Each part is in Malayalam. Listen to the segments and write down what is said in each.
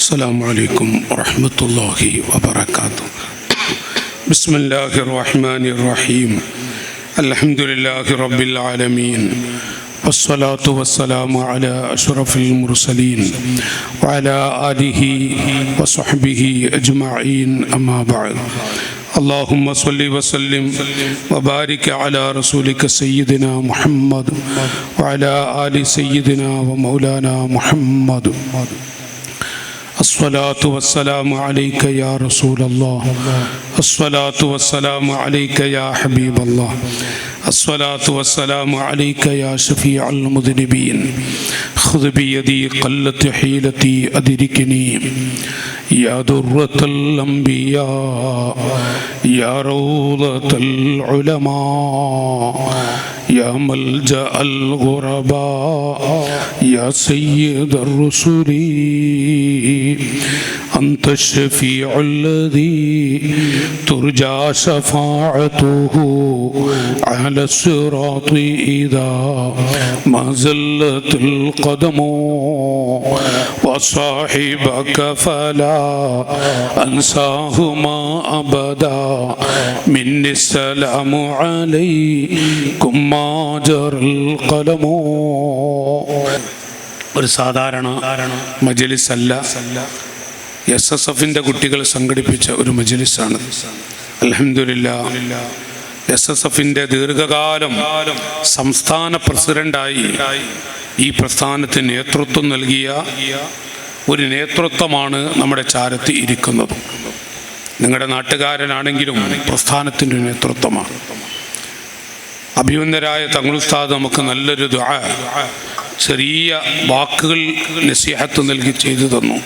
السلام عليكم ورحمة الله وبركاته. بسم الله الرحمن الرحيم. الحمد لله رب العالمين، والصلاة والسلام على أشرف المرسلين وعلى آله وصحبه أجمعين، أما بعد. اللهم صل وسلم وبارك على رسولك سيدنا محمد وعلى آل سيدنا ومولانا محمد. الصلاة والسلام عليك يا رسول الله، الصلاة والسلام عليك يا حبيب الله، الصلاة والسلام عليك يا شفيع المذنبين. خذ بيدي قلت حيلتي أدركني يا درة الأنبياء يا روضة العلماء يا ملجأ الغرباء يا سيد الرسل. أنت الشفيع الذي ترجى شفاعته على الصراط إذا ما زلت القدم، وصاحبك فلا أنساهما أبدا مني السلام عليكم ما جرى القلم. ഒരു സാധാരണ മജ്ലിസ് അല്ല, SSFിൻ്റെ കുട്ടികൾ സംഘടിപ്പിച്ച ഒരു മജ്ലിസാണ്. അൽഹംദുലില്ലാഹ്, SSFിൻ്റെ ദീർഘകാലം സംസ്ഥാന പ്രസിഡന്റായി ഈ പ്രസ്ഥാനത്തിന് നേതൃത്വം നൽകിയ ഒരു നേതൃത്വമാണ് നമ്മുടെ ചാരത്ത് ഇരിക്കുന്നത്. നിങ്ങളുടെ നാട്ടുകാരനാണെങ്കിലും പ്രസ്ഥാനത്തിൻ്റെ നേതൃത്വമാണ്. അഭിമന്യരായ തങ്ങളുസ്താദ് നമുക്ക് നല്ലൊരു ദുആ, ചെറിയ വാക്കുകൾ നസീഹത്ത് നൽകി ചെയ്തു തന്നു.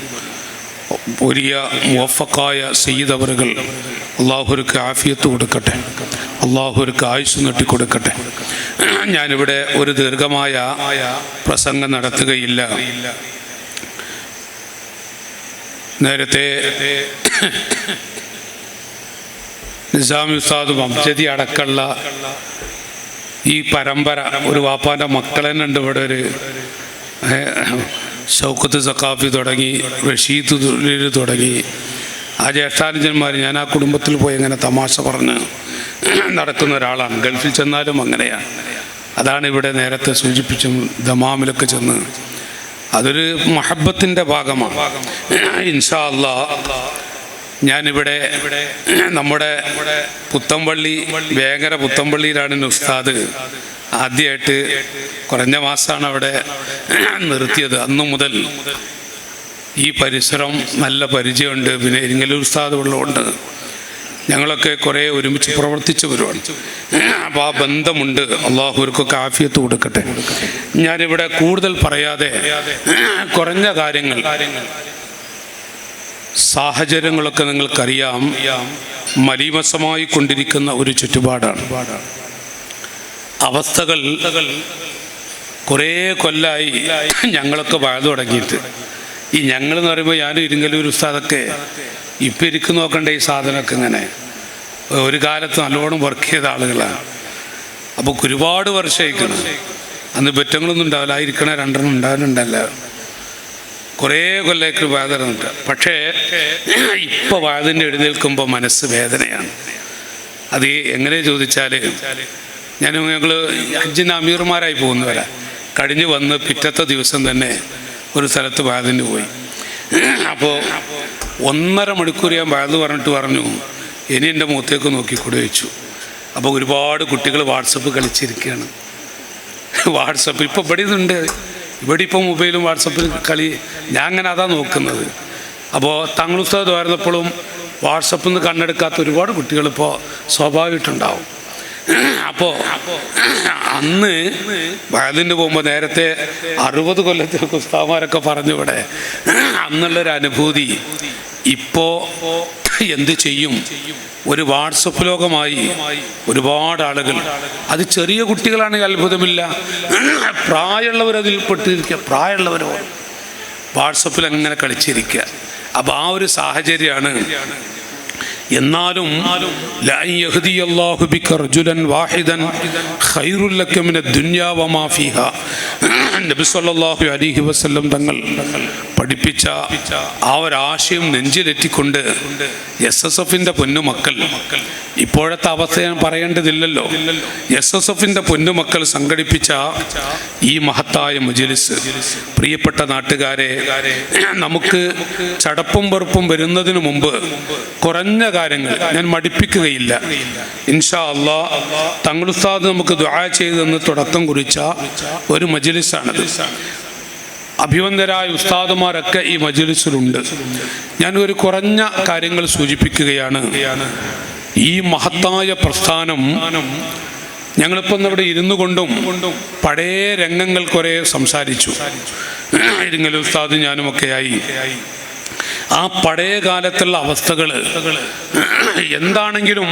വലിയ മുവഫക്കായ സയ്യിദ് അവറുകൾ, അള്ളാഹുർക്ക് ആഫിയത്ത് കൊടുക്കട്ടെ, അള്ളാഹുർക്ക് ആയുസ് നീട്ടിക്കൊടുക്കട്ടെ. ഞാനിവിടെ ഒരു ദീർഘമായ പ്രസംഗം നടത്തുകയില്ല. നേരത്തെ നിസാമി ഉസ്താദ് അബ്ജദി അടക്കമുള്ള ഈ പരമ്പര, ഒരു വാപ്പാൻ്റെ മക്കൾ തന്നെ ഉണ്ട് ഇവിടെ. ഒരു ഷൗക്കത്ത് സഖാഫി തുടങ്ങി, റഷീദ് തുടങ്ങി, ആ ജ്യേഷ്ഠാനുജന്മാർ. ഞാൻ ആ കുടുംബത്തിൽ പോയി അങ്ങനെ തമാശ പറഞ്ഞ് നടക്കുന്ന ഒരാളാണ്. ഗൾഫിൽ ചെന്നാലും അങ്ങനെയാണ്. അതാണ് ഇവിടെ നേരത്തെ സൂചിപ്പിച്ച ദമാമിലൊക്കെ ചെന്ന് അതൊരു മഹബത്തിൻ്റെ ഭാഗമാണ്. ഇൻഷാ അല്ലാഹ് ഞാനിവിടെ നമ്മുടെ പുത്തമ്പള്ളി, വേങ്ങര പുത്തമ്പള്ളിയിലാണ് ഉസ്താദ് ആദ്യമായിട്ട് കുറഞ്ഞ മാസമാണ് അവിടെ നിർത്തിയത്. അന്നു മുതൽ ഈ പരിസരം നല്ല പരിചയമുണ്ട്. പിന്നെ ഇരിങ്ങലൂർ ഉസ്താദ് ഉള്ളതുകൊണ്ട് ഞങ്ങളൊക്കെ കുറേ ഒരുമിച്ച് പ്രവർത്തിച്ചവരുമാണ്. അപ്പോൾ ആ ബന്ധമുണ്ട്. അള്ളാഹുവർക്കൊക്കെ ആഫിയത്ത് കൊടുക്കട്ടെ. ഞാനിവിടെ കൂടുതൽ പറയാതെ കുറഞ്ഞ കാര്യങ്ങൾ, സാഹചര്യങ്ങളൊക്കെ നിങ്ങൾക്കറിയാം, മലീമസമായി കൊണ്ടിരിക്കുന്ന ഒരു ചുറ്റുപാടാണ്. അവസ്ഥകൾ കുറേ കൊല്ലായി ഞങ്ങളൊക്കെ വാഴ തുടങ്ങിയിട്ട്. ഈ ഞങ്ങളെന്ന് പറയുമ്പോൾ ഞാനും ഇരിങ്ങലൂർ ഉസ്താദൊക്കെ ഇപ്പം ഇരിക്കും നോക്കണ്ട. ഈ സാധനമൊക്കെ ഇങ്ങനെ ഒരു കാലത്ത് നല്ലോണം വർക്ക് ചെയ്ത ആളുകളാണ്. അപ്പോൾ ഒരുപാട് വർഷമായിക്കണം. അന്ന് ബെറ്റങ്ങളൊന്നും ഉണ്ടാവില്ല, ആയിരിക്കണേ 2 ഉണ്ടാകുന്നുണ്ടല്ല. കുറേ കൊല്ലേക്ക് വേദനയുണ്ട്. പക്ഷേ ഇപ്പോൾ വാതിൻ്റെ എഴുന്നേൽക്കുമ്പോൾ മനസ്സ് വേദനയാണ്. അത് എങ്ങനെ ചോദിച്ചാൽ, ഞങ്ങൾ ഹജ്ജിന് അമീർമാരായി പോകുന്നവരാ. കഴിഞ്ഞ് വന്ന് പിറ്റത്തെ ദിവസം തന്നെ ഒരു സ്ഥലത്ത് വാതിന് പോയി. അപ്പോൾ 1.5 മണിക്കൂർ ഞാൻ വാത് പറഞ്ഞു ഇനി എൻ്റെ മുഖത്തേക്ക് നോക്കിക്കൂടെ വെച്ചു. അപ്പോൾ ഒരുപാട് കുട്ടികൾ വാട്സപ്പ് കളിച്ചിരിക്കുകയാണ്. വാട്സപ്പ് ഇപ്പോൾ ഇവിടെ ഇപ്പോൾ മൊബൈലും വാട്സപ്പിൽ കളി. ഞാൻ അങ്ങനെ അതാ നോക്കുന്നത്. അപ്പോൾ തങ്ങളുസ്താദ് വരുന്നപ്പോഴും വാട്സപ്പിൽ നിന്ന് കണ്ണെടുക്കാത്ത ഒരുപാട് കുട്ടികളിപ്പോൾ സ്വാഭാവികമായിട്ടുണ്ടാവും. അപ്പോൾ അന്ന് വയലിന് പോകുമ്പോൾ നേരത്തെ 60 കൊല്ലത്തിൽ ഉസ്താദന്മാരൊക്കെ പറഞ്ഞു ഇവിടെ അന്നുള്ളൊരു അനുഭൂതി ഇപ്പോൾ എന്ത് ചെയ്യും? ഒരു വാട്സപ്പ് ലോകമായി ഒരുപാട് ആളുകൾ. അത് ചെറിയ കുട്ടികളാണെങ്കിൽ അത്ഭുതമില്ല, പ്രായമുള്ളവരതിൽ പെട്ടിരിക്കുക. പ്രായമുള്ളവരോ വാട്സപ്പിൽ അങ്ങനെ കളിച്ചിരിക്കുക. അപ്പോൾ ആ ഒരു സാഹചര്യമാണ്. എന്നാലും നബി സല്ലല്ലാഹു അലൈഹി വസല്ലം തങ്ങൾ പഠിപ്പിച്ച ആ ഒരാശയം നെഞ്ചിലെറ്റിക്കൊണ്ട് SSFന്റെ പൊന്നുമക്കൾ, ഇപ്പോഴത്തെ അവസ്ഥ ഞാൻ പറയേണ്ടതില്ലല്ലോ, SSFന്റെ പൊന്നുമക്കൾ സംഘടിപ്പിച്ച ഈ മഹത്തായ മജ്‌ലിസ്, പ്രിയപ്പെട്ട നാട്ടുകാരെ, നമുക്ക് ചടപ്പും വെറുപ്പും വരുന്നതിന് മുമ്പ് കുറഞ്ഞ കാര്യങ്ങൾ ഞാൻ മടിപ്പിക്കുകയില്ല. ഇൻഷാ അല്ലാഹ് തങ്ങളുസ്താദ് നമുക്ക് ദുആ ചെയ്തെന്ന് തുടക്കം കുറിച്ച ഒരു മജ്‌ലിസാണിത്. അഭിവന്ദരായ ഉസ്താദുമാരൊക്കെ ഈ മജ്‌ലിസിലുണ്ട്. ഞാൻ ഒരു കുറഞ്ഞ കാര്യങ്ങൾ സൂചിപ്പിക്കുകയാണ്. ഈ മഹത്തായ പ്രസ്ഥാനം ഞങ്ങളിപ്പം ഇവിടെ ഇരുന്നു കൊണ്ടും പഴയ രംഗങ്ങൾ കുറേ സംസാരിച്ചു. ഇരിങ്ങൽ ഉസ്താദ് ഞാനുമൊക്കെയായി ആ പഴയ കാലത്തുള്ള അവസ്ഥകൾ എന്താണെങ്കിലും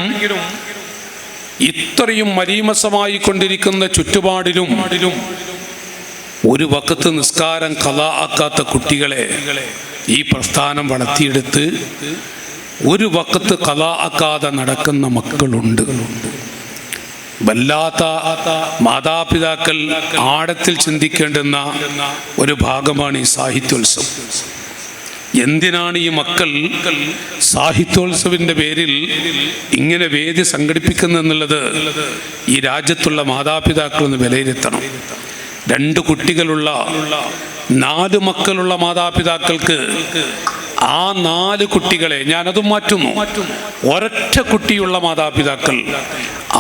ഇത്രയും മരീമസമായി കൊണ്ടിരിക്കുന്ന ചുറ്റുപാടിലും ഒരു വഖത്ത് നിസ്കാരം ഖളാ ആക്കാത്ത കുട്ടികളെ ഈ പ്രസ്ഥാനം വളർത്തിയെടുത്ത് ഒരു വഖത്ത് ഖളാ ആക്കാതെ നടക്കുന്ന മക്കളുണ്ട്. വല്ലാത്ത മാതാപിതാക്കൾ ആഴത്തിൽ ചിന്തിക്കേണ്ടുന്ന ഒരു ഭാഗമാണ് ഈ സാഹിത്യോത്സവം. എന്തിനാണ് ഈ മക്കൾ സാഹിത്യോത്സവിൻ്റെ പേരിൽ ഇങ്ങനെ വേദി സംഘടിപ്പിക്കുന്നെന്നുള്ളത് ഈ രാജ്യത്തുള്ള മാതാപിതാക്കളൊന്ന് വിലയിരുത്തണം. 2 കുട്ടികളുള്ള 4 മക്കളുള്ള മാതാപിതാക്കൾക്ക് ആ 4 കുട്ടികളെ ഞാനതും മാറ്റുന്നു. ഒരൊറ്റ കുട്ടിയുള്ള മാതാപിതാക്കൾ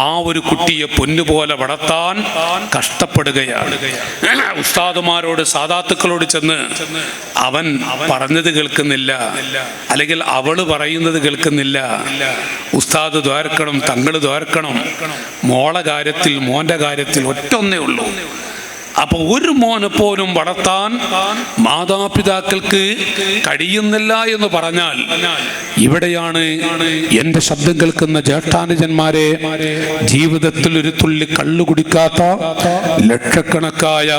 ആ ഒരു കുട്ടിയെ പൊന്നുപോലെ വളർത്താൻ കഷ്ടപ്പെടുകയാണ്. ഉസ്താദുമാരോട് സാദാത്തുക്കളോട് ചെന്ന് അവൻ പറഞ്ഞത് കേൾക്കുന്നില്ല, അല്ലെങ്കിൽ അവള് പറയുന്നത് കേൾക്കുന്നില്ല, ഉസ്താദ് ദ്വാരക്കണം, തങ്ങള് ദ്വാരക്കണം. മോളെ കാര്യത്തിൽ, മോന്റെ കാര്യത്തിൽ ഒറ്റൊന്നേ ഉള്ളൂ. അപ്പൊ ഒരു മോനെ പോലും വളർത്താൻ മാതാപിതാക്കൾക്ക് കഴിയുന്നില്ല എന്ന് പറഞ്ഞാൽ ഇവിടെയാണ് എന്റെ ശബ്ദം കേൾക്കുന്ന ജ്യേഷ്ഠാനുജന്മാരെ, ജീവിതത്തിൽ ഒരു തുള്ളി കള്ളു കുടിക്കാത്ത, ലക്ഷക്കണക്കായ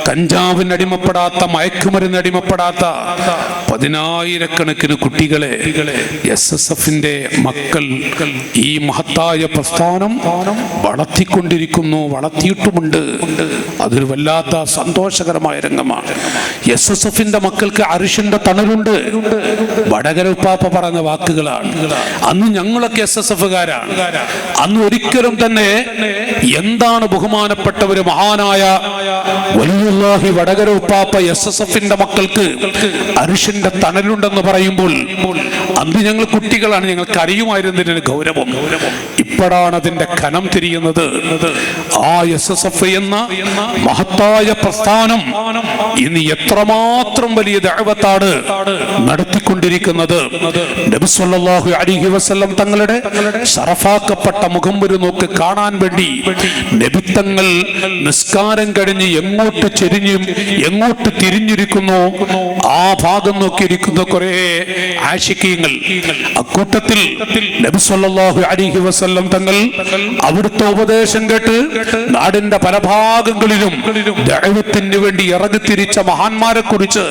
കഞ്ചാവിന് അടിമപ്പെടാത്ത, മയക്കുമരുന്ന് അടിമപ്പെടാത്ത 10,000-കണക്കിന് കുട്ടികളെ SSFന്റെ മക്കൾ ഈ മഹത്തായ പ്രസ്ഥാനം വളർത്തിക്കൊണ്ടിരിക്കുന്നു, വളർത്തിയിട്ടുമുണ്ട്. അതൊരു വല്ലാത്ത സന്തോഷകരമായ രംഗമാണ്. SSFന്റെ മക്കൾക്ക് അരിശിന്റെ തണലുണ്ട്. വടകര ഉപ്പാപ്പ പറഞ്ഞ വാക്കുകളാണ്. അന്ന് ഞങ്ങളൊക്കെ SSFകാരാണ്. അന്ന് ഒരിക്കലും തന്നെ എന്താണ് ബഹുമാനപ്പെട്ടവര് മഹാനായ വലിയുല്ലാഹി വടകര ഉപ്പാപ്പ SSFന്റെ മക്കൾക്ക് അരിശിന്റെ തണലുണ്ടെന്ന് പറയുമ്പോൾ അന്ന് ഞങ്ങൾ കുട്ടികളാണ്, ഞങ്ങൾക്ക് അറിയുമായിരുന്നതിന് ഗൗരവം. ഇപ്പോഴാണ് അതിന്റെ കനം തിരിയുന്നത്. ആ SSF എന്ന മഹത്തായ പ്രസ്ഥാനം ഇന്ന് എത്രമാത്രം വലിയ ദഅവത്താണ് നടത്തിക്കൊണ്ടിരിക്കുന്നത്. നബി സല്ലല്ലാഹു അലൈഹി വസല്ലം തങ്ങളുടെ ശറഫാക്കപ്പെട്ട മുഖം ഒരു നോക്ക് കാണാൻ വേണ്ടി നബി തങ്ങൾ നിസ്കാരം കഴിഞ്ഞ് എങ്ങോട്ട് ചെരിഞ്ഞും എങ്ങോട്ട് തിരിഞ്ഞിരിക്കുന്നു ആ ഭാഗം നോക്കിയിരിക്കുന്ന കുറെ ആശിക്കീങ്ങൾ. അക്കൂട്ടത്തിൽ നബി സല്ലല്ലാഹു അലൈഹി വസല്ലം തങ്ങൾ അവിടുത്തെ ഉപദേശം കേട്ട് നാടിന്റെ പല ഭാഗങ്ങളിലും ദഅവത്തിന് വേണ്ടി ഇറങ്ങിത്തിരിച്ച മഹാന്മാരെ കുറിച്ച്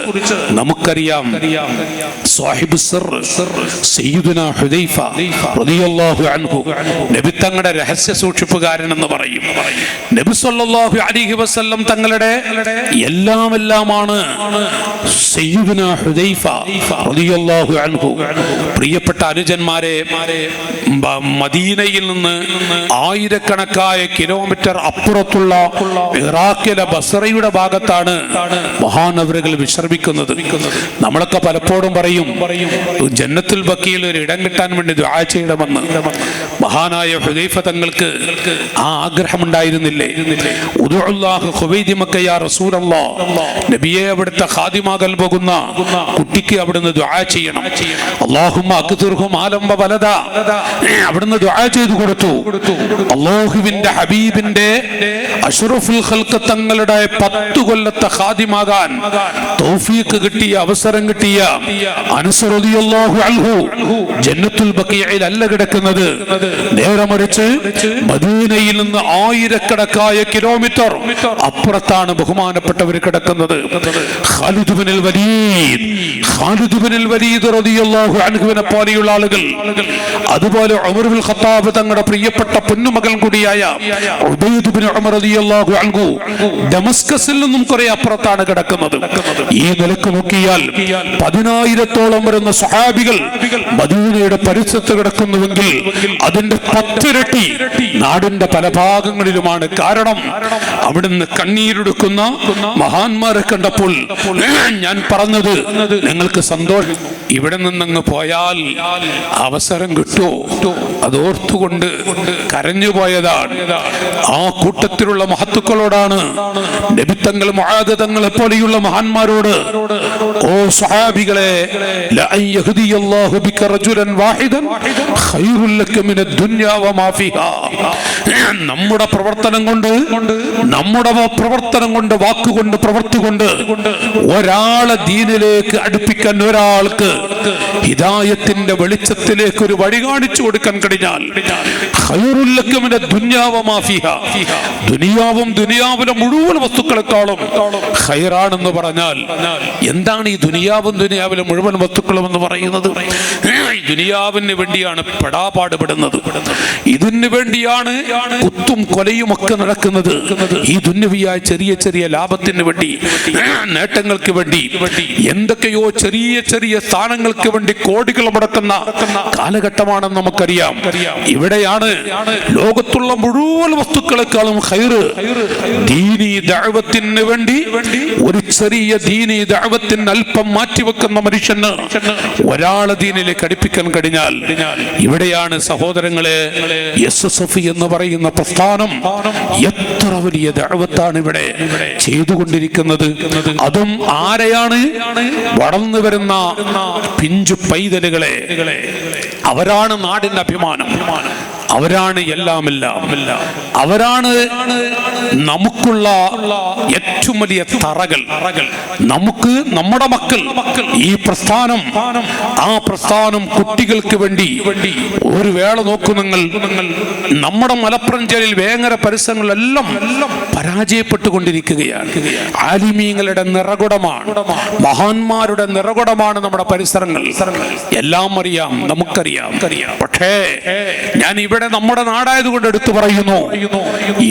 നമുക്കറിയാം. സാഹിബ് സിർ സയ്യിദുനാ ഹുദൈഫ റളിയല്ലാഹു അൻഹു നബി തങ്ങളുടെ രഹസ്യ സൂക്ഷിപ്പുകാരൻ എന്ന് പറയും. നബി സല്ലല്ലാഹു അലൈഹി വസല്ലം തങ്ങളുടെ എല്ലാമാണ് സയ്യിദുനാ ഹുദൈഫ റളിയല്ലാഹു അൻഹു. പ്രിയപ്പെട്ട അനുജന്മാരെ, മദീനയിൽ നിന്ന് 1000-കണക്കായ കിലോമീറ്റർ അപ്പുറത്തുള്ള ഇറാഖിലെ ബസ്രയുടെ ഭാഗത്താണ് മഹാനവറുകൾ വിശ്രമിക്കുന്നത്. നമ്മളൊക്കെ പലപ്പോഴും പറയും ജന്നത്തുൽ ബഖീൽ ഒരു ഇടം കിട്ടാൻ വേണ്ടി ദുആ ചെയ്യണമെന്ന്. മഹാനായ ഹുദൈഫ തങ്ങൾക്ക് ആ ആഗ്രഹമുണ്ടായിരുന്നില്ലേ? ഉദുഉല്ലാഹ് ഖുബൈദിമക യാ റസൂലല്ലാഹ്, നബിയെ അവിടുത്തെ ഖാദിമാകൽ പോകുന്ന കുട്ടിക്ക് അവിടുന്ന് ദുആ ചെയ്യണം. അല്ലാഹുമ്മ അക്തിർഹു മാലം വ വലദ, അവിടുന്ന് ദുആ ചെയ്തു കൊടുത്തു. അല്ലാഹുവിന്റെ ഹബീബിന്റെ അഷ്റഫുൽ ഖൽഖ് തങ്ങളുടെ 10 കൊല്ലത്തെ ഖാദിമാകാൻ തൗഫീഖ് കിട്ടിയ, അവസരം കിട്ടിയ അനസ് റളിയല്ലാഹു അൻഹു ജന്നത്തുൽ ബഖീഇൽ അല്ല കിടക്കുന്നത്, നേരെ മറിച്ച് മദീനയിൽ നിന്ന് 1000-കണക്കായ കിലോമീറ്റർ അപ്പുറത്താണ് ബഹുമാനപ്പെട്ടവർ കിടക്കുന്നത്. ഖാലിദ് ഇബ്നുൽ വലീദ് റളിയല്ലാഹു അൻഹുവിനെ പോലെയുള്ള ആളുകൾ, അതുപോലെ ഉമർ ഇബ്നുൽ ഖത്താബ് തങ്ങളുടെ പ്രിയപ്പെട്ട പൊന്നുമകൻ കൂടിയായ ഉബൈദ് ഇബ്നു ഉമർ റളിയല്ലാഹു അൻഹു ഡമസ്കസിൽ നിന്നും കുറെ അപ്പുറത്താണ് കിടക്കുന്നത്. ഈ നിലക്ക് നോക്കിയാൽ 10,000-ഓളം വരുന്ന സ്വഹാബികൾ മദീനയുടെ പരിസരത്ത് കിടക്കുന്നുവെങ്കിൽ അതിന്റെ 10 ഇരട്ടി നാടിന്റെ പല ഭാഗങ്ങളിലുമാണ്. കാരണം അവിടുന്ന് കണ്ണീരെടുക്കുന്ന മഹാന്മാരെ കണ്ടപ്പോൾ ഞാൻ പറഞ്ഞത്, നിങ്ങൾക്ക് സന്തോഷം ഇവിടെ നിന്നങ്ങ് പോയാൽ അവസരം കിട്ടുമോ അതോർത്തുകൊണ്ട് കരഞ്ഞു പോയതാണ്. ആ കൂട്ടത്തിലുള്ള മഹത്തുക്കളോടാണ് നബിത്തങ്ങൾ മുആദ് തങ്ങളെ പോലെയുള്ള മഹാന്മാരോട്, ഓ സ്വഹാബികളെ, ലഅൻ യഹ്ദിയല്ലാഹു ബിക റജുലൻ വാഹിദൻ ഖൈറുൽ ലക മിനദ് ദുനിയാ വമാ ഫിഹാ. നമ്മുടെ പ്രവർത്തനം കൊണ്ട് വാക്കുകൊണ്ട് പ്രവൃത്തി കൊണ്ട് ഒരാളെ ദീനിലേക്ക് അടുപ്പിക്കാൻ, ഒരാൾക്ക് ഹിദായത്തിന്റെ വെളിച്ചത്തിലേക്ക് ഒരു വഴി കാണിച്ചു കൊടുക്കാൻ കഴിഞ്ഞാൽ ഖൈറുൽ ലക മിനദ് ദുനിയാ വമാ ഫിഹാ, ദുനിയാവും ദുനിയാവിലെ മുഴുവൻ വസ്തുക്കളെക്കാളും ഖൈറാണെന്ന് പറഞ്ഞാൽ എന്താണ് ഈ ദുനിയാവിലെ മുഴുവൻ വസ്തുക്കളും എന്ന് പറയുന്നത്? ഈ ദുനിയാവിന് വേണ്ടിയാണ് പെടാപാടുപെടുന്നത്, ഇതിന് വേണ്ടിയാണ് കുത്തും കൊലയും ഒക്കെ നടക്കുന്നത്. ഈ ദുന്യവിയായ ചെറിയ ചെറിയ ലാഭത്തിന് വേണ്ടി, നേട്ടങ്ങൾക്ക് വേണ്ടി, എന്തൊക്കെയോ ചെറിയ ചെറിയ സ്ഥാനങ്ങൾക്ക് വേണ്ടി കോടികൾ മുടക്കുന്ന കാലഘട്ടമാണെന്ന് നമുക്കറിയാം. ഇവിടെയാണ് ലോകത്തുള്ള മുഴുവൻ വസ്തുക്കളെക്കാളും ഖൈറ് ദീനീ ദഅവത്തിന് വേണ്ടി, ഒരു ചെറിയ ദീനീ ദഅവത്തിന് അല്പം മാറ്റിവെക്കുന്ന മനുഷ്യന് ഒരാളെ ദീനിലേക്ക് അടുപ്പിക്കാൻ കഴിഞ്ഞാൽ, ഇവിടെയാണ് സഹോദരങ്ങളെ SSF എന്ന് പറയുന്ന പ്രസ്ഥാനം എത്ര വലിയ ദഅവത്താണ് ഇവിടെ ചെയ്തുകൊണ്ടിരിക്കുന്നത്. അതും ആരെയാണ്? വളർന്നു വരുന്ന പിഞ്ചു പൈതലുകളെ. അവരാണ് നാടിന്റെ അഭിമാനം, അവരാണ് എല്ലാം. അവരാണ് നമുക്കുള്ള ഏറ്റവും വലിയ തറകൾ. നമുക്ക് നമ്മുടെ മക്കൾ ഈ പ്രസ്ഥാനം, ആ പ്രസ്ഥാനം കുട്ടികൾക്ക് വേണ്ടി ഒരു വേള നോക്കൂ നിങ്ങൾ, നമ്മുടെ മലപ്പുറം ജില്ലയിൽ വേങ്ങര പരിസരങ്ങളിലെല്ലാം പരാജയപ്പെട്ടുകൊണ്ടിരിക്കുകയാണ്. ആലിമീങ്ങളുടെ നിറകുടമാണ്, മഹാന്മാരുടെ നിറകുടമാണ് നമ്മുടെ പരിസരങ്ങൾ. എല്ലാം അറിയാം, നമുക്കറിയാം. പക്ഷേ ഞാൻ ഇവിടെ നമ്മുടെ നാടായതുകൊണ്ട് എടുത്തു പറയുന്നു,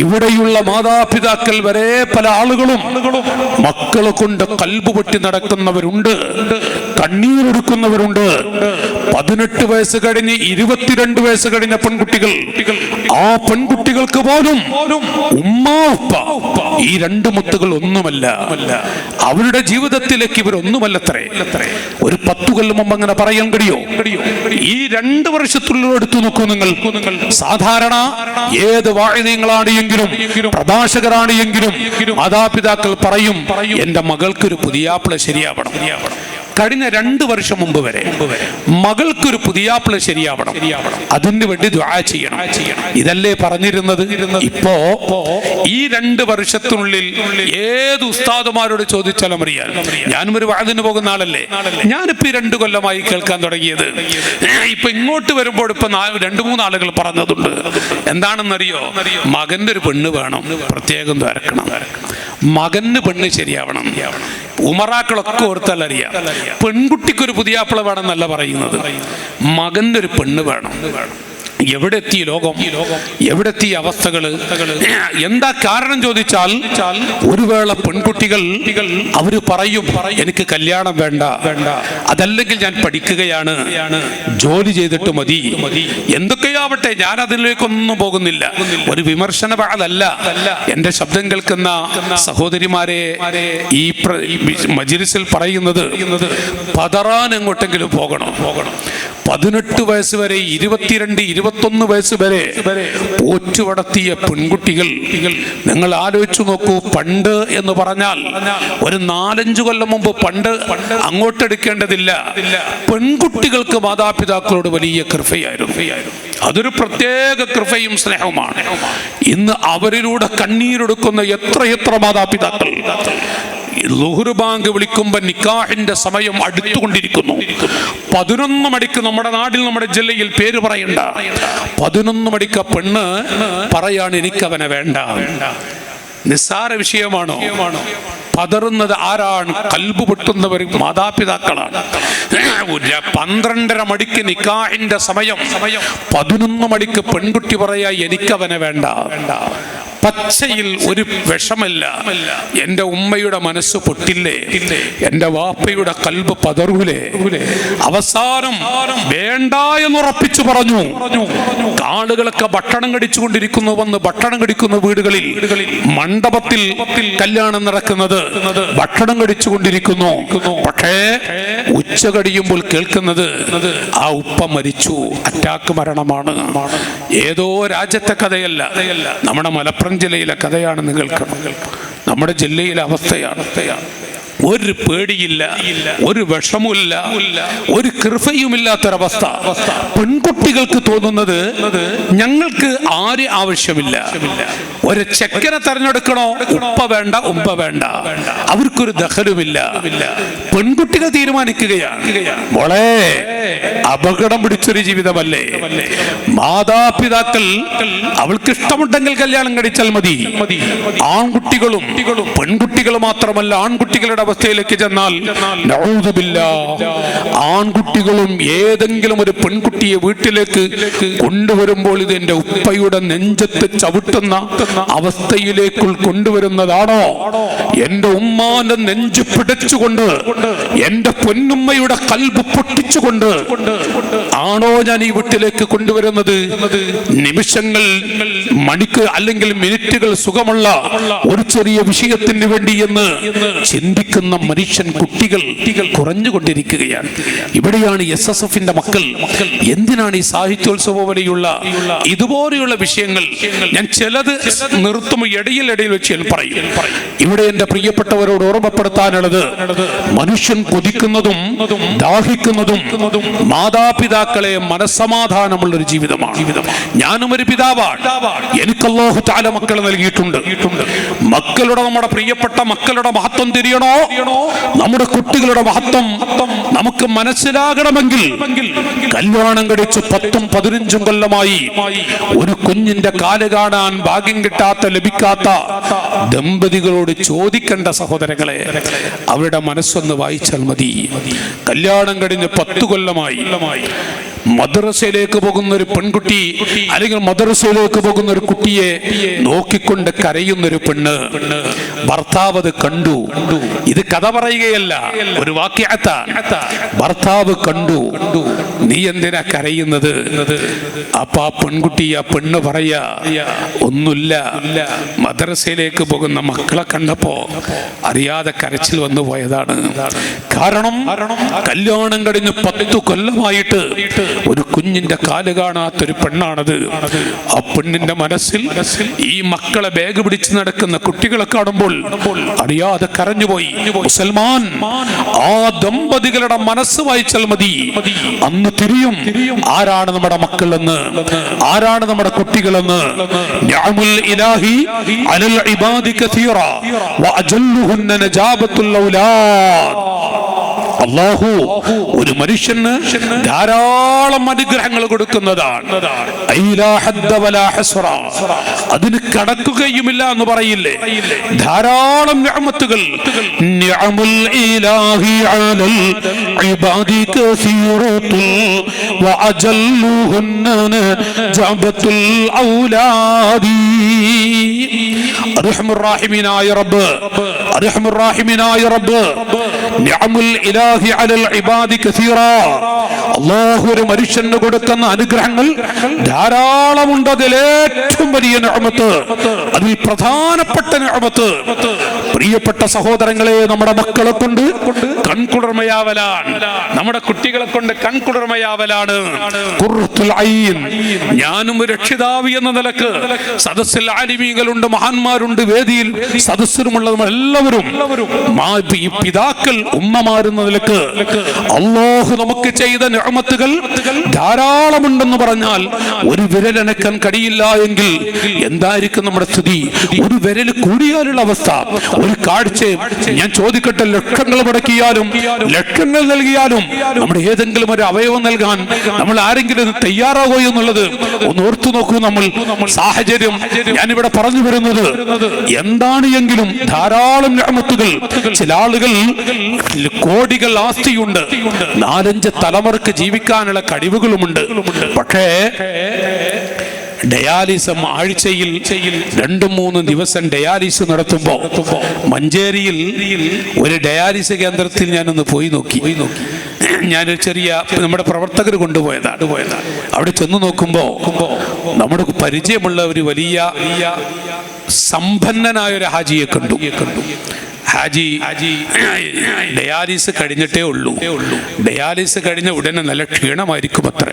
ഇവിടെയുള്ള മാതാപിതാക്കൾ വരെ പല ആളുകളും മക്കളെ കൊണ്ട് കൽബ് പൊട്ടി നടക്കുന്നവരുണ്ട്, കണ്ണീരൊടുക്കുന്നവരുണ്ട്. 18 വയസ്സ് കഴിഞ്ഞ് 22 വയസ്സ് കഴിഞ്ഞ പെൺകുട്ടികൾ, ആ പെൺകുട്ടികൾക്ക് പോലും ഉമ്മ ഉപ്പ ഈ 2 മുത്തുകൾ ഒന്നുമല്ല. അവരുടെ ജീവിതത്തിലേക്ക് ഇവരൊന്നുമല്ലത്രേ. ഒരു 10 കൊല്ലം മുമ്പ് അങ്ങനെ പറയാൻ കഴിയോ? ഈ 2 വർഷത്തിലുള്ള എടുത്തു നോക്കൂ നിങ്ങൾ. സാധാരണ ഏത് വാഴിനീങ്ങളാണ് എങ്കിലും, പ്രഭാഷകരാണ് എങ്കിലും മാതാപിതാക്കൾ പറയും, എന്റെ മകൾക്കൊരു പുതിയാപ്പിള ശരിയാവണം. കഴിഞ്ഞ 2 വർഷം മുമ്പ് വരെ മകൾക്കൊരു പുതിയാപ്പിള ശരിയാവണം, അതിനു വേണ്ടി ദുആ ചെയ്യണം, ഇതല്ലേ പറഞ്ഞിരുന്നത്. ഇപ്പോ ഈ 2 വർഷത്തിനുള്ളിൽ ഏത് ഉസ്താദുമാരോട് ചോദിച്ചാലും അറിയാം. ഞാനും ഒരു വഅദിന് പോകുന്ന ആളല്ലേ, ഞാനിപ്പോ 2 കൊല്ലമായി കേൾക്കാൻ തുടങ്ങിയത്. ഇപ്പൊ ഇങ്ങോട്ട് വരുമ്പോൾ ഇപ്പൊ 2-3 ആളുകൾ പറഞ്ഞതുണ്ട്. എന്താണെന്നറിയോ? മകന്റെ ഒരു പെണ്ണ് വേണം, പ്രത്യേകം വരക്കണം, മകന് പെണ്ണ് ശരിയാവണം. ഉമറാക്കളൊക്കെ ഓർത്താൽ അറിയാം, പെൺകുട്ടിക്കൊരു പുതിയാപ്പിള വേണമെന്നല്ല പറയുന്നത്, മകന്റെ ഒരു പെണ്ണ് വേണം. എവിടെ എത്തി ലോകം, എവിടെ എത്തി അവസ്ഥകള്? എന്താ കാരണം ചോദിച്ചാൽ, ഒരു വേള പെൺകുട്ടികൾ അവര് പറയും, എനിക്ക് കല്യാണം വേണ്ട, അതല്ലെങ്കിൽ ഞാൻ പഠിക്കുകയാണ്, ജോലി ചെയ്തിട്ട് മതി, എന്തൊക്കെയാവട്ടെ, ഞാൻ അതിലേക്കൊന്നും പോകുന്നില്ല. ഒരു വിമർശന അതല്ല. എന്റെ ശബ്ദം കേൾക്കുന്ന സഹോദരിമാരെ, ഈ മജ്‌ലിസിൽ പറയുന്നത്, പതറാൻ എങ്ങോട്ടെങ്കിലും പോകണം. 18 വയസ്സ് വരെ, 22, 21 വയസ്സ് വരെ പോറ്റു വളർത്തിയ പെൺകുട്ടികൾ, നിങ്ങൾ ആലോചിച്ചു നോക്കൂ. പണ്ട് എന്ന് പറഞ്ഞാൽ ഒരു 4-5 കൊല്ലം മുമ്പ് പണ്ട് അങ്ങോട്ടെടുക്കേണ്ടതില്ല, പെൺകുട്ടികൾക്ക് മാതാപിതാക്കളോട് വലിയ കൃപയായിരുന്നു. അതൊരു പ്രത്യേക കൃപയും സ്നേഹവുമാണ്. ഇന്ന് അവരിലൂടെ കണ്ണീരെടുക്കുന്ന എത്രയെത്ര മാതാപിതാക്കൾ. ളുഹ്ർ ബാങ്ക് വിളിക്കുമ്പോൾ നിക്കാഹിന്റെ സമയം അടുത്തുകൊണ്ടിരിക്കുന്നു. 11 മണിക്ക് നമ്മുടെ നാട്ടിൽ, നമ്മുടെ ജില്ലയിൽ പേര് പറയണ്ട, 11 മണിക്ക് പെണ്ണ് പറയാണ്, എനിക്കവനെ വേണ്ട. നിസ്സാര വിഷയമാണോ? പതറുന്നത് ആരാണ്? കൽബ് പൊട്ടുന്നവർ മാതാപിതാക്കളാണ്. 12:30 മണിക്ക് നിക്കാഹിന്റെ സമയം, 11 മണിക്ക് പെൺകുട്ടി പറയാ, എനിക്കവനെ വേണ്ട. പച്ചയിൽ ഒരു വിഷമല്ല. എൻ്റെ ഉമ്മയുടെ മനസ്സ് പൊട്ടില്ലേ? എൻ്റെ വാപ്പയുടെ കൽബ് പതറൂലേ? അവസാനം വേണ്ട എന്നുറപ്പിച്ചു പറഞ്ഞു. ആളുകളൊക്കെ ഭക്ഷണം കടിച്ചുകൊണ്ടിരിക്കുന്നു. വന്ന് ഭക്ഷണം കടിക്കുന്ന വീടുകളിൽ മണ്ഡപത്തിൽ കല്യാണം നടക്കുന്നത്, ഭക്ഷണം കടിച്ചുകൊണ്ടിരിക്കുന്നു. പക്ഷേ ഉച്ച കഴിയുമ്പോൾ കേൾക്കുന്നത് ആ ഉപ്പ മരിച്ചു, അറ്റാക്ക് മരണമാണ്. ഏതോ രാജ്യത്തെ കഥയല്ല, നമ്മുടെ മലപ്പുറം ജില്ലയിലെ കഥയാണ് കേൾക്കണം. നമ്മുടെ ജില്ലയിലെ അവസ്ഥയാണ്. ഒരു പേടിയില്ല, ഒരു വിഷമില്ല, ഒരു കൃപയുമില്ലാത്തൊരവസ്ഥ. പെൺകുട്ടികൾക്ക് തോന്നുന്നത് ഞങ്ങൾക്ക് ആര് ആവശ്യമില്ല, ഒരു ചെക്കനെ തെരഞ്ഞെടുക്കണോ, ഉപ്പ വേണ്ട, ഉപ്പ വേണ്ട, അവർക്കൊരു ദഹലുമില്ല. പെൺകുട്ടികൾ തീരുമാനിക്കുകയാണ്. മോളെ, അപകടം പിടിച്ചൊരു ജീവിതമല്ലേ. മാതാപിതാക്കൾ അവൾക്ക് ഇഷ്ടമുണ്ടെങ്കിൽ കല്യാണം കഴിച്ചാൽ മതി. ആൺകുട്ടികളും പെൺകുട്ടികൾ മാത്രമല്ല, ആൺകുട്ടികളുടെ അവസ്ഥയിലേക്ക് ചെന്നാൽ ആൺകുട്ടികളും ഏതെങ്കിലും ഒരു പെൺകുട്ടിയെ വീട്ടിലേക്ക് കൊണ്ടുവരുമ്പോൾ ഇത് എന്റെ ഉപ്പയുടെ നെഞ്ചത്ത് ചവിട്ടുന്ന അവസ്ഥയിലേക്ക് കൊണ്ടുവരുന്നതാണോ? എന്റെ ഉമ്മാന്റെ നെഞ്ച് പിടിച്ചുകൊണ്ട്, എന്റെ പൊന്നുമ്മയുടെ കൽബ് പൊട്ടിച്ചുകൊണ്ട് ആണോ ഞാൻ ഈ വീട്ടിലേക്ക് കൊണ്ടുവരുന്നത്? നിമിഷങ്ങൾ, മണിക്ക് അല്ലെങ്കിൽ മിനിറ്റുകൾ സുഖമുള്ള ഒരു ചെറിയ വിഷയത്തിന് വേണ്ടി എന്ന് ചിന്തിക്കുന്ന മനുഷ്യൻ കുട്ടികൾ കുറഞ്ഞുകൊണ്ടിരിക്കുകയാണ്. ഇവിടെയാണ് SSFന്റെ മക്കൾ എന്തിനാണ് ഈ സാഹിത്യോത്സവ പോലെയുള്ള ഇതുപോലെയുള്ള വിഷയങ്ങൾ, ഞാൻ ചിലത് നിർത്തുമ്പോൾ ഇടയിൽ വെച്ച് ഞാൻ പറയും. ഇവിടെ എന്റെ പ്രിയപ്പെട്ടവരോട് ഓർമ്മപ്പെടുത്താനുള്ളത്, മനുഷ്യൻ കൊതിക്കുന്നതും ദാഹിക്കുന്നതും മാതാപിതാക്കളെ മനസ്സമാധാനമുള്ള ഒരു ജീവിതമാണ്. ഞാനും ഒരു പിതാവാണ്. എനിക്ക് അല്ലാഹു തആല മക്കളെ നൽകിയിട്ടുണ്ട്. മക്കളുടെ, നമ്മുടെ പ്രിയപ്പെട്ട മക്കളുടെ മഹത്വം തിരിയണോ? നമ്മുടെ കുട്ടികളുടെ മഹത്വം നമുക്ക് മനസ്സിലാകണമെങ്കിൽ കല്യാണം കഴിച്ച് 10-15 കൊല്ലമായി ഒരു കുഞ്ഞിന്റെ കാല് കാണാൻ ഭാഗ്യം കിട്ടാത്ത, ലഭിക്കാത്ത ദമ്പതികളോട് ചോദിക്കേണ്ട സഹോദരങ്ങളെ, അവരുടെ മനസ്സൊന്ന് വായിച്ചാൽ മതി. കല്യാണം കഴിഞ്ഞ് 10 കൊല്ലമായി മദ്രസയിലേക്ക് പോകുന്ന ഒരു പെൺകുട്ടി അല്ലെങ്കിൽ മദ്രസയിലേക്ക് പോകുന്ന ഒരു കുട്ടിയെ നോക്കിക്കൊണ്ട് കരയുന്നൊരു പെണ്ണ്, ഭർത്താവ് അത് കണ്ടു. ഇത് കഥ പറയുകയല്ല, ഒരു വാക്യത്ത. ഭർത്താവ് കണ്ടു, നീ എന്തിനാ കരയുന്നത്? അപ്പൊ ആ പെൺകുട്ടി, ആ പെണ്ണ് പറയാ, ഒന്നുമില്ല, മദ്രസയിലേക്ക് പോകുന്ന മക്കളെ കണ്ടപ്പോ അറിയാതെ കരച്ചിൽ വന്നു പോയതാണ്. കാരണം കല്യാണം കഴിഞ്ഞ് 10 കൊല്ലമായിട്ട് ഒരു കുഞ്ഞിന്റെ കാല് കാണാത്തൊരു പെണ്ണാണത്. ആ പെണ്ണിന്റെ മനസ്സിൽ ഈ മക്കളെ ബാഗ് പിടിച്ച് നടക്കുന്ന കുട്ടികളെ കാണുമ്പോൾ അറിയാതെ കരഞ്ഞുപോയി. മുസൽമാൻ, ആ ദമ്പതികളുടെ മനസ്സ് വായിച്ചാൽ മതി, അന്ന് തിരിയും ആരാണ് നമ്മുടെ മക്കളെന്ന്, ആരാണ് നമ്മുടെ കുട്ടികളെന്ന്. നിഅമുൽ ഇലാഹി അലൽ ഇബാദി കസീറ വഅജല്ലുഹുന്ന നജാബത്തുൽ ഔലാദ്. അല്ലാഹു ഒരു മനുഷ്യന് ധാരാളം അനുഗ്രഹങ്ങൾ കൊടുക്കുന്നതാണ്. അതിന് കടക്കുകയുമില്ല എന്ന് പറയില്ലേ? ധാരാളം നിഅമത്തുകൾ. നിഅമുൽ ഇലാഹി അലൽ ഇബാദി കസീറത്തുൽ വഅജല്ലുഹുന്ന നജാബത്തുൽ ഔലാദി. അർഹമുർ റഹീമിനായ റബ്ബ്, അർഹമുർ റഹീമിനായ റബ്ബ്, നിഅമുൽ ഇലാഹി അലൽ ഇബാദി കസീറ. അല്ലാഹു ഒരു മനുഷ്യന് കൊടുക്കുന്ന അനുഗ്രഹങ്ങൾ ധാരാളമുണ്ട്. അതിൽ ഏറ്റവും വലിയ നിഅമത്ത്, അതിൽ പ്രധാനപ്പെട്ട നിഅമത്ത്, പ്രിയപ്പെട്ട സഹോദരങ്ങളെ, നമ്മുടെ മക്കളെ കൊണ്ട് കൺകുളിർമയാവലാണ്. നമ്മുടെ കുട്ടികളെ കൊണ്ട് കൺകുളിർമയാവലാണ്. ഖുർറത്തുൽ ഐൻ. ഞാനും ഒരു രക്ഷിതാവ് എന്ന നിലക്ക്, സദസ്സിൽ ആലിമീങ്ങളുണ്ട്, മഹാന്മാരുണ്ട്, വേദിയിൽ സദസ്സിലുമുള്ള എല്ലാവരും, പിതാക്കൾ, ഉമ്മമാരെന്ന നിലക്ക് അല്ലാഹു നമുക്ക് ചെയ്ത നിഅമത്തുകൾ ധാരാളമുണ്ടെന്ന് പറഞ്ഞാൽ ഒരു വിരലനക്കാൻ കഴിയില്ല എങ്കിൽ എന്തായിരിക്കും നമ്മുടെ സ്ഥിതി? ഒരു വിരൽ കൂടിയാലുള്ള അവസ്ഥ, ഒരു കാഴ്ച. ഞാൻ ചോദിക്കട്ടെ, ലക്ഷങ്ങൾ മുടക്കിയാലും ലക്ഷങ്ങൾ നൽകിയാലും നമ്മുടെ ഏതെങ്കിലും ഒരു അവയവം നൽകാൻ നമ്മൾ ആരെങ്കിലും തയ്യാറാകോ എന്നുള്ളത് ഒന്ന് ഓർത്തു നോക്കൂ. നമ്മൾ സാഹചര്യം ഞാനിവിടെ പറഞ്ഞു വരുന്നത് എന്താണ് എങ്കിലും ധാരാളം നിഅമത്തുകൾ. ചില ആളുകൾ കോടികൾ ആസ്തിയുണ്ട്, 4-5 തലമുറക്ക് ജീവിക്കാനുള്ള കഴിവുകളുമുണ്ട്. പക്ഷേ ഡയാലിസം ആഴ്ചയിൽ 2-3 ദിവസം ഡയാലിസ് നടത്തുമ്പോൾ മഞ്ചേരിയിൽ ഒരു ഡയാലിസ് കേന്ദ്രത്തിൽ ഞാനൊന്ന് പോയി നോക്കി. ഞാനൊരു ചെറിയ നമ്മുടെ പ്രവർത്തകർ കൊണ്ടുപോയതാണ്. അവിടെ ചെന്ന് നോക്കുമ്പോൾ നമ്മുടെ പരിചയമുള്ള ഒരു വലിയ സമ്പന്നനായ ഒരു ഹാജിയെ കണ്ടു. ഹാജി ഡയാലിസ് കഴിഞ്ഞിട്ടേ ഉള്ളൂ. ഡയാലിസ് കഴിഞ്ഞ ഉടനെ നല്ല ക്ഷീണമായിരിക്കും അത്ര.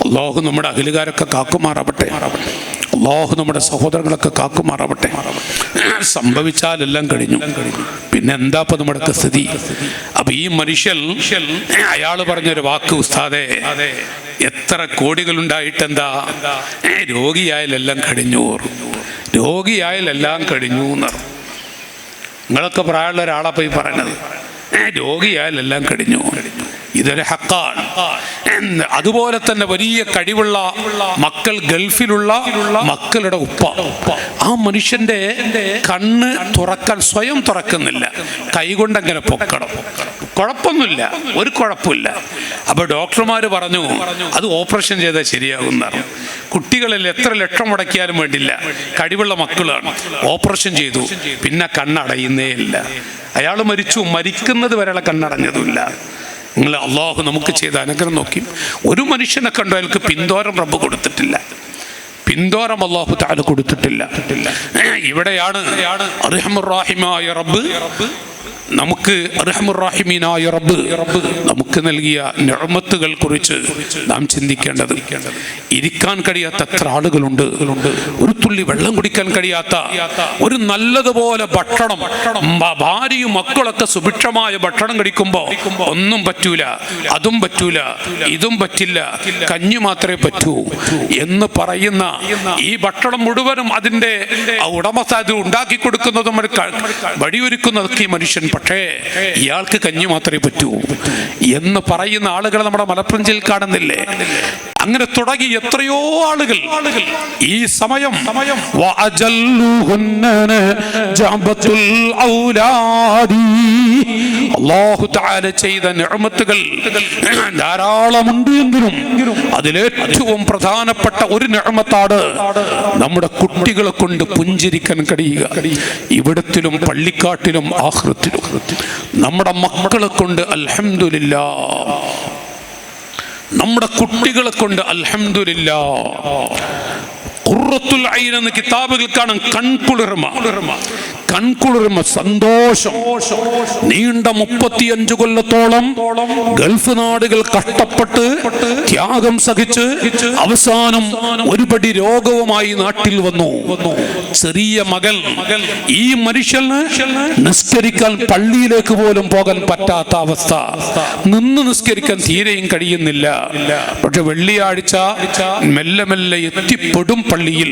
അല്ലാഹു നമ്മുടെ അഖിലുകാരൊക്കെ കാക്കുമാറാവട്ടെ. അല്ലാഹു നമ്മുടെ സഹോദരങ്ങളൊക്കെ കാക്കുമാറാവട്ടെ. സംഭവിച്ചാലെല്ലാം കഴിഞ്ഞു. പിന്നെ എന്താ ഇപ്പൊ നമ്മുടെ സ്ഥിതി? അപ്പൊ ഈ മനുഷ്യൻ അയാൾ പറഞ്ഞൊരു വാക്ക്, ഉസ്താദേ, എത്ര കോടികളുണ്ടായിട്ടെന്താ, രോഗിയായാലെല്ലാം കഴിഞ്ഞു, രോഗിയായാലെല്ലാം കഴിഞ്ഞു എന്നറിഞ്ഞു. നിങ്ങളൊക്കെ പ്രായമുള്ള ഒരാളെ പോയി പറഞ്ഞത്, രോഗിയായാലെല്ലാം കഴിഞ്ഞു. ഇതൊരു ഹക്കാണ്. അതുപോലെ തന്നെ വലിയ കഴിവുള്ള മക്കൾ, ഗൾഫിലുള്ള മക്കളുടെ ഉപ്പ, ആ മനുഷ്യന്റെ കണ്ണ് തുറക്കാൻ സ്വയം തുറക്കുന്നില്ല, കൈകൊണ്ട് അങ്ങനെ പൊക്കണം. കുഴപ്പമൊന്നുമില്ല, ഒരു കുഴപ്പമില്ല. അപ്പൊ ഡോക്ടർമാർ പറഞ്ഞു അത് ഓപ്പറേഷൻ ചെയ്താൽ ശരിയാകുന്നതാണ്. കുട്ടികളിൽ എത്ര ലക്ഷം മുടക്കിയാലും വേണ്ടില്ല, കഴിവുള്ള മക്കളാണ്. ഓപ്പറേഷൻ ചെയ്തു, പിന്നെ കണ്ണടയുന്നേ ഇല്ല. അയാൾ മരിച്ചു, മരിക്കുന്നത് വരെയുള്ള കണ്ണടഞ്ഞതുമില്ല. നിങ്ങൾ അള്ളാഹു നമുക്ക് ചെയ്ത അനുഗ്രഹം നോക്കി. ഒരു മനുഷ്യനെ കണ്ടു അയാൾക്ക് പിന്തോരം റബ്ബ് കൊടുത്തിട്ടില്ല, പിന്തോരം അള്ളാഹു തആല കൊടുത്തിട്ടില്ല. ഇവിടെയാണ് അർഹമുർ റഹീമായ റബ്ബ് നമുക്ക്, അർഹമുർ റഹീമീനായ റബ്ബ് നമുക്ക് നൽകിയ നിഅമത്തുകൾ കുറിച്ച് നാം ചിന്തിക്കേണ്ടത്. ഇരിക്കാൻ കഴിയാത്ത എത്ര ആളുകളുണ്ട്, ഒരു തുള്ളി വെള്ളം കുടിക്കാൻ കഴിയാത്ത, ഒരു നല്ലതുപോലെ ഭക്ഷണം, ഭാര്യയും മക്കളൊക്കെ സുഭിക്ഷമായ ഭക്ഷണം കഴിക്കുമ്പോൾ ഒന്നും പറ്റൂല, അതും പറ്റൂല, ഇതും പറ്റില്ല, കഞ്ഞി മാത്രമേ പറ്റൂ എന്ന് പറയുന്ന ഈ ഭക്ഷണം മുഴുവനും അതിന്റെ ഉടമസ്ഥ ഉണ്ടാക്കി കൊടുക്കുന്നതും വഴിയൊരുക്കുന്നതൊക്കെ ഈ മനുഷ്യൻ. പക്ഷേ ഇയാൾക്ക് കഞ്ഞി മാത്രമേ പറ്റൂ എന്ന് പറയുന്ന ആളുകളെ നമ്മുടെ മലപ്പുറം ജില്ലയിൽ കാണുന്നില്ലേ? അങ്ങനെ തുടങ്ങി എത്രയോ ആളുകൾ ഈ സമയം അല്ലാഹു തആല ചെയ്ത നിഅമത്തുകൾ ധാരാളമുണ്ട് എങ്കിലും അതിലേറ്റവും പ്രധാനപ്പെട്ട ഒരു നിഅമത്താണ് നമ്മുടെ കുട്ടികളെ കൊണ്ട് പുഞ്ചിരിക്കാൻ കഴിയുക. ഇവിടത്തിലും പള്ളിക്കാട്ടിലും ആഖിറത്തിലും നമ്മുടെ മക്കളെ കൊണ്ട് അൽഹംദുലില്ലാഹ്, നമ്മുടെ കുട്ടികളെ കൊണ്ട് അൽഹംദുലില്ലാഹ്. ഖുർറത്തുൽ ഐൻ എന്ന കിതാബുകൾ കാണാം, കൺകുളിർമ, സന്തോഷം. നീണ്ട 35 കൊല്ലത്തോളം ഗൾഫ് നാടുകൾ കഷ്ടപ്പെട്ട് ത്യാഗം സഹിച്ച് അവസാനം ഒരുപടി രോഗവുമായി നാട്ടിൽ വന്നു. ചെറിയ മകൾ, ഈ മനുഷ്യന് നിസ്കരിക്കാൻ പള്ളിയിലേക്ക് പോലും പോകാൻ പറ്റാത്ത അവസ്ഥ, നിന്ന് നിസ്കരിക്കാൻ തീരെയും കഴിയുന്നില്ല. പക്ഷെ വെള്ളിയാഴ്ച മെല്ലെ മെല്ലെ എത്തിപ്പെടും പള്ളിയിൽ.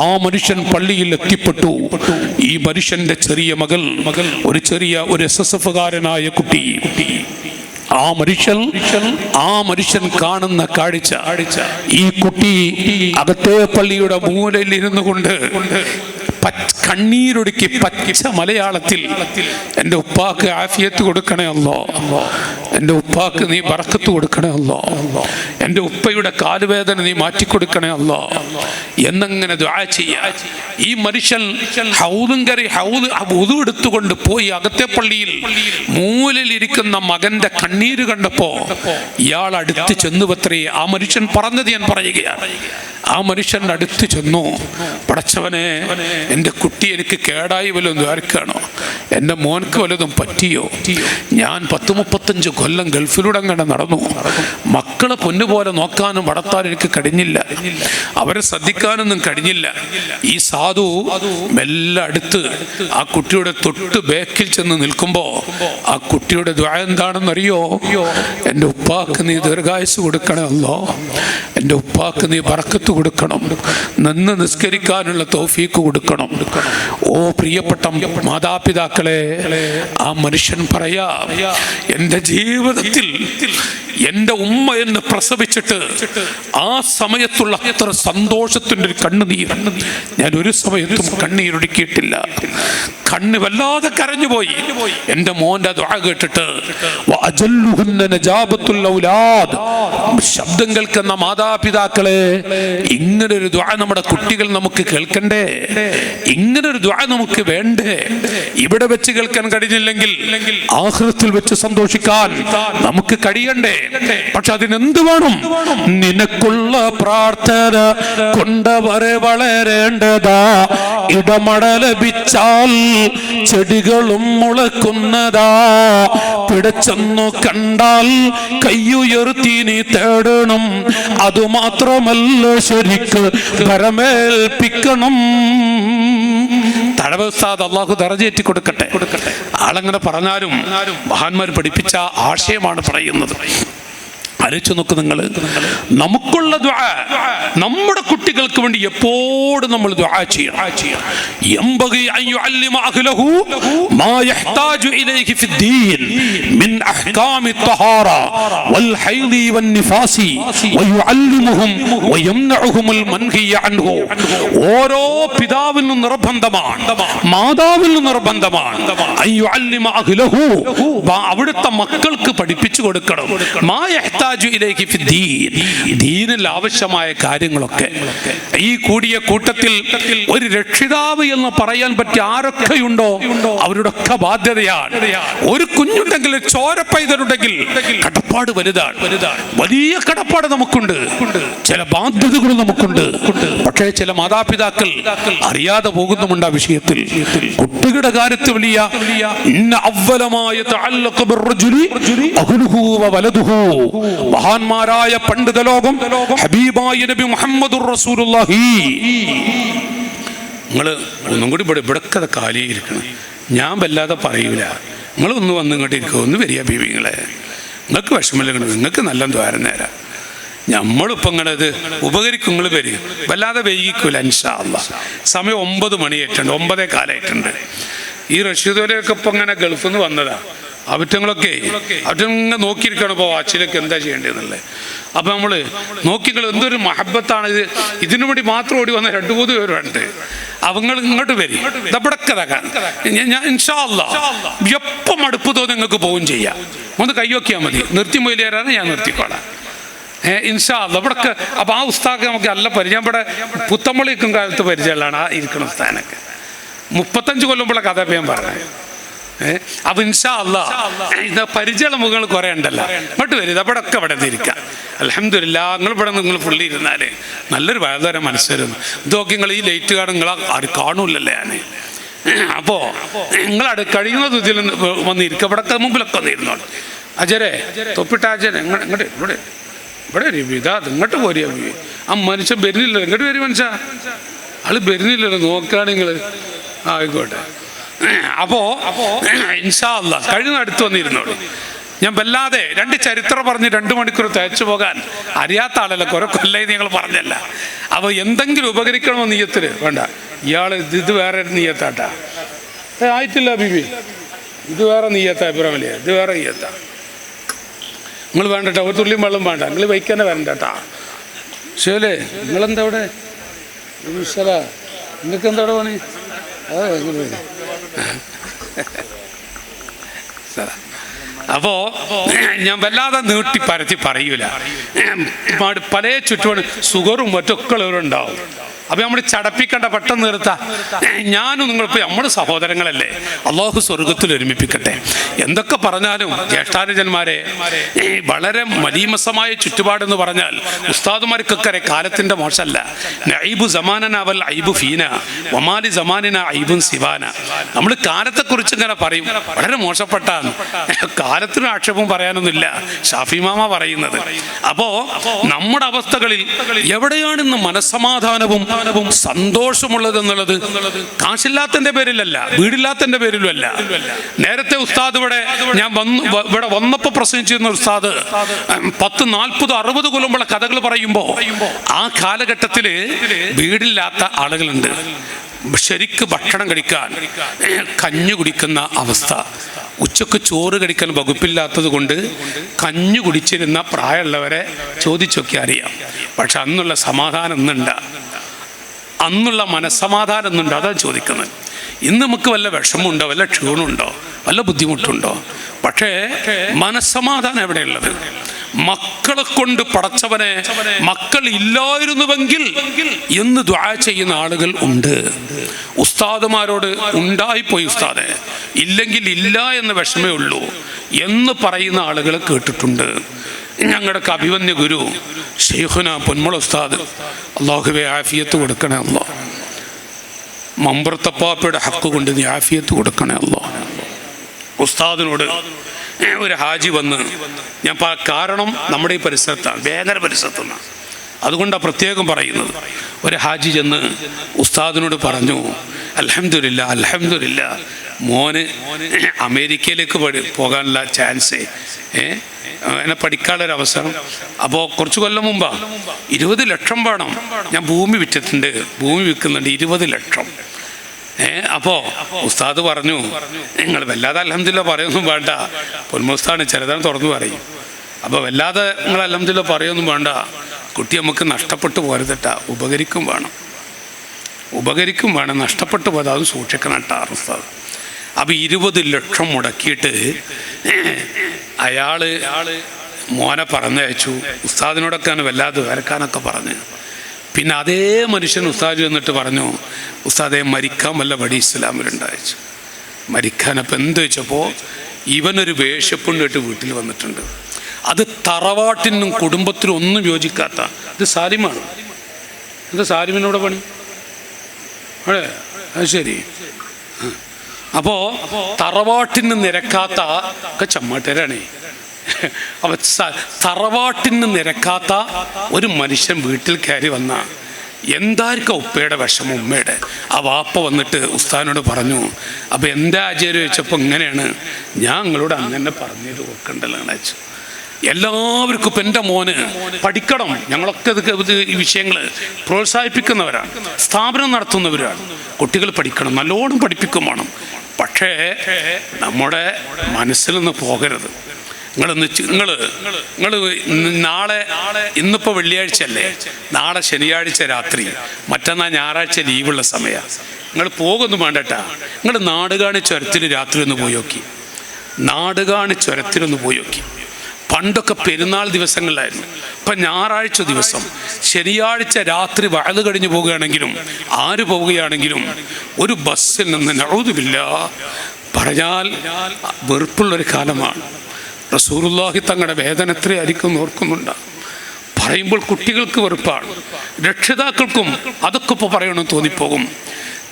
ആ മനുഷ്യൻ പള്ളിയിൽ എത്തിപ്പെട്ടു. ഈ മനുഷ്യന്റെ ചെറിയ മകൾ, ഒരു SSF-കാരനായ കുട്ടി, ആ മനുഷ്യൻ കാണുന്ന കാഴ്ച, ഈ കുട്ടി അകത്തെ പള്ളിയുടെ മൂലയിൽ ഇരുന്നു കൊണ്ട് കണ്ണീരൊടുക്കി പച്ച മലയാളത്തിൽ, എൻ്റെ ഉപ്പാക്ക് ആഫിയത്ത് കൊടുക്കണേ അല്ലോ, എൻ്റെ ഉപ്പാക്ക് നീ ബറക്കത്ത് കൊടുക്കണേ അല്ലോ, എൻ്റെ ഉപ്പയുടെ കാലുവേദന നീ മാറ്റിക്കൊടുക്കണേ അല്ലോ എന്നങ്ങനെ ദുആ ചെയ്യാ. ഈ മനുഷ്യൻ ഹൗദ് എടുത്തുകൊണ്ട് പോയി അകത്തെ പള്ളിയിൽ മൂലയിലിരിക്കുന്ന മകന്റെ കണ്ണീര് കണ്ടപ്പോ ഇയാൾ അടുത്ത് ചെന്നുവത്രേ. ആ മനുഷ്യൻ പറഞ്ഞത് ഞാൻ പറയുകയാണ്. ആ മനുഷ്യൻ്റെ അടുത്ത് ചെന്നു, പടച്ചവനെ, എൻ്റെ കുട്ടി എനിക്ക് കേടായി വല്ലതും ദ്വാരക്കാണോ, എൻ്റെ മോൻക്ക് വല്ലതും പറ്റിയോ? ഞാൻ 10-35 കൊല്ലം ഗൾഫിലൂടെ അങ്ങനെ നടന്നു, മക്കളെ പൊന്നുപോലെ നോക്കാനും വളർത്താനും എനിക്ക് കഴിഞ്ഞില്ല, അവരെ ശ്രദ്ധിക്കാനൊന്നും കഴിഞ്ഞില്ല. ഈ സാധു മെല്ലെ അടുത്ത് ആ കുട്ടിയുടെ തൊട്ട് ബേക്കിൽ ചെന്ന് നിൽക്കുമ്പോ ആ കുട്ടിയുടെ ദുആ എന്താണെന്നറിയോ? എൻ്റെ ഉപ്പാക്ക് നീ ദീർഘായുസ് കൊടുക്കണേ അല്ലോ, എൻ്റെ ഉപ്പാക്ക് നീ ബറക്കത്ത് കൊടുക്കണം, നിന്ന് നിസ്കരിക്കാനുള്ള തൗഫീക്ക് കൊടുക്കണം. ഓ പ്രിയപ്പെട്ട മാതാപിതാക്കളെ, ആ മനുഷ്യൻ പറയാ, എൻ്റെ ജീവിതത്തിൽ എൻ്റെ ഉമ്മ എന്നെ പ്രസവിച്ചിട്ട് ആ സമയത്തുള്ള അത്ര സന്തോഷത്തിൻ്റെ ഒരു കണ്ണുനീർ ഞാൻ ഒരു സമയത്തും കണ്ണീരൊടുക്കിയിട്ടില്ല. കണ്ണ് വല്ലാതെ കരഞ്ഞുപോയി. എൻ്റെ മോൻ്റെ ദുആ കേട്ടിട്ട് ശബ്ദം കേൾക്കുന്ന മാതാപിതാക്കളെ, ഇങ്ങനൊരു ദുആ നമ്മുടെ കുട്ടികൾ നമുക്ക് കേൾക്കണ്ടേ? ഇങ്ങനൊരു ദുആ നമുക്ക് വേണ്ടേ? ഇവിടെ വെച്ച് കേൾക്കാൻ കഴിഞ്ഞില്ലെങ്കിൽ ആഖിറത്തിൽ വെച്ച് സന്തോഷിക്കാൻ നമുക്ക് കഴിയണ്ടേ? പക്ഷെ അതിനെന്ത് വേണം? നിനക്കുള്ള പ്രാർത്ഥന കൊണ്ടവരെ വളരേണ്ടതാ. ഇടമട ലഭിച്ചാൽ ചെടികളും മുളക്കുന്നതാ. പിടച്ചെന്നു കണ്ടാൽ കയ്യുയർത്തി നീ തേടണം. അതുമാത്രമല്ല ശരിക്ക് പരമേൽപ്പിക്കണം. തഴവ ഉസ്താദ് അള്ളാഹു ദറജയേറ്റി കൊടുക്കട്ടെ. ആളങ്ങനെ പറഞ്ഞാലും മഹാന്മാർ പഠിപ്പിച്ച ആശയമാണ് പറയുന്നത്. ആലോചിച്ചു നോക്ക് നിങ്ങൾ. നമുക്കുള്ള ദുആ നമ്മുടെ കുട്ടികൾക്ക് വേണ്ടി എപ്പോഴും നമ്മൾ ദുആ ചെയ്യണം. യംബഗി അൻ യുഅല്ലിമ അഹ്ലഹു മാ യഹ്താജു ഇലൈഹി ഫിദ്ദീൻ മിൻ അഹ്കാമി ത്വഹാറ വൽ ഹൈദി വൻ നിഫാസി വയുഅല്ലിമുഹും വയംനഉഹുൽ മൻഹിയ അൻഹു. ഓരോ പിതാവിനും നിർബന്ധമാണ്, മാതാവിനും നിർബന്ധമാണ് അൻ യുഅല്ലിമ അഹ്ലഹു, അവിടുത്തെ മക്കൾക്ക് പഠിപ്പിച്ചു കൊടുക്കണം. മാ യഹ്താജു ദീനിൽ ആവശ്യമായ കാര്യങ്ങളൊക്കെ. ഈ കൂടിയ കൂട്ടത്തിൽ ഒരു രക്ഷിതാവ് എന്ന് പറയാൻ പറ്റിയ ആരൊക്കെയുണ്ടോ അവരുടെ ഒക്കെ ബാധ്യതയാണ്. ഒരു കുഞ്ഞുണ്ടെങ്കിൽ, ചോര പൈതലുണ്ടെങ്കിൽ കടപ്പാട് വലുതാണ്. വലിയ കടപ്പാട് നമുക്കുണ്ട്, ചില ബാധ്യതകൾ നമുക്കുണ്ട്. പക്ഷേ ചില മാതാപിതാക്കൾ അറിയാതെ പോകുന്നുമുണ്ട് ആ വിഷയത്തിൽ. കുട്ടികളുടെ കാര്യത്തിൽ വലിയ മഹാന്മാരായ പണ്ഡിത ലോകം ഹബീബായ നബി മുഹമ്മദുർ റസൂലുള്ളാഹി. നിങ്ങൾ ഒന്നും കൂടി ഇവിടക്കത കാലിയിരിക്കണം. ഞാൻ വല്ലാതെ പറയൂല. നിങ്ങൾ ഒന്ന് വന്ന് ഇങ്ങോട്ട് ഇരിക്കുക, ഒന്ന് വരിക ബീവിങ്ങളെ. നിങ്ങൾക്ക് വിഷമില്ല, നിങ്ങൾക്ക് നല്ല ദ്വാരം നേരം. നമ്മളിപ്പോൾ ഇങ്ങനെ ഇത് ഉപകരിക്കും. നിങ്ങൾ വരിക, വല്ലാതെ വൈകിക്കൂല ഇൻഷാ അല്ലാഹ്. സമയം 9 മണിയായിട്ടുണ്ട്, 9:15. ഈ റഷീദോലൊക്കെ ഇപ്പം ഇങ്ങനെ ഗൾഫിൽ നിന്ന് വന്നതാ. അവറ്റങ്ങളൊക്കെ അവറ്റങ്ങനെ നോക്കിയിരിക്കണം ഇപ്പോൾ വാച്ചിലൊക്കെ എന്താ ചെയ്യേണ്ടതെന്നുള്ളത്. അപ്പം നമ്മൾ നോക്കിങ്ങൾ എന്തൊരു മഹബത്താണ് ഇത്. ഇതിനു വേണ്ടി മാത്രം ഓടി വന്ന 2-3 പേരുണ്ട്. അവങ്ങൾ ഇങ്ങോട്ട് വരും, ഇതവിടക്കതാക്കാൻ ഞാൻ ഇൻഷാ അല്ലാഹ് എപ്പം അടുപ്പ് തോന്നി നിങ്ങൾക്ക് പോവുകയും ചെയ്യാം. ഒന്ന് കൈവയ്ക്കിയാൽ മതി. നിർത്തി മൊയിലേറാണ്, ഞാൻ നിർത്തിക്കോളാം. ഇൻഷാ അല്ലാഹ് ഇവിടൊക്കെ. അപ്പം ആ ഉസ്താദ് നമുക്ക് നല്ല പരിചയം. ഇവിടെ പുത്തമ്പള്ളിക്കും കാലത്ത് പരിചയമുള്ളതാണ് ആ ഇരിക്കുന്ന ഉസ്താദിനൊക്കെ. 35 കൊല്ലുമ്പോഴെ കഥ ഞാൻ പറഞ്ഞത്. അപ്പൊ ഇൻഷാ അല്ലാഹ് ഇത് പരിചയമുള്ള മുഖങ്ങൾ കുറെ ഉണ്ടല്ലോ. ഇങ്ങോട്ട് വരും, അവിടെ ഒക്കെ ഇവിടെ ഇരിക്കാം. അൽഹംദുലില്ലാഹ്. നിങ്ങൾ പുള്ളി ഇരുന്നാല് നല്ലൊരു വളരെ മനസ്സരുന്നു. ഇതൊക്കെ നിങ്ങൾ ഈ ലൈറ്റ് കാണും, നിങ്ങൾ ആരും കാണൂലല്ലേ ഞാൻ. അപ്പോ നിങ്ങളവിടെ കഴിയുന്നത് ഇതിൽ വന്നിരിക്കുക. ഇവിടെ മുമ്പിലൊക്കെ വന്നിരുന്നോളൂ. അജരെ തൊപ്പിട്ട അജരെ ഇങ്ങോട്ട് ഇവിടെ ഇവിടെ ഇതാ ഇങ്ങോട്ട് പോരിയ. ആ മനുഷ്യൻ വരുന്നില്ല, ഇങ്ങോട്ട് വരും മനുഷ്യ. ആള് വരുന്നില്ലല്ലോ, നോക്കുകയാണ് നിങ്ങൾ. ആയിക്കോട്ടെ. അപ്പോ ഇൻഷാ അല്ലാഹ് കഴിയുന്ന അടുത്ത് വന്നിരുന്നോളൂ. ഞാൻ വല്ലാതെ 2 ചരിത്രം പറഞ്ഞ് 2 മണിക്കൂർ തയ്ച്ചു പോകാൻ അറിയാത്ത ആളല്ല. കുറെ കൊല്ലായി നിങ്ങൾ പറഞ്ഞല്ല. അപ്പോൾ എന്തെങ്കിലും ഉപകരിക്കണമോ നീയത്തിന് വേണ്ട. ഇയാൾ ഇത് വേറെ നീയത്താട്ടാ. ആയിട്ടില്ല ബീബി, ഇത് വേറെ നീയത്താ. ഇബ്രാഹിം ഇത് വേറെ നീയത്താ. നിങ്ങൾ വേണ്ടട്ടാ, ഒരു തുള്ളിയും വെള്ളം വേണ്ട. നിങ്ങൾ വയ്ക്കാനെ വരണ്ടട്ടാ. ശരിയല്ലേ? നിങ്ങളെന്താ ഇവിടെ? നിങ്ങൾക്ക് എന്താ ഇവിടെ പണി? അപ്പോ ഞാൻ വല്ലാതെ നീട്ടി പരത്തി പറയൂല. പല ചുറ്റുപാട് സുഖറും മറ്റൊക്കെ ഉണ്ടാവും. അപ്പൊ നമ്മൾ ചടപ്പിക്കണ്ട, പെട്ടെന്ന് നിർത്താം. ഞാനും നിങ്ങളിപ്പോൾ നമ്മുടെ സഹോദരങ്ങളല്ലേ. അള്ളാഹു സ്വർഗത്തിൽ ഒരുമിപ്പിക്കട്ടെ. എന്തൊക്കെ പറഞ്ഞാലും ജ്യേഷ്ഠാനുജന്മാരെ, വളരെ മലീമസമായ ചുറ്റുപാടെന്ന് പറഞ്ഞാൽ ഉസ്താദുമാർക്കൊക്കെ കാലത്തിന്റെ മോശമല്ല. ഐബു സമാനന വൽ ഐബു ഫീന വമാലി സമാനിന ഐബുൻ സിവാന. നമ്മൾ കാലത്തെക്കുറിച്ച് ഇങ്ങനെ പറയും, വളരെ മോശപ്പെട്ടാണ്. കാലത്തിനും ആക്ഷേപം പറയാനൊന്നുമില്ല, ഷാഫി മാമ പറയുന്നത്. അപ്പോ നമ്മുടെ അവസ്ഥകളിൽ എവിടെയാണ് ഇന്ന് മനസ്സമാധാനവും സന്തോഷമുള്ളതെന്നുള്ളത്? കാശില്ലാത്തതിന്റെ പേരിലല്ല, വീടില്ലാത്തതിന്റെ പേരിലുമല്ല. നേരത്തെ ഉസ്താദ് ഞാൻ ഇവിടെ വന്നപ്പോ പ്രസംഗിച്ചിരുന്ന ഉസ്താദ് 10, 40, 60 കൊല്ലുമ്പോഴുള്ള കഥകൾ പറയുമ്പോ ആ കാലഘട്ടത്തില് വീടില്ലാത്ത ആളുകളുണ്ട്. ശരിക്ക് ഭക്ഷണം കഴിക്കാൻ കഞ്ഞു കുടിക്കുന്ന അവസ്ഥ. ഉച്ചക്ക് ചോറ് കഴിക്കാൻ വകുപ്പില്ലാത്തത് കൊണ്ട് കഞ്ഞു കുടിച്ചിരുന്ന പ്രായമുള്ളവരെ ചോദിച്ചൊക്കെ അറിയാം. പക്ഷെ അന്നുള്ള സമാധാനം ഇന്നുണ്ട്, അന്നുള്ള മനസ്സമാധാനം എന്നുണ്ട്. അതാണ് ചോദിക്കുന്നത്. ഇന്ന് നമുക്ക് വല്ല വിഷമമുണ്ടോ, വല്ല ക്ഷീണമുണ്ടോ, വല്ല ബുദ്ധിമുട്ടുണ്ടോ? പക്ഷേ മനസ്സമാധാനം എവിടെയുള്ളത്? മക്കളെ കൊണ്ട് പടച്ചവനെ മക്കൾ ഇല്ലായിരുന്നുവെങ്കിൽ എന്ന് ദുആ ചെയ്യുന്ന ആളുകൾ ഉണ്ട്. ഉസ്താദുമാരോട് ഉണ്ടായിപ്പോയി ഉസ്താദെ, ഇല്ലെങ്കിൽ ഇല്ല എന്ന വിഷമേ ഉള്ളൂ എന്ന് പറയുന്ന ആളുകളെ കേട്ടിട്ടുണ്ട്. ഞങ്ങളുടെ അഭിമന്യ ഗുരു ശൈഖുന പൊന്മുള ഉസ്താദ്, അല്ലാഹുവേ ആഫിയത്ത് കൊടുക്കണേ അല്ലാ. മമ്പർത്തപ്പാപ്പയുടെ ഹക്ക് കൊണ്ട് നീ ആഫിയത്ത് കൊടുക്കണേ അല്ലാ. ഉസ്താദിനോട് ഒരു ഹാജി വന്ന്, ഞാൻ കാരണം നമ്മുടെ ഈ പരിസരത്താണ്, ഭയങ്കര പരിസരത്താണ്, അതുകൊണ്ടാണ് പ്രത്യേകം പറയുന്നത്. ഒരു ഹാജി ചെന്ന് ഉസ്താദിനോട് പറഞ്ഞു, അൽഹംദുലില്ലാ അൽഹംദുലില്ലാ, മോന് അമേരിക്കയിലേക്ക് പോകാനുള്ള ചാൻസ്, എന്നെ പഠിക്കാനുള്ളൊരവസരം. അപ്പോൾ കുറച്ച് കൊല്ലം മുമ്പാ 20 ലക്ഷം വേണം, ഞാൻ ഭൂമി വിറ്റിട്ടുണ്ട്, ഭൂമി വിൽക്കുന്നുണ്ട് 20 ലക്ഷം. അപ്പോൾ ഉസ്താദ് പറഞ്ഞു, നിങ്ങൾ വല്ലാതെ അൽഹംദുലില്ലാ പറയൊന്നും വേണ്ട, പൊന്മുസ്താണ് ചിലതാണ് തുറന്നു പറയും. അപ്പോൾ വല്ലാതെ നിങ്ങൾ അൽഹംദുലില്ലാ പറയൊന്നും വേണ്ട, കുട്ടി നമുക്ക് നഷ്ടപ്പെട്ടു പോരുതട്ടാ, ഉപകരിക്കും വേണം, നഷ്ടപ്പെട്ടു പോയത് അത് സൂക്ഷിക്കണം കേട്ടാ ഉസ്താദ്. അപ്പോൾ 20 ലക്ഷം മുടക്കിയിട്ട് അയാള് മോനെ പറഞ്ഞയച്ചു. ഉസ്താദിനോടൊക്കെ വല്ലാതെ വരക്കാനൊക്കെ പറഞ്ഞ്. പിന്നെ അതേ മനുഷ്യൻ ഉസ്താദ് എന്നിട്ട് പറഞ്ഞു, ഉസ്താദെ മരിക്കാൻ വല്ല വഴി ഇസ്ലാമിലുണ്ടായിച്ചു. മരിക്കാനപ്പം എന്ത് വെച്ചപ്പോൾ ഇവനൊരു വേഷപ്പെണ്ണിട്ട് വീട്ടിൽ വന്നിട്ടുണ്ട്. അത് തറവാട്ടിനും കുടുംബത്തിനും ഒന്നും യോജിക്കാത്ത, ഇത് സാലിമാണ്. ഇത് സാലിമിനോട് പണി അതെ, അത് ശരി. അപ്പോൾ തറവാട്ടിന് നിരക്കാത്ത ഒക്കെ ചമ്മാട്ടരാണേ. അപ്പം തറവാട്ടിന് നിരക്കാത്ത ഒരു മനുഷ്യൻ വീട്ടിൽ കയറി വന്ന എന്തായിരിക്കും ഉപ്പയുടെ വിഷമം, ഉമ്മയുടെ. ആ വാപ്പ വന്നിട്ട് ഉസ്താദിനോട് പറഞ്ഞു, അപ്പം എന്താ ആചാര്യം ചോദിച്ചപ്പോൾ ഇങ്ങനെയാണ്, ഞാൻ നിങ്ങളോട് അങ്ങനെ പറഞ്ഞത് ഓർക്കണ്ടല്ലോ വെച്ചു. എല്ലാവർക്കും ഇപ്പം എൻ്റെ മോന് പഠിക്കണം, ഞങ്ങളൊക്കെ ഈ വിഷയങ്ങൾ പ്രോത്സാഹിപ്പിക്കുന്നവരാണ്, സ്ഥാപനം നടത്തുന്നവരാണ്. കുട്ടികൾ പഠിക്കണം, നല്ലോണം പഠിപ്പിക്കും വേണം. പക്ഷേ നമ്മുടെ മനസ്സിൽ നിന്ന് പോകരുത്. നിങ്ങൾ നാളെ, ഇന്നിപ്പോൾ വെള്ളിയാഴ്ചയല്ലേ, നാളെ ശനിയാഴ്ച രാത്രി, മറ്റന്നാൾ ഞായറാഴ്ച ലീവുള്ള സമയമാണ്. നിങ്ങൾ പോകുന്നു വേണ്ടട്ടാ, നിങ്ങൾ നാടുകാണി ചുരത്തിൽ രാത്രി ഒന്ന് പോയി നോക്കി, നാടുകാണി ചുരത്തിലൊന്ന് പോയി നോക്കി. പണ്ടൊക്കെ പെരുന്നാൾ ദിവസങ്ങളിലായിരുന്നു. ഇപ്പം ഞായറാഴ്ച ദിവസം, ശനിയാഴ്ച രാത്രി വഅദ് കഴിഞ്ഞ് പോവുകയാണെങ്കിലും ആര് പോവുകയാണെങ്കിലും ഒരു ബസ്സിൽ നിന്ന് നഊദുബില്ലാ പറഞ്ഞാൽ വെറുപ്പുള്ളൊരു കാലമാണ്. റസൂലുള്ളാഹി തങ്ങളുടെ വേദന എത്രയായിരിക്കും ഓർക്കുന്നുണ്ട്. പറയുമ്പോൾ കുട്ടികൾക്ക് വെറുപ്പാണ്, രക്ഷിതാക്കൾക്കും അതൊക്കെ ഇപ്പോൾ പറയണമെന്ന് തോന്നിപ്പോകും.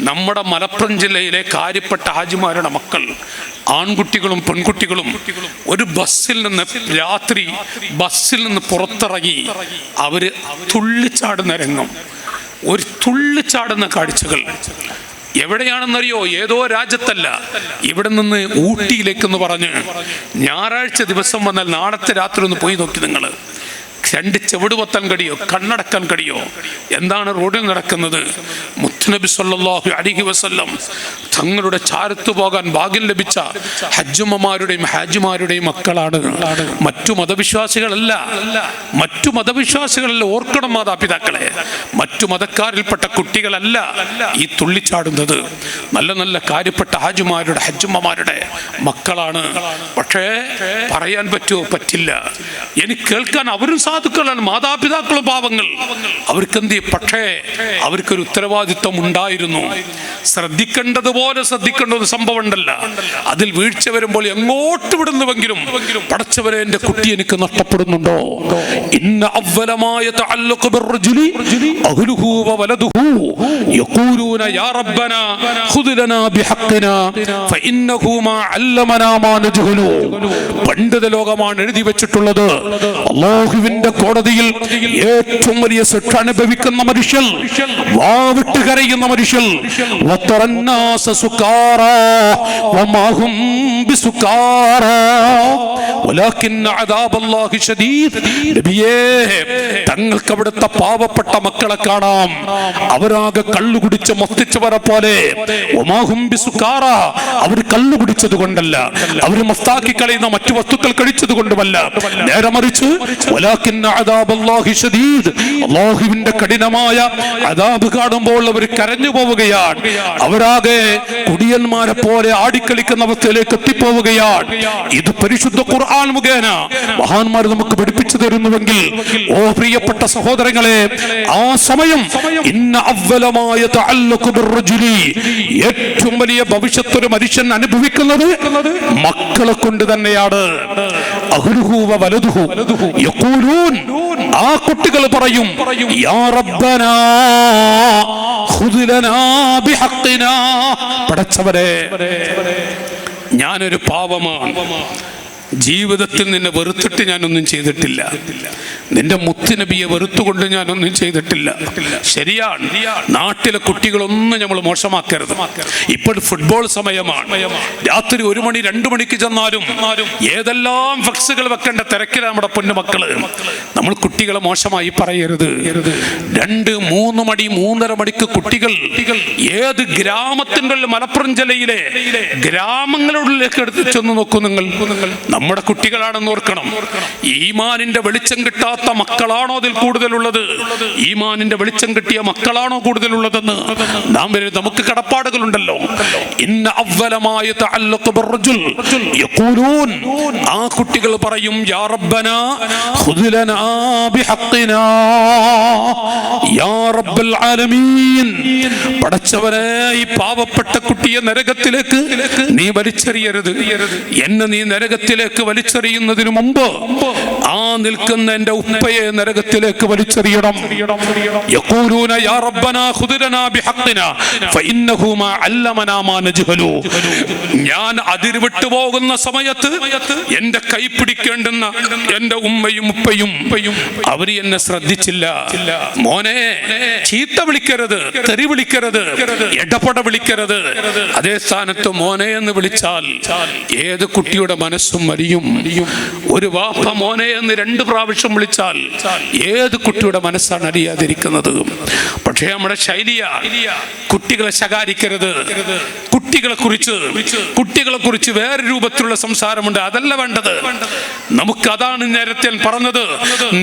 നമ്മുടെ മലപ്പുറം ജില്ലയിലെ കാര്യപ്പെട്ട ഹാജിമാരുടെ മക്കൾ, ആൺകുട്ടികളും പെൺകുട്ടികളും ഒരു ബസ്സിൽ നിന്ന് രാത്രി ബസ്സിൽ നിന്ന് പുറത്തിറങ്ങി അവർ തുള്ളിച്ചാടുന്ന രംഗം, ഒരു തുള്ളിച്ചാടുന്ന കാഴ്ചകൾ എവിടെയാണെന്നറിയോ? ഏതോ രാജ്യത്തല്ല, ഇവിടെ നിന്ന് ഊട്ടിയിലേക്കെന്ന് പറഞ്ഞ് ഞായറാഴ്ച ദിവസം വന്നാൽ നാളത്തെ രാത്രി ഒന്ന് പോയി നോക്കി നിങ്ങൾ. 2 ചെവിട് പൊത്താൻ കഴിയോ? കണ്ണടക്കാൻ കഴിയോ? എന്താണ് റോഡിൽ നടക്കുന്നത്? മുത്തുനബി സല്ലല്ലാഹു അലൈഹി വസല്ലം തങ്ങളുടെ ചാരത്തു പോകാൻ ഭാഗ്യം ലഭിച്ച ഹജ്ജുമ്മമാരുടെയും ഹാജിമാരുടെയും മക്കളാണ്. മറ്റു മതവിശ്വാസികളല്ല, ഓർക്കണം മാതാപിതാക്കളെ. മറ്റു മതക്കാരിൽപ്പെട്ട കുട്ടികളല്ല ഈ തുള്ളിച്ചാടുന്നത്. നല്ല നല്ല കാര്യപ്പെട്ട ഹാജിമാരുടെ ഹജ്ജുമ്മമാരുടെ മക്കളാണ്. പക്ഷേ പറയാൻ പറ്റുമോ? പറ്റില്ല. എനിക്ക് കേൾക്കാൻ അവരും സാധുക്കളാണ്, മാതാപിതാക്കളും പാവങ്ങൾ, അവർക്കെന്ത്? പക്ഷേ അവർക്കൊരു ഉത്തരവാദിത്വം ഉണ്ടായിരുന്നു. ശ്രദ്ധിക്കേണ്ടതുപോലെ ശ്രദ്ധിക്കേണ്ട ഒരു സംഭവം ഉണ്ടല്ല, അതിൽ വീഴ്ച വരുമ്പോൾ എങ്ങോട്ട് വിടുന്നുവെങ്കിലും പടച്ചവരെ എൻ്റെ കുട്ടി എനിക്ക് നഷ്ടപ്പെടുന്നുണ്ടോ? ഇന്ന അവലമായ തഅല്ലുഖ ബിർറജുലി അഹ്ലുഹു വവലദുഹു യഖൂലൂന യാ റബ്ബനാ ഖുദ് ലനാ ബിഹഖ്നാ ഫഇന്നഹു മാ അല്ലമനാ മാ നജ്ഹലു. പണ്ഡിത ലോകമാണ് എഴുതി വെച്ചിട്ടുള്ളത്, അല്ലാഹുവിന്റെ കോടതിയിൽ ഏറ്റവും വലിയ ശിക്ഷ അനുഭവിക്കുന്ന മനുഷ്യൻ, വാവിട്ട് കരയുന്ന മനുഷ്യൻ, തങ്ങൾക്ക് അവിടുത്തെ പാവപ്പെട്ട മക്കളെ കാണാം, അവരാകെ കള്ളുകുടിച്ച് മസ്തിച്ചവരെ പോലെ. അവർ കള്ളുകുടിച്ചത് കൊണ്ടല്ല, അവർ മസ്താക്കി കളയുന്ന മറ്റു വസ്തുക്കൾ കഴിച്ചത് കൊണ്ടുമല്ല, നേരെ മറിച്ച് അല്ലാഹുവിന്റെ കഠിനമായ അദാബ് കാണുമ്പോൾ അവർ കരഞ്ഞു പോവുകയാണ്. അവരാകെ കുടിയന്മാരെ പോലെ ആടിക്കളിക്കുന്ന അവസ്ഥയിലേക്ക് എത്തിപ്പോവുകയാണ്. ഇത് പരിശുദ്ധ ഖുർആൻ മുഖേന മഹാന്മാർ നമുക്ക് പഠിപ്പിച്ചു തരുന്നുവെങ്കിൽ, ഓ പ്രിയപ്പെട്ട സഹോദരങ്ങളെ, ആ സമയം ഏറ്റവും വലിയ ഭവിഷ്യത്ത് ഒരു മനുഷ്യൻ അനുഭവിക്കുന്നത് മക്കളെ കൊണ്ട് തന്നെയാണ്. ആ കുട്ടികൾ പറയും, യാ റബ്ബനാ ഖുദ് ലനാ ബിഹഖ്നാ, പടച്ചവനെ ഞാനൊരു പാവമാണ്, ജീവിതത്തിൽ നിന്നെ വെറുത്തിട്ട് ഞാനൊന്നും ചെയ്തിട്ടില്ല, നിന്റെ മുത്തുനബിയെ വെറുത്തുകൊണ്ട് ഞാനൊന്നും ചെയ്തിട്ടില്ല. ശരിയാണ്, നാട്ടിലെ കുട്ടികളൊന്നും നമ്മൾ മോശമാക്കരുത്. ഇപ്പോൾ ഫുട്ബോൾ സമയമാണ്, രാത്രി 1 മണി 2 മണിക്ക് ചെന്നാലും ഏതെല്ലാം ഫ്ലക്സുകൾ വെക്കേണ്ട തിരക്കിലാണ് നമ്മുടെ പൊന്നുമക്കള്. നമ്മൾ കുട്ടികളെ മോശമായി പറയരുത്. 2, 3 മണി 3:30 മണിക്ക് കുട്ടികൾ ഏത് ഗ്രാമത്തിന്റെ മലപ്പുറം ജില്ലയിലെ ഗ്രാമങ്ങളിലേക്ക് എടുത്ത് ചെന്ന് നോക്കൂ നിങ്ങൾ. നമ്മുടെ കുട്ടികളാണെന്ന് ഓർക്കണം. ഈമാനിന്റെ വെളിച്ചം കിട്ടാത്ത മക്കളാണോ അതിൽ കൂടുതലുള്ളത്, ഈമാനിന്റെ വെളിച്ചം കിട്ടിയ മക്കളാണോ കൂടുതലുള്ളതെന്ന് നമുക്ക് കടപ്പാടുകളുണ്ടല്ലോ. ആ കുട്ടികൾ പറയും, യാ റബ്ബനാ ഖുദ് ലനാ ബിഹഖ്നാ യാ റബ്ബൽ ആലമീൻ, പടച്ചവനെ ഈ പാവപ്പെട്ട കുട്ടിയെ നരകത്തിലേക്ക് നീ വലിച്ചെറിയരുത്, എന്നെ നീ നരകത്തിലേക്ക് വലിച്ചെറിയുന്നതിന് മുമ്പ് ആ നിൽക്കുന്ന എന്റെ ഉപ്പയെ നരകത്തിലേക്ക് വലിച്ചെറിയണം. യഖൂലൂന യാ റബ്ബനാ ഖുദ് ലനാ ബിഹഖ്നാ ഫഇന്നഹു മാ അല്ലമനാ മാ നജ്ഹലു. ഞാൻ അതിർവിട്ടു പോകുന്ന സമയത്ത് എന്റെ കൈ പിടിക്കേണ്ടുന്ന എന്റെ ഉമ്മയും ഉപ്പയും അവര് എന്നെ ശ്രദ്ധിച്ചില്ല. മോനെ ചീത്ത വിളിക്കരുത്, തെറി വിളിക്കരുത്, ഇടപെട വിളിക്കരുത്. അതേ സ്ഥാനത്ത് മോനെ എന്ന് വിളിച്ചാൽ ഏത് കുട്ടിയുടെ മനസ്സും മരിയും. ഒരു വാപ്പ മോനെ എന്ന് 2 പ്രാവശ്യം വിളിച്ചാൽ ഏത് കുട്ടിയുടെ മനസ്സാണ് അറിയാതിരിക്കുന്നത്? പക്ഷേ നമ്മുടെ ശൈലിയ കുട്ടികളെ ശകാരിക്കരുത്, കുട്ടികളെ കുറിച്ച് വേറെ രൂപത്തിലുള്ള സംസാരമുണ്ട്. അതല്ല വേണ്ടത്. നമുക്കതാണ് നേരത്തെ പറഞ്ഞത്,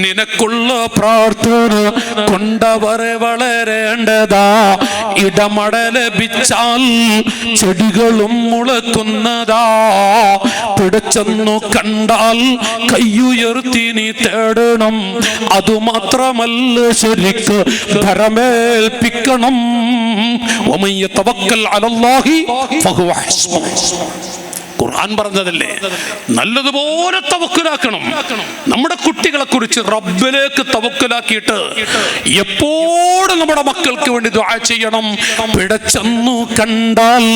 നിനക്കുള്ള പ്രാർത്ഥന കൊണ്ടവരെ വളരേണ്ടതാ, ഇടമട ലഭിച്ചാൽ ചെടികളും മുളക്കുന്നതാ, പിടിച്ചെന്നു കണ്ടാൽ കയ്യുയർത്തി നീ തേടണം, അതുമാത്രമല്ല ശരിക്ക് ഭരമേൽപ്പിക്കണം. വമൻ യതവക്കൽ അലല്ലാഹി ഫഹുവ ഹസ്ബുഹ്. ഖുർആൻ പറഞ്ഞതല്ലേ, നല്ലതുപോലെ തവക്കുലാക്കണം. നമ്മുടെ കുട്ടികളെ കുറിച്ച് റബ്ബിലേക്ക് തവക്കുലാക്കിയിട്ട് എപ്പോഴും നമ്മുടെ മക്കൾക്ക് വേണ്ടി ദുആ ചെയ്യണം. പിടച്ചെന്നു കണ്ടാൽ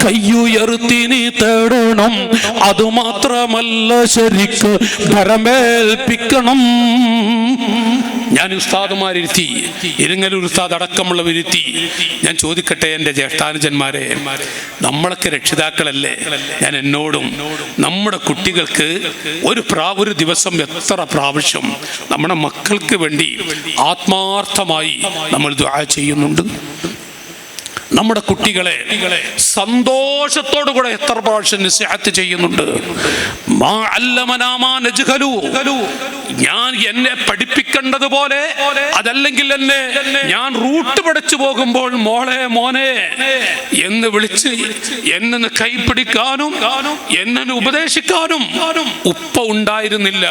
കയ്യുയർത്തി നീ തേടണം, അതുമാത്രമല്ല ശരിക്ക് ഭരമേൽപ്പിക്കണം. ഞാൻ ഉസ്താദുമാരിരുത്തി, ഇരിങ്ങലൂർ ഉസ്താദ് അടക്കമുള്ളവരിരുത്തി, ഞാൻ ചോദിക്കട്ടെ എൻ്റെ ജ്യേഷ്ഠാനുജന്മാരെ, നമ്മളൊക്കെ രക്ഷിതാക്കളല്ലേ? ഞാൻ എന്നോടും നമ്മുടെ കുട്ടികൾക്ക് ഒരു ദിവസം എത്ര പ്രാവശ്യം നമ്മുടെ മക്കൾക്ക് വേണ്ടി ആത്മാർത്ഥമായി നമ്മൾ ദുആ ചെയ്യുന്നുണ്ട്? നമ്മുടെ കുട്ടികളെ സന്തോഷത്തോടു കൂടെ എത്ര പ്രാവശ്യം നസിഹത്ത് ചെയ്യുന്നുണ്ട്? മാ അല്ലമനാ മാ നജ്ഹലു. ഞാൻ എന്നെ പഠിപ്പിക്കേണ്ടതുപോലെ, അതല്ലെങ്കിൽ എന്നെ ഞാൻ റൂട്ട് പഠിച്ചു പോകുമ്പോൾ മോളെ മോനെ എന്ന് വിളിച്ച് എന്നെ കൈപ്പിടിക്കാനും എന്നെ ഉപദേശിക്കാനും ഉപ്പ ഉണ്ടായിരുന്നില്ല,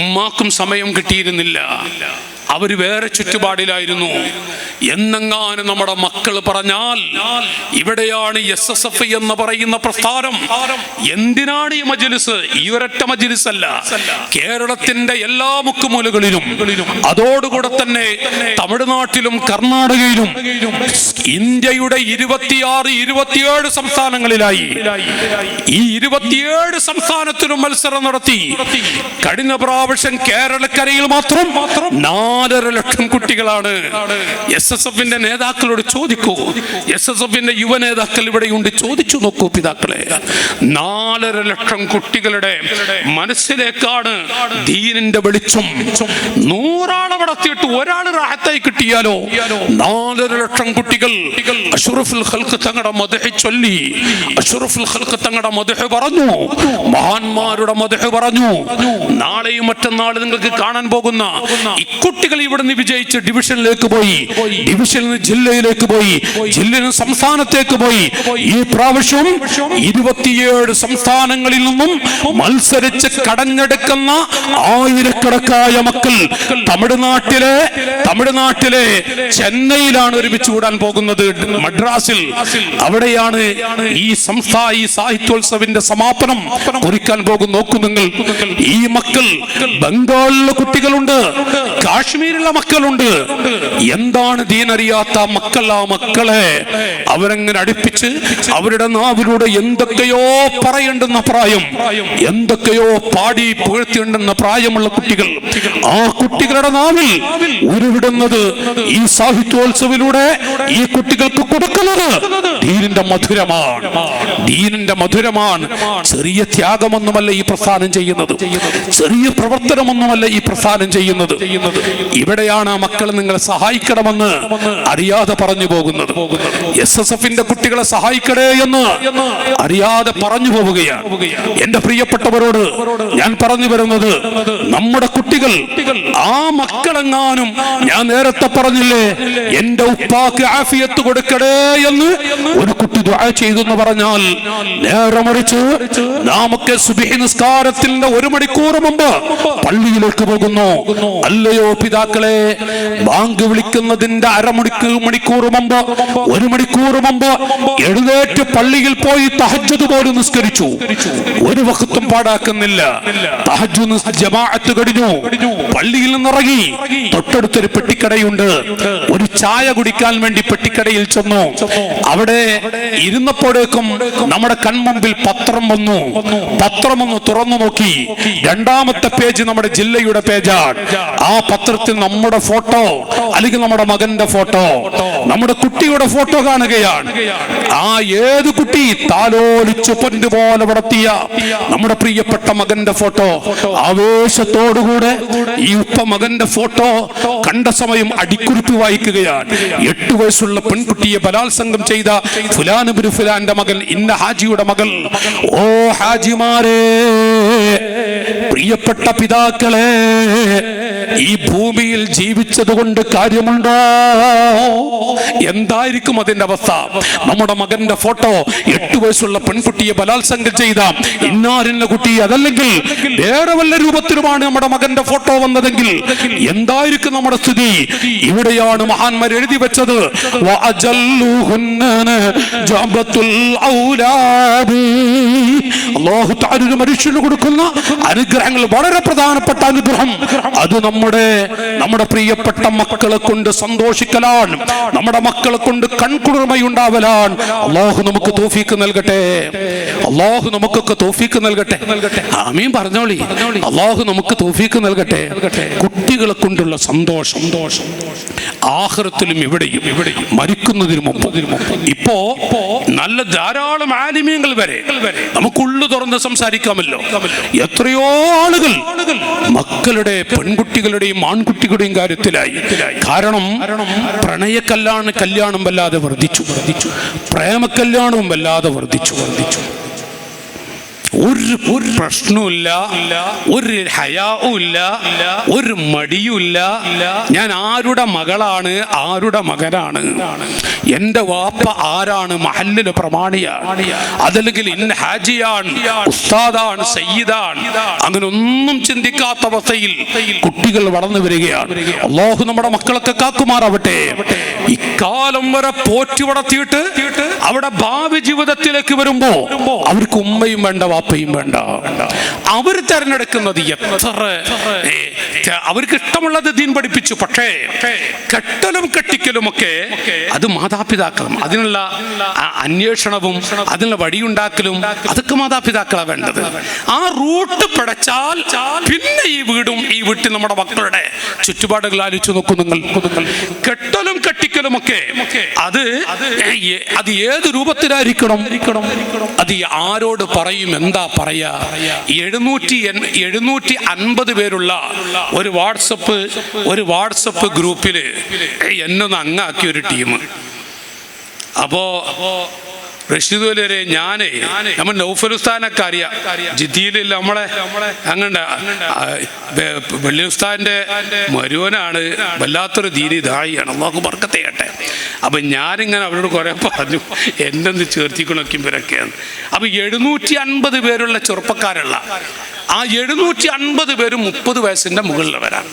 ഉമ്മാക്കും സമയം കിട്ടിയിരുന്നില്ല. അവര് വേറെ ചുറ്റുപാടിലായിരുന്നു. എന്നെങ്ങാനും നമ്മുടെ മക്കൾ പറഞ്ഞാൽ, ഇവിടെയാണ് SSF എന്ന് പറയുന്ന പ്രസ്ഥാനം. എന്തിനാണ് ഈ മജ്ലിസ്? ഈ ഒരൊറ്റ മജ്ലിസ് അല്ല, കേരളത്തിന്റെ എല്ലാ മുക്കുമൂലകളിലും, അതോടുകൂടെ തന്നെ തമിഴ്നാട്ടിലും കർണാടകയിലും ഇന്ത്യയുടെ 26-27 സംസ്ഥാനങ്ങളിലായി ഈ 27 സംസ്ഥാനത്തിലും മത്സരം നടത്തി. കഴിഞ്ഞ പ്രാവശ്യം കേരളക്കരയിൽ മാത്രം 4.5 ലക്ഷം കുട്ടികളാണ്. SSFന്റെ നേതാക്കളോട് ചോദിക്കൂ, SSFന്റെ യുവ നേതാക്കൾ ഇവിടെയുണ്ട്, ചോദിച്ചു നോക്കൂ പിതാക്കളെ. 4.5 ലക്ഷം കുട്ടികളുടെ മനസ്സിലേക്കാണ് ദീനിന്റെ വെളിച്ചം. 100 ആളെ വളർത്തിയിട്ട് ഒരാൾ റാഹത്തായി കിട്ടിയാലോ? 4.5 ലക്ഷം കുട്ടികൾ അഷ്റഫുൽ ഖൽഖ് തങ്ങളുടെ മദ്ഹ് ചൊല്ലി, അഷ്റഫുൽ ഖൽഖ് തങ്ങളുടെ മദ്ഹ് പറഞ്ഞു, മഹാന്മാരുടെ മദ്ഹ് പറഞ്ഞു. നാളെയും മറ്റന്നാളും നിങ്ങൾക്ക് കാണാൻ പോകുന്ന ഈ കുട്ടികൾ പെൺകുട്ടികൾ ഇവിടുന്ന് വിജയിച്ച് ഡിവിഷനിലേക്ക് പോയി, ഡിവിഷനിൽ നിന്ന് ജില്ലയിലേക്ക് പോയി, ജില്ലയിൽ നിന്ന് സംസ്ഥാനത്തേക്ക് പോയി. ഈ പ്രാവശ്യം 27 സംസ്ഥാനങ്ങളിൽ നിന്നും മത്സരിച്ച് കടഞ്ഞെടുക്കുന്ന ആയിരക്കണക്കായ മക്കൾ തമിഴ്നാട്ടിലെ ചെന്നൈയിലാണ് ഒരുമിച്ച് കൂടാൻ പോകുന്നത്, മദ്രാസിൽ. അവിടെയാണ് ഈ സാഹിത്യോത്സവിന്റെ സമാപനം കുറിക്കാൻ പോകും. നോക്കൂ നിങ്ങൾ, ഈ മക്കൾ ബംഗാളിലെ കുട്ടികളുണ്ട്, കാശ്മീരിലെ മക്കളുണ്ട്. എന്താണ് ദീനറിയാത്ത മക്കൾ? ആ മക്കളെ അവരങ്ങനെ അടുപ്പിച്ച് അവരുടെ നാവിലൂടെ എന്തൊക്കെയോ പറയേണ്ടുന്ന പ്രായം, എന്തൊക്കെയോ പാടി പുകഴ്ത്തിയുണ്ടെന്ന പ്രായമുള്ള കുട്ടികൾ. ആ കുട്ടികളുടെ നാവിൽ ഉരുവിടുന്നത് ഈ സാഹിത്യോത്സവിലൂടെ ഈ കുട്ടികൾക്ക് കൊടുക്കുന്നത് ദീനിന്റെ മധുരമാണ്, ദീനിന്റെ മധുരമാണ്. ചെറിയ ത്യാഗമൊന്നുമല്ല ഈ പ്രസ്ഥാനം ചെയ്യുന്നത്, ചെറിയ പ്രവർത്തനമൊന്നുമല്ല ഈ പ്രസ്ഥാനം ചെയ്യുന്നത്. ഇവിടെയാണ് ആ മക്കളെ നിങ്ങൾ സഹായിക്കണമെന്ന് അറിയാതെ പറഞ്ഞു പോകുന്നത്. SSFന്റെ കുട്ടികളെ സഹായിക്കണേ എന്ന് അറിയാതെ പറഞ്ഞു പോവുകയാണ്. എന്റെ പ്രിയപ്പെട്ടവരോട് ഞാൻ പറഞ്ഞു വരുന്നത്, നമ്മുടെ കുട്ടികൾ, ആ മക്കളെങ്ങാനും ഞാൻ നേരത്തെ പറഞ്ഞില്ലേ, എന്റെ ഉപ്പാക്ക് ആഫിയത്ത് കൊടുക്കണേ എന്ന് ഒരു കുട്ടി ദുആ ചെയ്തു എന്ന് പറഞ്ഞാൽ, നേരെ മറിച്ച് നാമൊക്കെ സുബ്ഹി നിസ്കാരത്തിന്റെ 1 മണിക്കൂർ മുമ്പ് പള്ളിയിലേക്ക് പോകുന്നു. അല്ലയോ പിതാക്കളെ, ബാങ്ക് വിളിക്കുന്നതിന്റെ മണിക്കൂർ മുമ്പ്, 1 മണിക്കൂർ മുമ്പ് എഴുന്നേറ്റ് പള്ളിയിൽ പോയി തഹജ്ജുദ് പോലും നിസ്കരിച്ചു. ഒരു വഖത്തും പാടാക്കുന്നില്ല. തഹജ്ജുദ് ജമാഅത്ത് കഴിഞ്ഞു, പള്ളിയിൽ നിന്നിറങ്ങി തൊട്ടടുത്തൊരു പെട്ടിക്കടയുണ്ട്. ഒരു ചായ കുടിക്കാൻ വേണ്ടി പെട്ടിക്കടയിൽ ചെന്നു. അവിടെ ഇരുന്നപ്പോഴേക്കും നമ്മുടെ കൺമുമ്പിൽ പത്രം വന്നു. തുറന്നു നോക്കി. 2ാമത്തെ പേജ് നമ്മുടെ ജില്ലയുടെ പേജാണ്. ആ പത്രത്തിൽ നമ്മുടെ ഫോട്ടോ, അല്ലെങ്കിൽ നമ്മുടെ മകന്റെ ഫോട്ടോ, നമ്മുടെ കുട്ടിയുടെ ഫോട്ടോ കാണുകയാണ്. ആ ഏത് കുട്ടി താലോലിച്ചു പൊന്നുപോലെ വളർത്തിയ നമ്മുടെ പ്രിയപ്പെട്ട മകന്റെ ഫോട്ടോ. ആവേശത്തോടുകൂടെ ഈ ഉപ്പ മകന്റെ ഫോട്ടോ കണ്ട സമയം അടിക്കുറിപ്പ് വായിക്കുകയാണ്. 8 വയസ്സുള്ള പെൺകുട്ടിയെ ബലാത്സംഗം ചെയ്ത ഫുലാന്റെ മകൻ, ഇന്ന ഹാജിയുടെ മകൾ. ഓ ഹാജിമാരെ, പ്രിയപ്പെട്ട പിതാക്കളെ, ഈ ഭൂമിയിൽ ജീവിച്ചത് കൊണ്ട് കാര്യമുണ്ടോ? എന്തായിരിക്കും അതിന്റെ അവസ്ഥ? നമ്മുടെ മകന്റെ ഫോട്ടോ 8 വയസ്സുള്ള പെൺകുട്ടിയെ ബലാത്സംഗം ചെയ്ത ഇന്നാരിന്ന കുട്ടി, അതല്ലെങ്കിൽ വേറെ വല്ല രൂപത്തിലുമാണ് നമ്മുടെ മകന്റെ ഫോട്ടോ വന്നതെങ്കിൽ എന്തായിരിക്കും നമ്മുടെ സ്ഥിതി? ഇവിടെയാണ് മഹാന്മാർ എഴുതി വെച്ചത്, അല്ലാഹു തആല മനുഷ്യന് കൊടുക്കുന്ന അനുഗ്രഹങ്ങൾ, വളരെ പ്രധാനപ്പെട്ട അനുഗ്രഹം, അത് നമ്മുടെ പ്രിയപ്പെട്ട മക്കളെ കൊണ്ട് സന്തോഷിക്കലാണ്, നമ്മുടെ മക്കളെ കൊണ്ട് കൺകുളിർമയുണ്ടാവലാണ്. അല്ലാഹു നമുക്ക് തൗഫീഖ് നൽകട്ടെ, അല്ലാഹു നമുക്കൊക്കെ തൗഫീഖ് നൽകട്ടെ. ആമീൻ പറഞ്ഞോളി. അല്ലാഹു നമുക്ക് തൗഫീഖ് നൽകട്ടെ. കുട്ടികളെ കൊണ്ടുള്ള സന്തോഷം ആഖിറത്തിലും ഇവിടെയും മരിക്കുന്നതിന് മുമ്പ്. ഇപ്പോ നല്ല ധാരാളം ആലിമീങ്ങൾ വരെ നമുക്കുള്ളു തുറന്ന് സംസാരിക്കാമല്ലോ. എത്രയോ ആളുകൾ മക്കളുടെ, പെൺകുട്ടികളുടെയും ആൺകുട്ടികളുടെയും കാര്യത്തിലായി. കാരണം കല്യാണം വല്ലാതെ വർദ്ധിച്ചു, പ്രേമകല്യാണവും വല്ലാതെ വർദ്ധിച്ചു. ഒരു പ്രശ്നവുമില്ല, ഒരു ഹയാവും ഇല്ല, ഒരു മടിയുമില്ല. ഞാൻ ആരുടെ മകളാണ്, ആരുടെ മകനാണ്, എന്റെ വാപ്പ ആരാണ്, മഹല്ലിലെ പ്രമാണിയാണ്, അതല്ലെങ്കിൽ ഇന്ന ഹാജിയാണ്, ഉസ്താദാണ്, സയ്യിദാണ്, അങ്ങനെ ഒന്നും ചിന്തിക്കാത്ത അവസ്ഥയിൽ കുട്ടികൾ വളർന്നു വരികയാണ്. അല്ലാഹു നമ്മുടെ മക്കളൊക്കെ കാക്കുമാറാവട്ടെ. ഇക്കാലം വരെ പോറ്റി വളർത്തിയിട്ട് അവിടെ ഭാവി ജീവിതത്തിലേക്ക് വരുമ്പോ അവർക്ക് ഉമ്മയും വേണ്ട, വാപ്പയും വേണ്ട. അവർ തെരഞ്ഞെടുക്കുന്നത് അവർക്ക് ഇഷ്ടമുള്ളത് ദീൻ പഠിപ്പിച്ചു. പക്ഷേ കെട്ടലും കെട്ടിക്കലും ഒക്കെ അത് മാതാപിതാക്കളും, അതിനുള്ള അന്വേഷണവും അതിനുള്ള വഴിയുണ്ടാക്കലും അതൊക്കെ മാതാപിതാക്കളാണ് വേണ്ടത്. ആ റൂട്ട് പടച്ചാൽ പിന്നെ ഈ വീട്ടിൽ നമ്മുടെ മക്കളുടെ ചുറ്റുപാടുകൾ ആലോചിച്ച് നോക്കൂ നിങ്ങൾ. കെട്ടലും കെട്ടിക്കലും ഒക്കെ അത് ഏത് രൂപത്തിലായിരിക്കണം, അത് ആരോട് പറയും, എന്താ പറയാ? 750 പേരുള്ള ഒരു വാട്സപ്പ് ഗ്രൂപ്പില് എന്നൊന്ന് അങ്ങാക്കിയ ഒരു ടീം. അപ്പോ റഷീദ് വലിയരെ ഞാനേ നമ്മൾ നൗഫൽ ഉസ്താദിനൊക്കെ അറിയാം, ജിദ്ദിയിലില്ല നമ്മളെ അങ്ങനെ വെള്ളി ഉസ്താദിന്റെ മരുവനാണ്, വല്ലാത്തൊരു ദീനി ദായിയാണ്, അള്ളാഹു ബർക്കത്ത് ചെയ്യട്ടെ. അപ്പൊ ഞാനിങ്ങനെ അവരോട് കുറെ പറഞ്ഞു എന്തെന്ന് ചേർത്തിക്കണൊക്കെ ഇവരൊക്കെയാണ്. അപ്പൊ 750 പേരുള്ള ചെറുപ്പക്കാരുള്ള ആ 750 പേരും 30 വയസ്സിന്റെ മുകളിലുള്ളവരാണ്.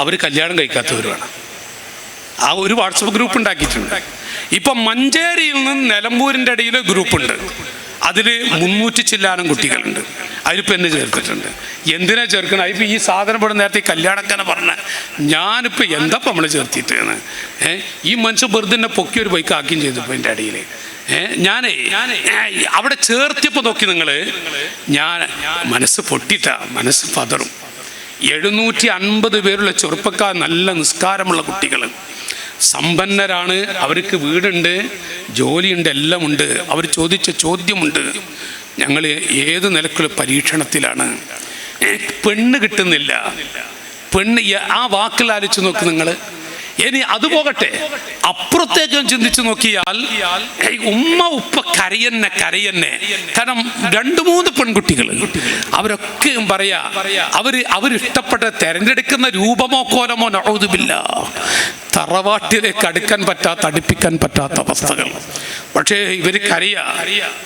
അവർ കല്യാണം കഴിക്കാത്തവരുമാണ്. ആ ഒരു വാട്സപ്പ് ഗ്രൂപ്പ് ഉണ്ടാക്കിയിട്ടുണ്ട്. ഇപ്പം മഞ്ചേരിയിൽ നിന്ന് നിലമ്പൂരിൻ്റെ ഇടയിൽ ഗ്രൂപ്പുണ്ട്, അതിൽ 300 ചില്ലാനം കുട്ടികളുണ്ട്. അതിലിപ്പോൾ എന്നെ ചേർത്തിട്ടുണ്ട്. എന്തിനാ ചേർക്കണം? അതിപ്പോൾ ഈ സാധനം ഇവിടെ നേരത്തെ കല്യാണക്കാനെ പറഞ്ഞ ഞാനിപ്പോൾ എന്താ ഇപ്പം നമ്മൾ ചേർത്തിട്ടാണ്. ഈ മനുഷ്യൻ വെറുതെ എന്നെ പൊക്കി ഒരു ബൈക്ക് ആക്കുകയും ചെയ്തു ഇപ്പോൾ എൻ്റെ ഇടയിൽ. ഞാനേ അവിടെ ചേർത്തിയപ്പോൾ നോക്കി നിങ്ങൾ, ഞാൻ മനസ്സ് പൊട്ടിട്ടാ, മനസ്സ് പതറും. 750 പേരുള്ള ചെറുപ്പക്കാർ, നല്ല നിസ്കാരമുള്ള കുട്ടികൾ, സമ്പന്നരാണ്, അവർക്ക് വീടുണ്ട്, ജോലിയുണ്ട്, എല്ലാം ഉണ്ട്. അവർ ചോദിച്ച ചോദ്യമുണ്ട്, ഞങ്ങൾ ഏത് നിലക്കുള്ള പരീക്ഷണത്തിലാണ്, പെണ്ണ് കിട്ടുന്നില്ല. പെണ്ണ് ആ വാക്കിൽ ആലോചിച്ച് നോക്ക് നിങ്ങൾ. ഇനി അത് പോകട്ടെ, അപ്പുറത്തേക്കും ചിന്തിച്ചു നോക്കിയാൽ ഉമ്മ ഉപ്പ കരയന്നെ. കാരണം 2-3 പെൺകുട്ടികൾ, അവരൊക്കെയും പറയാ അവരിഷ്ടപ്പെട്ട തെരഞ്ഞെടുക്കുന്ന രൂപമോ കോലമോ നഊദുബില്ലാ, തറവാട്ടിലേക്ക് അടുപ്പിക്കാൻ പറ്റാത്ത അവസ്ഥകൾ. പക്ഷേ ഇവർക്കറിയാം.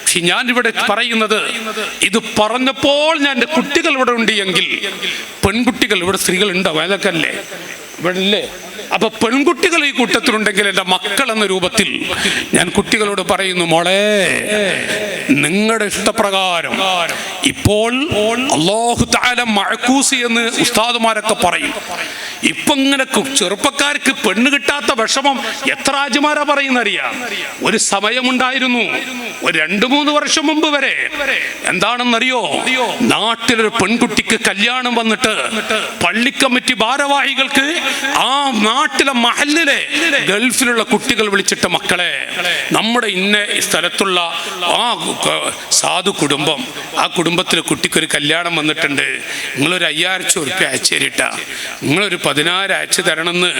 പക്ഷെ ഞാനിവിടെ പറയുന്നത്, ഇത് പറഞ്ഞപ്പോൾ ഞാൻ എൻ്റെ കുട്ടികൾ ഇവിടെ ഉണ്ട് എങ്കിൽ, പെൺകുട്ടികൾ ഇവിടെ സ്ത്രീകൾ ഉണ്ടോ? അതൊക്കെ അല്ലേ ഇവിടെ ഇല്ലേ? അപ്പൊ പെൺകുട്ടികൾ ഈ കൂട്ടത്തിലുണ്ടെങ്കിൽ എൻ്റെ മക്കൾ എന്ന രൂപത്തിൽ ഞാൻ കുട്ടികളോട് പറയുന്നു, മോളെ നിങ്ങളുടെ ഇഷ്ടപ്രകാരം ഇപ്പോൾ അല്ലാഹു തആല മഅകൂസി എന്ന് ഉസ്താദുമാരൊക്കെ പറയും. ഇപ്പൊ ഇങ്ങനെ ചെറുപ്പക്കാർക്ക് പെണ്ണ് കിട്ടാത്ത വിഷമം എത്ര ആജിമാരാ പറയുന്നറിയാം. ഒരു സമയമുണ്ടായിരുന്നു, ഒരു 2-3 വർഷം മുമ്പ് വരെ, എന്താണെന്നറിയോ, നാട്ടിലൊരു പെൺകുട്ടിക്ക് കല്യാണം വന്നിട്ട് പള്ളിക്കമ്മിറ്റി ഭാരവാഹികൾക്ക് ആ നാട്ടിലെ മഹല്ലിലെ ഗൾഫിലുള്ള കുട്ടികൾ വിളിച്ചിട്ട്, മക്കളെ നമ്മുടെ ഇന്ന സ്ഥലത്തുള്ള ആ സാധു കുടുംബം, ആ കുടുംബത്തിലെ കുട്ടിക്കൊരു കല്യാണം വന്നിട്ടുണ്ട്, നിങ്ങളൊരു 5000 ഉറുപ്പ്യ അയച്ചു തരിട്ടാ, നിങ്ങളൊരു 16 അയച്ചു തരണമെന്ന്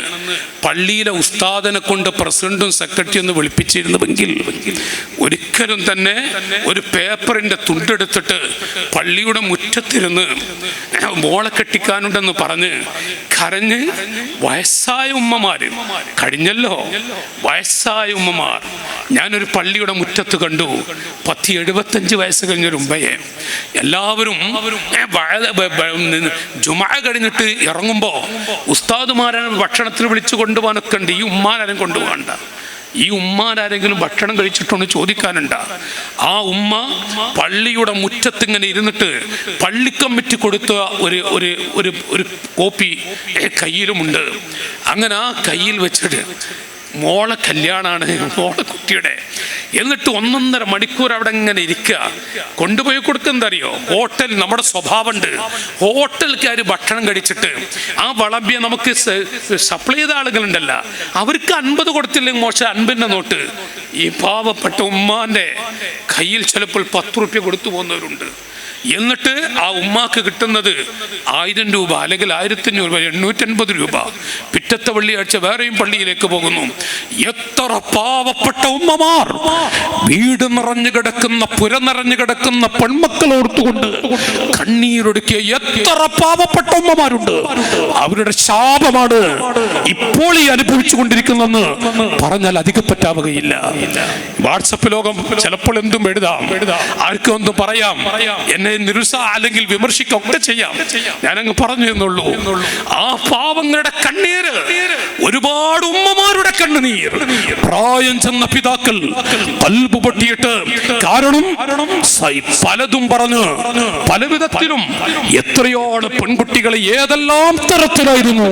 പള്ളിയിലെ ഉസ്താദിനെ കൊണ്ട് പ്രസിഡന്റും സെക്രട്ടറി ഒന്ന് വിളിപ്പിച്ചിരുന്നുവെങ്കിൽ ഒരിക്കലും തന്നെ ഒരു പേപ്പറിന്റെ തുണ്ടെടുത്തിട്ട് പള്ളിയുടെ മുറ്റത്തിരുന്ന് മോളെ കെട്ടിക്കാനുണ്ടെന്ന് പറഞ്ഞ് കരഞ്ഞ് വയസ്സായ ഉമ്മമാര് കഴിഞ്ഞല്ലോ, വയസ്സായ ഉമ്മമാർ. ഞാനൊരു പള്ളിയുടെ മുറ്റത്ത് കണ്ടു 10-75 വയസ്സ് കഴിഞ്ഞൊരു ഉമ്മയെ. എല്ലാവരും ജുമാ കഴിഞ്ഞിട്ട് ഇറങ്ങുമ്പോ ഉസ്താദുമാരെ ഭക്ഷണത്തിന് വിളിച്ചു കൊണ്ടുപോകാനൊക്കെ ഉണ്ട്. ഈ ഉമ്മാനാരും കൊണ്ടുപോകണ്ട. ഈ ഉമ്മാനാരെങ്കിലും ഭക്ഷണം കഴിച്ചിട്ടൊന്ന് ചോദിക്കാനുണ്ടാ? ആ ഉമ്മ പള്ളിയുടെ മുറ്റത്തിങ്ങനെ ഇരുന്നിട്ട് പള്ളിക്കമ്മിറ്റി കൊടുത്ത ഒരു കോപ്പി കയ്യിലുമുണ്ട്. അങ്ങനെ ആ കയ്യിൽ വെച്ചിട്ട് മോളെ കല്യാണാണ്, മോളെ കുട്ടിയുടെ. എന്നിട്ട് 1.5 മണിക്കൂർ അവിടെ ഇങ്ങനെ ഇരിക്കുക. കൊണ്ടുപോയി കൊടുക്കുന്നറിയോ? ഹോട്ടൽ, നമ്മുടെ സ്വഭാവമുണ്ട്, ഹോട്ടൽക്കാർ ഭക്ഷണം കഴിച്ചിട്ട് ആ വളമ്പിയ നമുക്ക് സപ്ലൈ ചെയ്ത ആളുകളുണ്ടല്ലോ, അവർക്ക് 50 കൊടുത്തില്ലെങ്കിൽ മോശം 50 നോട്ട് ഈ പാവപ്പെട്ട ഉമ്മാന്റെ കയ്യിൽ ചിലപ്പോൾ 10 റുപ്യ കൊടുത്തു പോകുന്നവരുണ്ട്. എന്നിട്ട് ആ ഉമ്മാക്ക് കിട്ടുന്നത് 1000 രൂപ അല്ലെങ്കിൽ 1500 രൂപ, 850 രൂപ. പിറ്റത്തെ വെള്ളിയാഴ്ച വേറെയും പള്ളിയിലേക്ക് പോകുന്നു. എത്ര പാവപ്പെട്ട ഉമ്മമാർ, വീട് നിറഞ്ഞു കിടക്കുന്ന, പുര നിറഞ്ഞു കിടക്കുന്ന പെൺമക്കളോർത്തുകൊണ്ട് കണ്ണീരൊടുക്കിയ എത്ര പാവപ്പെട്ട ഉമ്മമാരുണ്ട്. അവരുടെ ശാപമാണ് ഇപ്പോൾ ഈ അനുഭവിച്ചു കൊണ്ടിരിക്കുന്നെന്ന് പറഞ്ഞാൽ അധികപ്പറ്റാവുകയില്ല. വാട്സപ്പ് ലോകം ചിലപ്പോൾ എന്തും എഴുതാം, ആർക്കും എന്തും പറയാം, എന്നെ അല്ലെങ്കിൽ വിമർശിക്കുക ഒക്കെ ചെയ്യാം. ഞാനങ്ങ് പറഞ്ഞു എന്നുള്ളൂ. ആ പാവങ്ങളുടെ കണ്ണീര്, ഒരുപാട് ഉമ്മമാരുടെ കണ്ണുനീർ, പ്രായം ചെന്ന പിതാക്കൾ കൽബ് പൊട്ടിയിട്ട് കാരണം പലതും പറഞ്ഞ് പല വിധത്തിലും എത്രയോളം പെൺകുട്ടികളെ ഏതെല്ലാം തരത്തിലായിരുന്നു,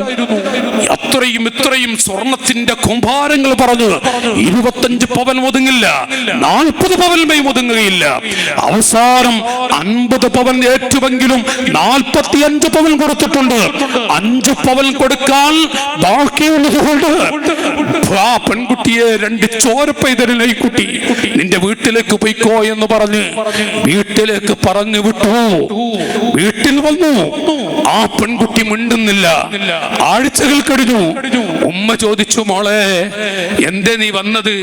അത്രയും ഇത്രയും സ്വർണത്തിന്റെ കൂമ്പാരങ്ങൾ പറഞ്ഞ് 25 പവൻ ഒതുങ്ങില്ല, 40 പവൻ ഒതുങ്ങുകയില്ല. അവസാനം 50 പവൻ ഏറ്റുവെങ്കിലും 45 പവൻ കൊടുത്തിട്ടുണ്ട്. 5 പവൻ കൊടുക്കാൻ ബാക്കിയുള്ളത് കൊണ്ട് ആ പെൺകുട്ടിയെ 2 ചോരപ്പൈതലിനെ കുട്ടി നിന്റെ വീട്ടിലേക്ക് പോയിക്കോ എന്ന് പറഞ്ഞ് വീട്ടിലേക്ക് പറഞ്ഞു വിട്ടു. വീട്ടിൽ വന്നു. ആ പെൺകുട്ടി മിണ്ടുന്നില്ല. ആഴ്ചകൾ കഴിഞ്ഞു. ഉമ്മ ചോദിച്ചു, മോളെ എന്തേ നീ വന്നത്?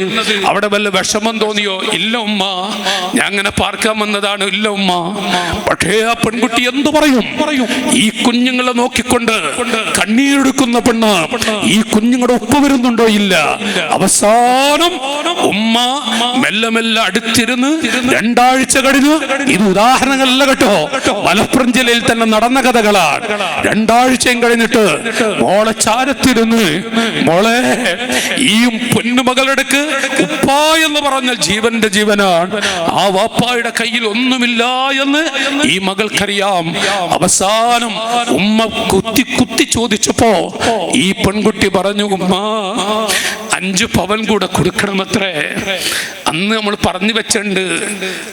അവിടെ വല്ല വിഷമം തോന്നിയോ? ഇല്ല ഉമ്മ, ഞാൻ അങ്ങനെ പാർക്കാൻ വന്നതാണ്. ഇല്ല ഉമ്മ. പക്ഷേ ആ പെൺകുട്ടി എന്തു പറയും? ഈ കുഞ്ഞുങ്ങളെ നോക്കിക്കൊണ്ട് കണ്ണീരെടുക്കുന്ന പെണ്ണ് ഈ കുഞ്ഞുങ്ങളുടെ ഒപ്പം വരുന്നുണ്ടോ? ഇല്ല. അവസാനം ഉമ്മ മെല്ലെ മെല്ലെ അടുത്തിരുന്ന് 2 ആഴ്ച കഴിഞ്ഞു. ഇത് ഉദാഹരണങ്ങളല്ല കേട്ടോ, മലപ്പുറം ജില്ലയിൽ തന്നെ നടന്ന കഥകളാണ്. 2 ആഴ്ചയും കഴിഞ്ഞിട്ട് മോളെ ചാരത്തിരുന്ന്, മോളെ ഈ പൊന്നുമകളെടുക്ക് ഉപ്പ എന്ന് പറഞ്ഞാൽ ജീവന്റെ ജീവനാണ്. ആ വാപ്പായുടെ കയ്യിൽ ഒന്നുമില്ല എന്ന് ഈ മകൾക്കറിയാം. അവസാനം ഉമ്മ കുത്തി കുത്തി ചോദിച്ചപ്പോ ഈ പെൺകുട്ടി പറഞ്ഞു, ഉമ്മ 5 പവൻ കൂടെ കൊടുക്കണമത്രേ. അന്ന് നമ്മൾ പറഞ്ഞു വെച്ചിട്ടുണ്ട്,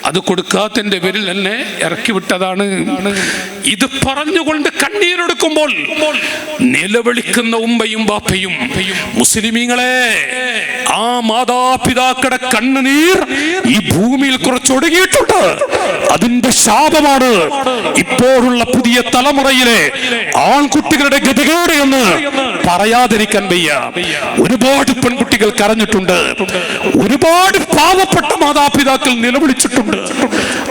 അത് കൊടുക്കാത്തതിന്റെ പേരിൽ എന്നെ ഇറക്കി വിട്ടതാണ്. ഇത് പറഞ്ഞുകൊണ്ട് കണ്ണീരെടുക്കുമ്പോൾ നിലവിളിക്കുന്ന ഉമ്മയും ബാപ്പയും, മുസ്ലിമീങ്ങളെ, ആ മാതാപിതാക്കളുടെ കണ്ണുനീർ ഈ ഭൂമിയിൽ കുറച്ചൊടുങ്ങിയിട്ടുണ്ട്. അതിന്റെ ശാപമാണ് ഇപ്പോഴുള്ള പുതിയ തലമുറയിലെ ആൺകുട്ടികളുടെ ഗതികേട് എന്ന് പറയാതിരിക്കാൻ വയ്യ. ഒരുപാട് പെൺകുട്ടികൾ കരഞ്ഞിട്ടുണ്ട്. ഒരുപാട് പാവപ്പെട്ട മാതാപിതാക്കൾ നിലവിളിച്ചിട്ടുണ്ട്.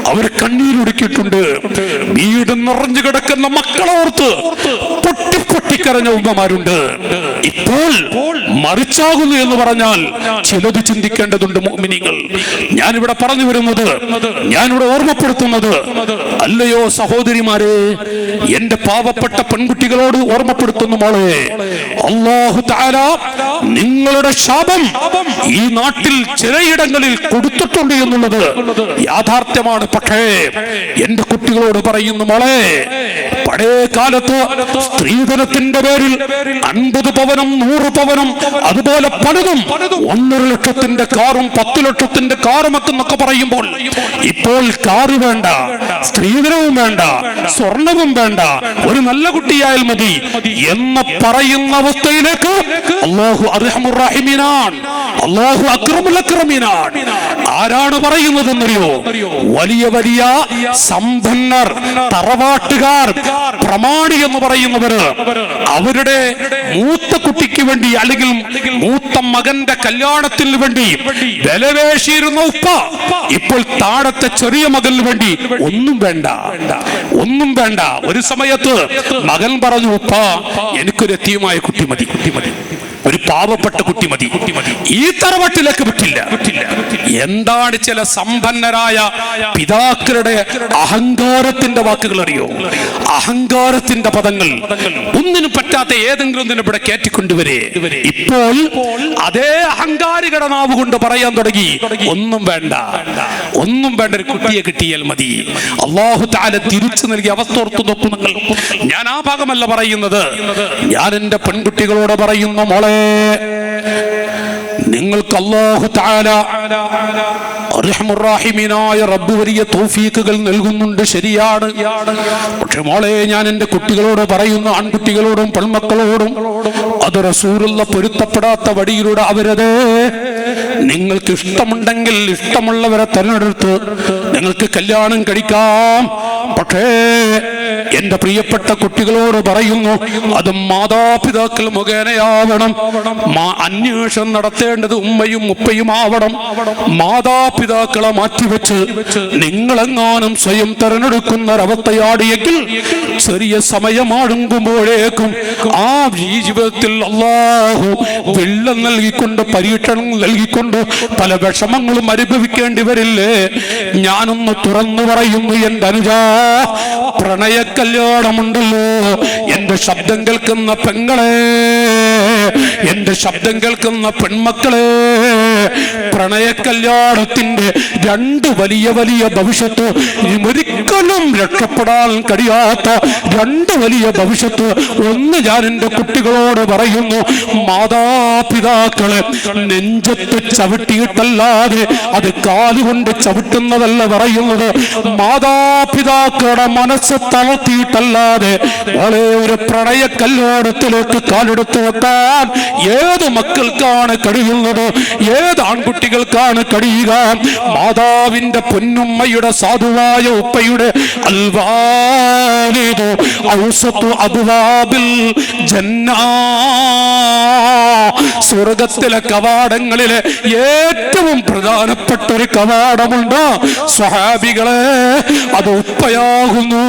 അവർ കണ്ണീരൊടുക്കിയിട്ടുണ്ട്. വീട് നിറഞ്ഞു കിടക്കുന്ന മക്കളോർത്ത് പൊട്ടിപ്പൊട്ടിക്കരഞ്ഞ ഉമ്മമാരുണ്ട്. ഇപ്പോൾ മറിച്ചാകുന്നു എന്ന് പറഞ്ഞാൽ ചിലത് ചിന്തിക്കേണ്ടതുണ്ട് മുഅ്മിനീങ്ങൾ. ഞാനിവിടെ പറഞ്ഞു വരുന്നത്, ഞാനിവിടെ ഓർമ്മപ്പെടുത്തുന്നത്, അല്ലയോ സഹോദരിമാരെ, എന്റെ പാവപ്പെട്ട പെൺകുട്ടികളോട് ഓർമ്മപ്പെടുത്തുന്നു, മോളെ, അല്ലാഹു തആല നിങ്ങളുടെ ശാപം ഈ നാട്ടിൽ ചിലയിടങ്ങളിൽ കൊടുത്തിട്ടുണ്ട് എന്നുള്ളത് യാഥാർത്ഥ്യമാണ്. പക്ഷേ എന്റെ കുട്ടികളോട് പറയുന്നു, മോളെ, പഴയ കാലത്ത് സ്ത്രീധനത്തിന്റെ പേരിൽ 50 പവനും 100 പവനും അതുപോലെ പലതും 1.5 ലക്ഷത്തിന്റെ കാറും 10 ലക്ഷത്തിന്റെ കാറും എന്നൊക്കെ പറയുമ്പോൾ ഇപ്പോൾ കാറ് വേണ്ട, സ്ത്രീധനവും വേണ്ട, സ്വർണവും വേണ്ട, ഒരു നല്ല കുട്ടിയായാൽ മതി എന്ന് പറയുന്ന അവസ്ഥയിലേക്ക് അല്ലാഹു അർഹമുർ റഹീമീനാണ്, അല്ലാഹു അക്രമുൽ അക്രമീനാണ്. ആരാണ് പറയുന്നതെന്നറിയോ? വലിയ വലിയ സമ്പന്നർ, തറവാട്ടുകാർ, പ്രമാണി എന്ന് പറയുന്നവര് അവരുടെ മൂത്ത കുട്ടിക്ക് വേണ്ടി അല്ലെങ്കിൽ മൂത്ത മകന്റെ കല്യാണത്തിന് വേണ്ടി വിലവേശിയിരുന്ന ഉപ്പ ഇപ്പോൾ താഴത്തെ ചെറിയ മകന് വേണ്ടി ഒന്നും വേണ്ട, ഒന്നും വേണ്ട. ഒരു സമയത്ത് മകൻ പറഞ്ഞു, ഉപ്പ എനിക്കൊരു യതീമായ കുട്ടി മതി, ഒരു പാവപ്പെട്ട കുട്ടി മതി. ഈ തറവാട്ടിലേക്ക് പറ്റില്ല. എന്താണ് ചില സമ്പന്നരായ പിതാക്കളുടെ അഹങ്കാരത്തിന്റെ വാക്കുകൾ അറിയോ? അഹങ്കാരത്തിന്റെ പദങ്ങൾ. ഒന്നിനും പറ്റാത്ത ഏതെങ്കിലും ഒന്നിനെ ഇവിടെ കയറ്റിക്കൊണ്ടുവരെ ഇപ്പോൾ അതേ അഹങ്കാരികളുടെ നാവ് കൊണ്ട് പറയാൻ തുടങ്ങി, ഒന്നും വേണ്ട, ഒന്നും വേണ്ട, ഒരു കുട്ടിയെ കിട്ടിയാൽ മതി. അല്ലാഹു തആല തിരിച്ചു നൽകിയ അവസ്ഥ ഓർത്തു നോക്കൂ നിങ്ങൾ. ഞാൻ ആ ഭാഗമല്ല പറയുന്നത്. ഞാൻ എന്റെ പെൺകുട്ടികളോട് പറയുന്നു, മോളെ, നിങ്ങൾക്ക് അല്ലാഹു തആല അർഹമുർ റഹീമീനായ റബ്ബ് വലിയ തൗഫീഖുകൾ നൽകുന്നുണ്ട്, ശരിയാണ്. പക്ഷെ മോളെ, ഞാൻ എന്റെ കുട്ടികളോട് പറയുന്നു, ആൺകുട്ടികളോടും പെൺമക്കളോടും, അത് റസൂലുള്ള പൊരുത്തപ്പെടാത്ത വഴിയിലൂടെ അവരത് നിങ്ങൾക്ക് ഇഷ്ടമുണ്ടെങ്കിൽ ഇഷ്ടമുള്ളവരെ തെരഞ്ഞെടുത്ത് നിങ്ങൾക്ക് കല്യാണം കഴിക്കാം. പക്ഷേ എന്റെ പ്രിയപ്പെട്ട കുട്ടികളോട് പറയുന്നു, അത് മാതാപിതാക്കൾ മുഖേനയാവണം. അന്വേഷണം നടത്തേണ്ടത് ഉമ്മയും ഉപ്പയും ആവണം. മാതാപിതാക്കളെ മാറ്റിവെച്ച് നിങ്ങളെങ്ങാനും സ്വയം തെരഞ്ഞെടുക്കുന്ന ഒരവസ്ഥയാടിയെങ്കിൽ ചെറിയ സമയമാടുമ്പോഴേക്കും ആ ജീവിതത്തിൽ അല്ലാഹു വെള്ളം നൽകിക്കൊണ്ട്, പരീക്ഷണം നൽകിക്കൊണ്ട് പല വിഷമങ്ങളും അനുഭവിക്കേണ്ടി വരില്ലേ? ഞാനൊന്ന് തുറന്നു പറയുന്നു, എന്റെ അനുജാ, പ്രണയ കല്യാണമുണ്ടല്ലോ. എന്റെ ശബ്ദം കേൾക്കുന്ന പെങ്ങളെ, എന്റെ ശബ്ദം കേൾക്കുന്ന പെൺമക്കളെ, പ്രണയ കല്യാണത്തിന്റെ രണ്ട് വലിയ വലിയ ഭവിഷ്യത്ത്, ഒരിക്കലും രക്ഷപ്പെടാൻ കഴിയാത്ത രണ്ട് വലിയ ഭവിഷ്യത്ത്. ഒന്ന് ഞാൻ എൻ്റെ കുട്ടികളോട് പറയുന്നു, മാതാപിതാക്കളെ നെഞ്ചത്ത് ചവിട്ടിയിട്ടല്ലാതെ, അത് കാലുകൊണ്ട് ചവിട്ടുന്നതല്ല പറയുന്നത്, മാതാപിതാക്കളുടെ മനസ്സ് തളർത്തിയിട്ടല്ലാതെ ഒരു പ്രണയ കല്യാണത്തിലേക്ക് കാലെടുത്ത് വെക്കാൻ ഏത് മക്കൾക്കാണ് കഴിയുന്നത്? ഏത് ആൺകുട്ടികൾക്കാണ് കഴിയുക? മാതാവിന്റെ പൊന്നുമ്മയുടെ സാധുവായ ഉപ്പയുടെ അൽവാലിദു ഔസതു അബ്വാബിൽ ജന്നാ, സ്വർഗത്തിലെ കവാടങ്ങളിലെ ഏറ്റവും പ്രധാനപ്പെട്ട ഒരു കവാടമുണ്ട് സ്വഹാബികളെ, അത് ഉപ്പയാകുന്നു.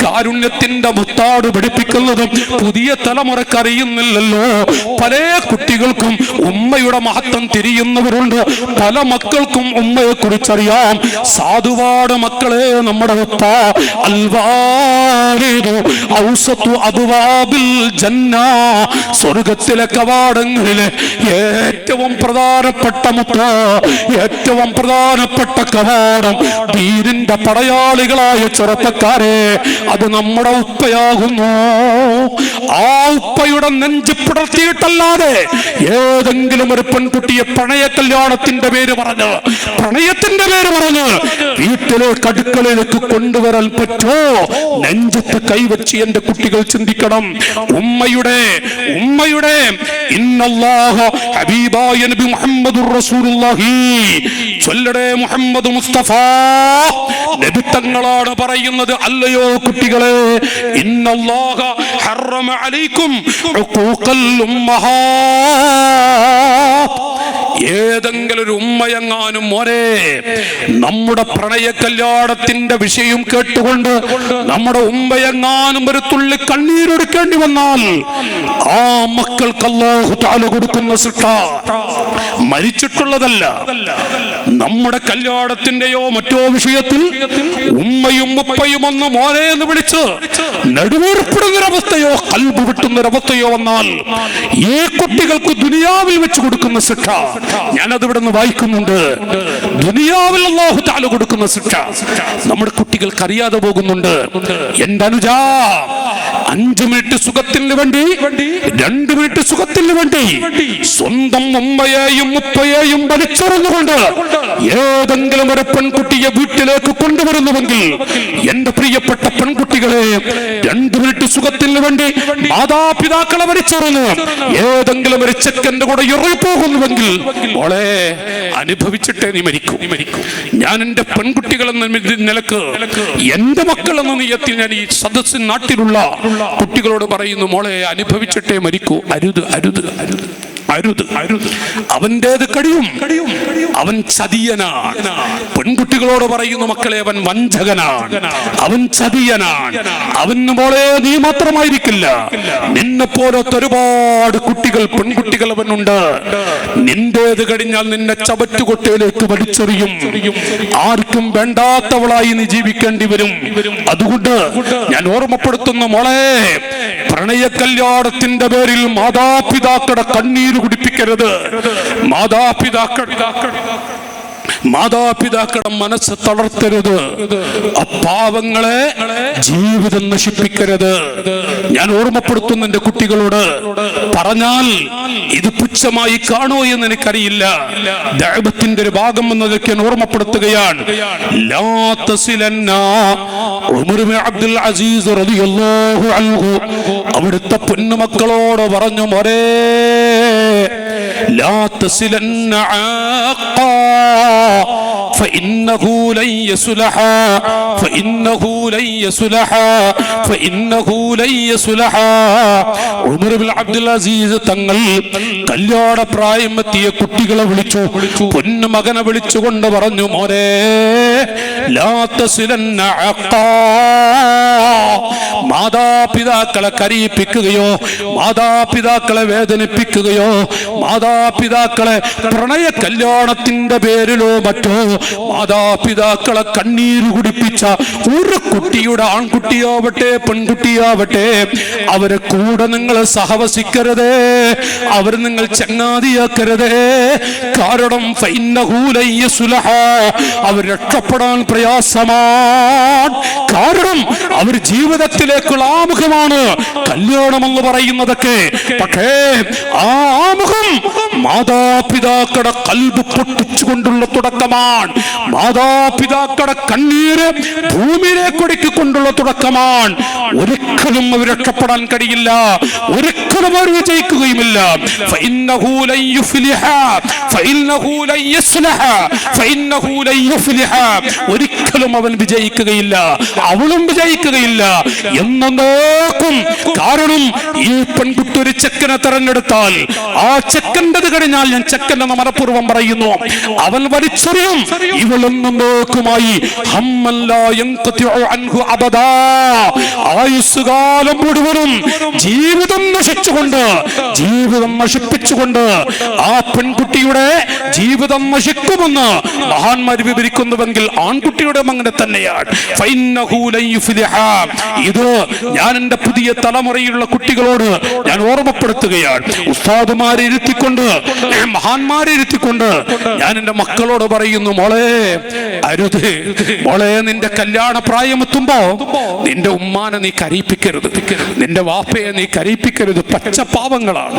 കാരുണ്യത്തിന്റെ മുത്താട് പഠിപ്പിക്കുന്നതും പുതിയ തലമുറക്ക് അറിയുന്നില്ലല്ലോ. പല കുട്ടികൾക്കും ഉമ്മയുടെ മഹത്വം തിരിയുന്നവരുണ്ട്, പല മക്കൾക്കും ഉമ്മയെ കുറിച്ചറിയാം. സാധുവാട് മക്കളെ, നമ്മുടെ ഉപ്പ അൽവാലിദു ഔസതു അബ്വാബിൽ ജന്നാ, സ്വർഗത്തിലെ കവാടങ്ങളിലെ ഏറ്റവും പ്രധാനപ്പെട്ട മുത്ത, ഏറ്റവും പ്രധാനപ്പെട്ട കവാടം. വീരിന്റെ പടയാളികളായ ചെറുപ്പക്കാരെ, അത് നമ്മുടെ ഉപ്പയാകുന്നു. ആ ഉപ്പയുടെ നെഞ്ച് പിടർത്തിയിട്ടല്ലാതെ ഏതെങ്കിലും ഒരു പെൺകുട്ടിയെ പ്രണയ കല്യാണത്തിന്റെ പേര് പറഞ്ഞ്, പ്രണയത്തിന്റെ പേര് പറഞ്ഞ് വീട്ടിലേക്ക് അടുക്കളയിലേക്ക് കൊണ്ടുവരാൻ പറ്റോ? നെഞ്ചത്ത് കൈവച്ച് എന്റെ കുട്ടികൾ ചിന്തിക്കണം. ഉമ്മയുടെ ഇന്നല്ലാഹ ഹബീബായ നബി മുഹമ്മദുർ റസൂലുള്ളാഹി ചൊല്ലടേ മുഹമ്മദ് മുസ്തഫ നബി തങ്ങളാണ് പറയുന്നത്, അല്ലയോ കുട്ടികളെ, ഇന്നല്ലാഹ ഹറമ അലൈക്കും ഉഖൂഖൽ ഉമ്മഹാത്ത്. ഏതെങ്കിലും ഒരു ഉമ്മയെങ്ങാനും മോനെ നമ്മുടെ പ്രണയ കല്യാണത്തിന്റെ വിഷയം കേട്ടുകൊണ്ട് നമ്മുടെ ഉമ്മയെങ്ങാനും ഒരു തുള്ളി കണ്ണീരൊടുക്കേണ്ടി വന്നാൽ ആ മക്കൾക്ക് അല്ലാഹു തആല കൊടുക്കുന്ന ശിക്ഷ മരിച്ചിട്ടുള്ളതല്ല. നമ്മുടെ കല്യാണത്തിന്റെയോ മറ്റോ വിഷയത്തിൽ ഉമ്മയും ഉപ്പയും ഒന്ന് മോനെ എന്ന് വിളിച്ച് നെടുവേർപ്പെടുന്നൊരവസ്ഥയോ കൽബ് വിട്ടുന്നൊരവസ്ഥയോ വന്നാൽ ഈ കുട്ടികൾക്ക് ദുനിയാവിൽ വെച്ച് കൊടുക്കുന്ന ശിക്ഷ ഞാനത് ഇവിടെ നിന്ന് വായിക്കുന്നുണ്ട്. ദുനിയാവിൽ അല്ലാഹു തആല കൊടുക്കുന്ന ശിക്ഷ നമ്മുടെ കുട്ടികൾക്ക് അറിയാതെ പോകുന്നുണ്ട്. എന്റെ അനുജാ, 5 മിനിറ്റ് സുഖത്തിന് വേണ്ടി, 2 മിനിറ്റ് സുഖത്തിന് വേണ്ടി സ്വന്തം ഉമ്മയെയും ഉപ്പയെയും വലിച്ചെറിഞ്ഞുകൊണ്ട് ഏതെങ്കിലും ഒരു പെൺകുട്ടിയെ വീട്ടിലേക്ക് കൊണ്ടുവരുന്നുവെങ്കിൽ എന്റെ പ്രിയപ്പെട്ട പെൺകുട്ടികളെ, 2 മിനിറ്റ് സുഖത്തിന് വേണ്ടി മാതാപിതാക്കളെ വലിച്ചെറിഞ്ഞ് ഏതെങ്കിലും ഒരു ചെക്കന്റെ കൂടെ ഇറങ്ങിപ്പോകുന്നുവെങ്കിൽ മോളെ അനുഭവിച്ചിട്ടേ നീ മരിക്കൂ. ഞാൻ എന്റെ പെൺകുട്ടികളെന്ന നിലക്ക്, എന്റെ മക്കളെന്ന നീയത്തിൽ ഞാൻ ഈ സദസ്സിൻ നാട്ടിലുള്ള കുട്ടികളോട് പറയുന്നു, മോളെ അനുഭവിച്ചിട്ടേ മരിക്കൂ. അരുത് അരുത് അരുത് അരുത് അരുത്. അവന്റേത് കഴിയും, അവൻ ചതിയനാണ്. പെൺകുട്ടികളോട് പറയുന്നു, മക്കളെ, അവൻ വഞ്ചകനാണ്, അവൻ ചതിയനാണ്. അവന് മോളെ നീ മാത്രമായിരിക്കില്ല, നിന്നെ പോലത്തെ ഒരുപാട് കുട്ടികൾ, പെൺകുട്ടികൾ അവനുണ്ട്. നിന്റേത് കഴിഞ്ഞാൽ നിന്നെ ചവറ്റുകൊട്ടയിലേക്ക് വലിച്ചെറിയും. ആർക്കും വേണ്ടാത്തവളായി നീ ജീവിക്കേണ്ടി വരും. അതുകൊണ്ട് ഞാൻ ഓർമ്മപ്പെടുത്തുന്ന മോളെ, പ്രണയ കല്യാണത്തിന്റെ പേരിൽ മാതാപിതാക്കളുടെ കണ്ണീര് കുടിപ്പിക്കരുത്. മാതാപിതാക്കളുടെ മനസ്സ് തളർത്തരുത്. പാവങ്ങളെ ജീവിതം നശിപ്പിക്കരുത്. ഞാൻ ഓർമ്മപ്പെടുത്തുന്ന എന്റെ കുട്ടികളോട്, പറഞ്ഞാൽ ഇത് പുച്ഛമായി കാണോ എന്ന് എനിക്കറിയില്ല. ദഅവത്തിന്റെ ഒരു ഭാഗം എന്നതൊക്കെ ഞാൻ ഓർമ്മപ്പെടുത്തുകയാണ്. ലാ തസിലന്ന ഉമർ ഇബ്നു അബ്ദുൽ അസീസ് റളിയല്ലാഹു അൻഹു അവിടുത്തെ പൊന്നുമക്കളോട് പറഞ്ഞു, മോരേ ലാ തസിലന്ന ആഖാ فإنه لن يصلح ഉമർ ഇബ്നു അബ്ദുൽ അസീസ് തങ്ങൾ കല്യാണ പ്രായമെത്തിയ കുട്ടികളെ വിളിച്ചു, പൊന്നു മകനെ വിളിച്ചുകൊണ്ട് പറഞ്ഞു, മോനെ ലാ തസിലന്ന അഖാ, മാതാപിതാക്കളെ കരയിപ്പിക്കുകയോ മാതാപിതാക്കളെ വേദനിപ്പിക്കുകയോ മാതാപിതാക്കളെ പ്രണയ കല്യാണത്തിന്റെ പേരിലോ മറ്റോ മാതാപിതാക്കളെ കണ്ണീര് കുടിപ്പിച്ച ഒരു കുട്ടിയുടെ ആൺകുട്ടിയാവട്ടെ പെൺകുട്ടിയാവട്ടെ അവരെ കൂടെ നിങ്ങൾ സഹവസിക്കരുതേ, അവർ നിങ്ങൾ ചങ്ങാതിയാക്കരുതേ. കാരണം അവർ രക്ഷപ്പെടാൻ പ്രയാസമാണ്. കാരണം അവർ ജീവിതത്തിലേക്കുള്ള ആമുഖമാണ് കല്യാണമെന്ന് പറയുന്നതൊക്കെ. പക്ഷേ ആ ആമുഖം മാതാപിതാക്കളുടെ കൽബ് പൊട്ടിച്ചുകൊണ്ടുള്ള തുടക്കമാണ്. മാതാപിതാക്കളുടെ കണ്ണീര് ഭൂമിയിലേക്ക് ഒടുക്കിക്കൊണ്ടുള്ള തുടക്കമാണ്. ഒരിക്കലും അവർ രക്ഷപ്പെടാൻ കഴിയില്ല, ഒരിക്കലും അവർ വിജയിക്കുകയുമില്ല. ഒരിക്കലും അവൻ വിജയിക്കുകയില്ല, അവളും വിജയിക്കുകയില്ല എന്നേക്കും. കാരണം ഈ പെൺകുട്ടി ഒരു ചെക്കനെ തെരഞ്ഞെടുത്താൽ ആ ചെക്കൻ്റെത് കഴിഞ്ഞാൽ, ഞാൻ ചെക്കൻ്റെ മനഃപൂർവ്വം പറയുന്നു, അവൻ വലിച്ചെറിയും ഇവളെന്നേക്കുമായി. ആയുസ്സുകാലം മുഴുവനും ജീവിതം നശിച്ചുകൊണ്ട്, ജീവിതം നശിപ്പിച്ചുകൊണ്ട് ആ പെൺകുട്ടിയുടെ ജീവിതം നശിക്കുമെന്ന് മഹാന്മാർ വിവരിക്കുന്നുവെങ്കിൽ ആൺകുട്ടിയുടെ അങ്ങനെ തന്നെയാണ്. ഇത് ഞാൻ എന്റെ പുതിയ തലമുറയിലുള്ള കുട്ടികളോട് ഞാൻ ഓർമ്മപ്പെടുത്തുകയാണ്. ഉസ്താദുമാരെ ഇരുത്തിക്കൊണ്ട്, മഹാന്മാരെ ഇരുത്തിക്കൊണ്ട് ഞാൻ എന്റെ മക്കളോട് പറയുന്നു, മോളെ അരുത്, മോളെ നിന്റെ കല്യാണ പ്രായമെത്തുമ്പോ നിന്റെ ഉമ്മാനെ നീ കരയിപ്പിക്കരുത്, നിന്റെ വാപ്പയെ നീ കരയിപ്പിക്കരുത്. പച്ചപ്പാവങ്ങളാണ്,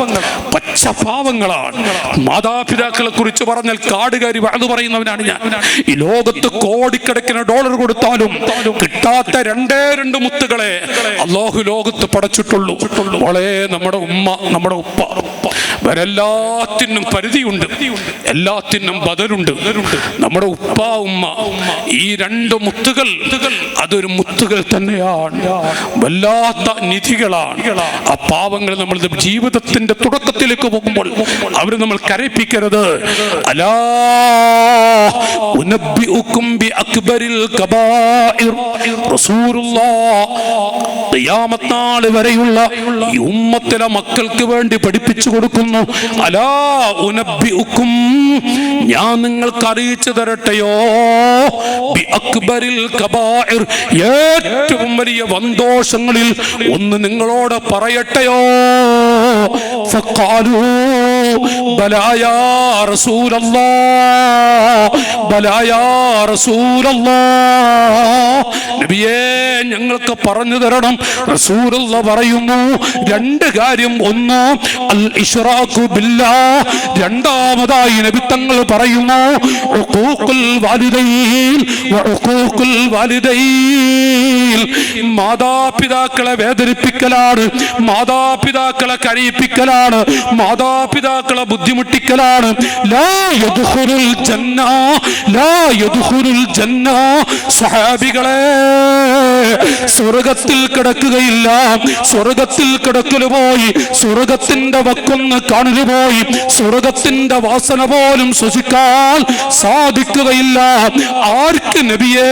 പച്ചപ്പാവങ്ങളാണ്. മാതാപിതാക്കളെ കുറിച്ച് പറഞ്ഞാൽ കാടുകാരി അത് പറയുന്നവനാണ് ഞാൻ. ഈ ലോകത്ത് കോടിക്കണക്കിന് ഡോളർ കൊടുത്താലും കിട്ടാത്ത രണ്ട് മുത്തുകളെ അല്ലാഹു ലോകത്ത് പടച്ചിട്ടുള്ളൂ. മോളെ നമ്മുടെ ഉമ്മ, നമ്മുടെ ഉപ്പ, വരെല്ലാത്തിനും പരിധിയുണ്ട്, എല്ലാത്തിനും ബദലുണ്ട്. നമ്മുടെ ഉപ്പ ഉമ്മ ഈ രണ്ട് മുത്തുകൾ അതൊരു മുത്തുകൾ തന്നെയാണ്, വല്ലാത്ത നിധികളാണ്. ആ പാവങ്ങൾ നമ്മൾ ജീവിതത്തിന്റെ തുടക്കത്തിലേക്ക് പോകുമ്പോൾ അവർ നമ്മൾ കരയിപ്പിക്കരുത്. അലാ ഉനബ്ബിഉകും ബിഅക്ബരിൽ കബായിർ. റസൂലുള്ളാഹ് ഖിയാമത്ത് നാൾ വരെയുള്ള ഈ ഉമ്മത്തിലെ മക്കൾക്ക് വേണ്ടി പഠിപ്പിച്ചു കൊടുക്കുന്നു. അലാ ഉനബ്ബിഉകും, ഞാൻ നിങ്ങൾക്ക് അറിയിച്ചു തരട്ടെയോ, ബിഅക്ബരിൽ കബായിർ, ഏറ്റവും വലിയ വന്തോഷങ്ങളിൽ ഒന്ന് നിങ്ങളോട് പറയട്ടെയോ. ഫഖാലൂ ബലാ യാ റസൂലല്ലാഹ്, ബലാ യാ റസൂലല്ലാഹ്, നബിയേ ഞങ്ങൾക്ക് പറഞ്ഞു തരണം. റസൂലുള്ളാഹ് പറയുന്നു രണ്ട് കാര്യം. ഒന്ന് അൽ ഇശ്റാഖു ബില്ലാഹ്, രണ്ടാമതായി നബി തങ്ങൾ പറയുന്നു ഉഖൂഖുൽ വാലിദൈൻ വ ഉഖൂഖുൽ വാലിദൈൻ. മാതാപിതാക്കളെ വേദനിപ്പിക്കലാണ്, മാതാപിതാക്കളെ കരയിപ്പിക്കലാണ്, മാതാപിതാക്കളെ ബുദ്ധിമുട്ടിക്കലാണ്. ലാ യദ്ഖുലുൽ ജന്ന, ലാ യദ്ഖുലുൽ ജന്ന. സഹാബികളെ, സ്വർഗത്തിൽ കിടക്കുകയില്ല. സ്വർഗത്തിൽ കിടക്കല് പോയി, സ്വർഗത്തിന്റെ വക്കൊന്ന് കാണല് പോയി, സ്വർഗത്തിന്റെ വാസന പോലും ശ്വസിക്കാൻ സാധിക്കുകയില്ല. ആർക്ക്? നബിയേ.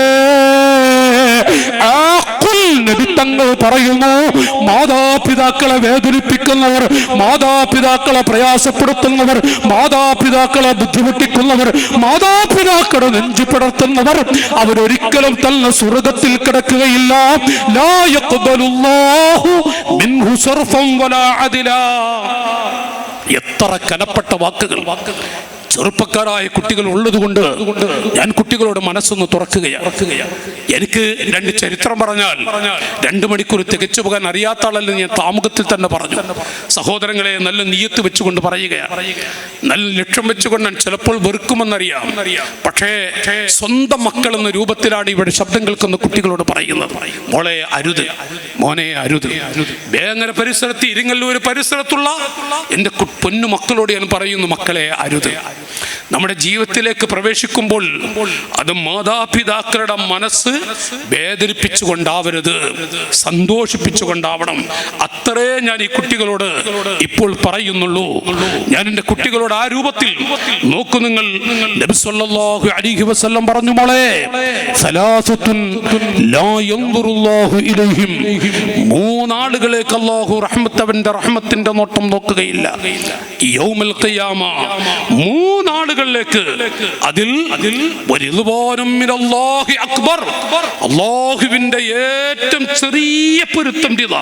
നബി തങ്ങൾ പറയുന്നു മാതാപിതാക്കളെ വേദനിപ്പിക്കുന്നവർ, മാതാപിതാക്കളെ പ്രയാസപ്പെടുത്തുന്നവർ, മാതാപിതാക്കളെ ബുദ്ധിമുട്ടിക്കുന്നവർ, മാതാപിതാക്കളെ നെഞ്ചു പിടർത്തുന്നവർ അവരൊരിക്കലും തന്നെ സ്വർഗത്തിൽ കിടക്കുകയില്ല. ലാ യഖ്ബലുല്ലാഹു മിൻഹു സർഫൻ വലാ അദിലാ. എത്ര കനപ്പെട്ട വാക്കുകൾ. ചെറുപ്പക്കാരായ കുട്ടികൾ ഉള്ളതുകൊണ്ട് ഞാൻ കുട്ടികളോട് മനസ്സൊന്ന് തുറക്കുകയാണ്. എനിക്ക് രണ്ട് ചരിത്രം പറഞ്ഞാൽ 2 മണിക്കൂർ തികച്ചു പോകാൻ അറിയാത്ത ആളല്ല ഞാൻ താമുഖത്തിൽ തന്നെ പറഞ്ഞു. സഹോദരങ്ങളെ, നല്ല നിയ്യത്ത് വെച്ചുകൊണ്ട് പറയുകയാണ്, നല്ല ലക്ഷ്യം വെച്ചുകൊണ്ട് ചിലപ്പോൾ വെറുക്കുമെന്നറിയാം. പക്ഷേ സ്വന്തം മക്കൾ എന്ന രൂപത്തിലാണ് ഇവിടെ ശബ്ദം കേൾക്കുന്ന കുട്ടികളോട് പറയുന്നത്. മോളെ അരുത്, മോനെ അരുത്. വേങ്ങര പരിസരത്ത്, ഇരിങ്ങല്ലൂർ പരിസരത്തുള്ള എൻ്റെ പൊന്നു മക്കളോട് ഞാൻ പറയുന്നു, മക്കളെ അരുത്. നമ്മുടെ ജീവിതത്തിലേക്ക് പ്രവേശിക്കുമ്പോൾ അത് മാതാപിതാക്കളുടെ മനസ്സ് വേദനിപ്പിച്ചുകൊണ്ടാവരുത്, സന്തോഷിപ്പിച്ചുകൊണ്ടാവണം. അത്രേ ഞാൻ ഈ കുട്ടികളോട് ഇപ്പോൾ പറയുന്നുള്ളൂ. ഞാൻ എൻ്റെ കുട്ടികളോട് ആ രൂപത്തിൽ നോക്കൂ. നിങ്ങൾ നബി സല്ലല്ലാഹു അലൈഹി വസല്ലം പറഞ്ഞു, മോളെ സലാസത്തുൻ ലാ യൻദുറുല്ലാഹു ഇലൈഹിം, മൂന്നാളുകളേക്ക് അല്ലാഹു റഹ്മത്തവന്റെ റഹ്മത്തിന്റെ നോട്ടം നോക്കുകയില്ല. യൗമൽ ഖിയാമ മൂന്നാളുകളിലേക്ക്, അതിൽ വരിദ്വാനും മിനല്ലാഹി അക്ബർ, അല്ലാഹുവിന്റെ ഏറ്റവും ചെറിയ പൊരുത്തം റിള,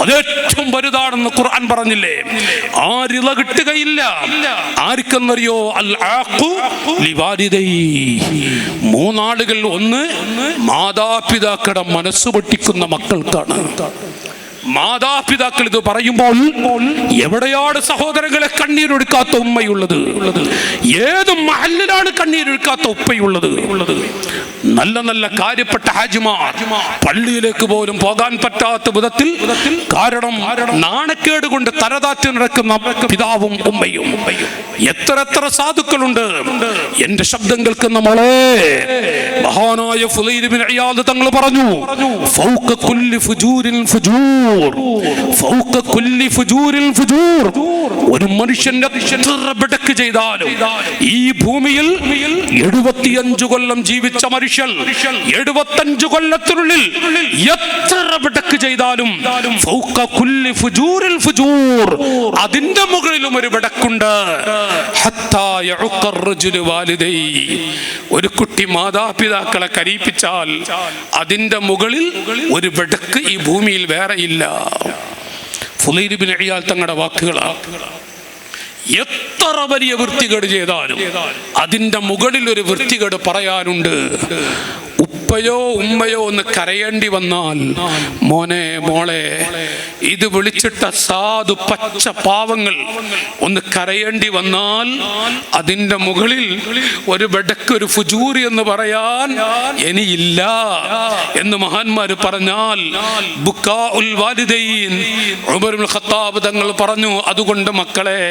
അത് ഏറ്റവും വലുതാണെന്ന് ഖുർആൻ പറഞ്ഞില്ലേ? ആ റിള കിട്ടുകയില്ല. ആർക്കെന്നറിയോ? അൽ ആഖു ലിവാലിദൈ, മൂന്നാളുകൾ. ഒന്ന്, മാതാപിതാക്കളുടെ മനസ്സ് പൊട്ടിക്കുന്ന മക്കൾക്കാണ്. മാതാപിതാക്കൾ ഇത് പറയുമ്പോൾ എവിടെയാണ് സഹോദരങ്ങളെ കണ്ണീരൊഴുക്കാത്ത ഉമ്മയുള്ളത്? ഏത് മഹല്ലിലാണ് കണ്ണീരൊഴുക്കാത്ത ഉപ്പയുള്ളത്? നല്ല നല്ല കാര്യപ്പെട്ട ഹാജിമാർ പള്ളിയിലേക്ക് പോലും പോകാൻ പറ്റാത്ത വിധത്തിൽ, കാരണം നാണക്കേട് കൊണ്ട് തലതാറ്റി നടക്കുന്ന പിതാവും ഉമ്മയും. എത്ര എത്ര സാധുക്കളുണ്ട്. എന്റെ ശബ്ദം കേൾക്കുന്ന മോളെ, മഹാനായ ഫുളൈൽ ഇബ്നു ഇയാദ് തങ്ങൾ പറഞ്ഞു, ഫൗക കുല്ലി ഫുജൂരിൻ ഫുജൂർ, ഫൗക കുല്ലി ഫുജൂരിൻ ഫുജൂർ. ഒരു മനുഷ്യന്റെ ബിടക്ക് ചെയ്താലും ഈ ഭൂമിയിൽ 75 കൊല്ലം ജീവിച്ച മനുഷ്യൻ 75 കൊല്ലത്തിനുള്ളിൽ എത്ര ബിടക്ക് ചെയ്താലും ഫൗക കുല്ലി ഫുജൂരിൻ ഫുജൂർ, അതിന്റെ മുകളിലും ഒരു ബിടക്കുണ്ട്. ഹത്താ യഉഖ റജുലു വാലിദൈ, ഒരു കുട്ടി മാതാപിതാക്കളെ കരയിപ്പിച്ചാൽ അതിന്റെ മുകളിൽ ഒരു ബിടക്ക് ഈ ഭൂമിയിൽ വേറെ ഇല്ല. ഫുളൈൽ ഇബ്നു ഇയാദ് തങ്ങളുടെ വാക്കുകളാണ്. എത്ര വലിയ വൃത്തികേട് ചെയ്താലും അതിന്റെ മുകളിൽ ഒരു വൃത്തികേട് പറയാനുണ്ട്. ഉപ്പയോ ഉമ്മയോ ഒന്ന് കരയേണ്ടി വന്നാൽ, മോനെ മോളെ, ഇത് വിളിച്ചിട്ട സാധു പച്ച പാവങ്ങൾ ഒന്ന് കരയേണ്ടി വന്നാൽ അതിന്റെ മുകളിൽ ഒരു ബെടക്ക്, ഒരു ഫുജൂറി എന്ന് പറയാൻ ഇനിയില്ല എന്ന് മഹാന്മാര് പറഞ്ഞാൽ, ബുക്കാഉൽ വാലിദൈൻ ഉമർ ഇബ്നുൽ ഖത്താബ് തങ്ങൾ പറഞ്ഞു, അതുകൊണ്ട് മക്കളെ,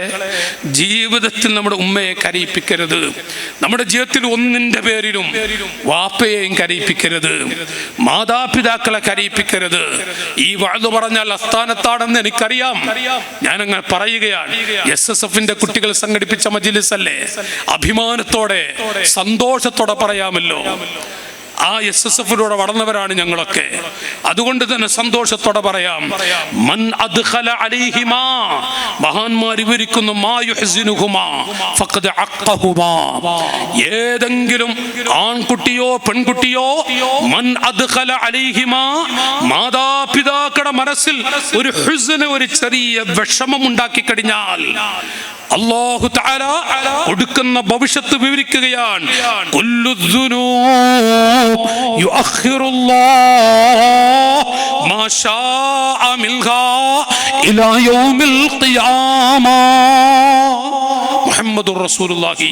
ജീവിതത്തിൽ നമ്മുടെ ഉമ്മയെ കരയിപ്പിക്കരുത്. നമ്മുടെ ജീവിതത്തിൽ ഒന്നിന്റെ പേരിലും വാപ്പയെയും കരയിപ്പിക്കരുത്, മാതാപിതാക്കളെ കരയിപ്പിക്കരുത്. ഈ വഅദ് പറഞ്ഞാൽ അസ്ഥാനത്താണെന്ന് എനിക്കറിയാം, ഞാനങ്ങനെ പറയുകയാണ്. SSFന്റെ കുട്ടികൾ സംഘടിപ്പിച്ച മജ്‌ലിസ് അല്ലേ, അഭിമാനത്തോടെ സന്തോഷത്തോടെ പറയാമല്ലോ. ആ SSFിലൂടെ വളർന്നവരാണ് ഞങ്ങളൊക്കെ, അതുകൊണ്ട് തന്നെ സന്തോഷത്തോടെ പറയാം. മൻ അദ്ഖല അലൈഹിമാ, മഹാന്മാർ വിവരിക്കുന്നു, മാ യുഹ്സിനുഹുമാ ഫഖദ് അഖഹുമാ, ഏതെങ്കിലും ആൺകുട്ടിയോ പെൺകുട്ടിയോ മൻ അദ്ഖല അലൈഹിമാ, മാതാപിതാക്കളുടെ മനസ്സിൽ ഒരു ഹുസ്ന്, ഒരു ചെറിയ വിഷമം ഉണ്ടാക്കി കഴിഞ്ഞാൽ അല്ലാഹു തആല കൊടുക്കുന്ന ഭവിഷ്യത്ത് വിവരിക്കുകയാണ്. കുല്ലു ദുനൂബ് യുഅഖിറുല്ലാഹ് മാ ശാഅ മിൻഹാ ഇലാ യൗമിൽ ഖിയാമ. മുഹമ്മദുർ റസൂലുള്ളാഹി.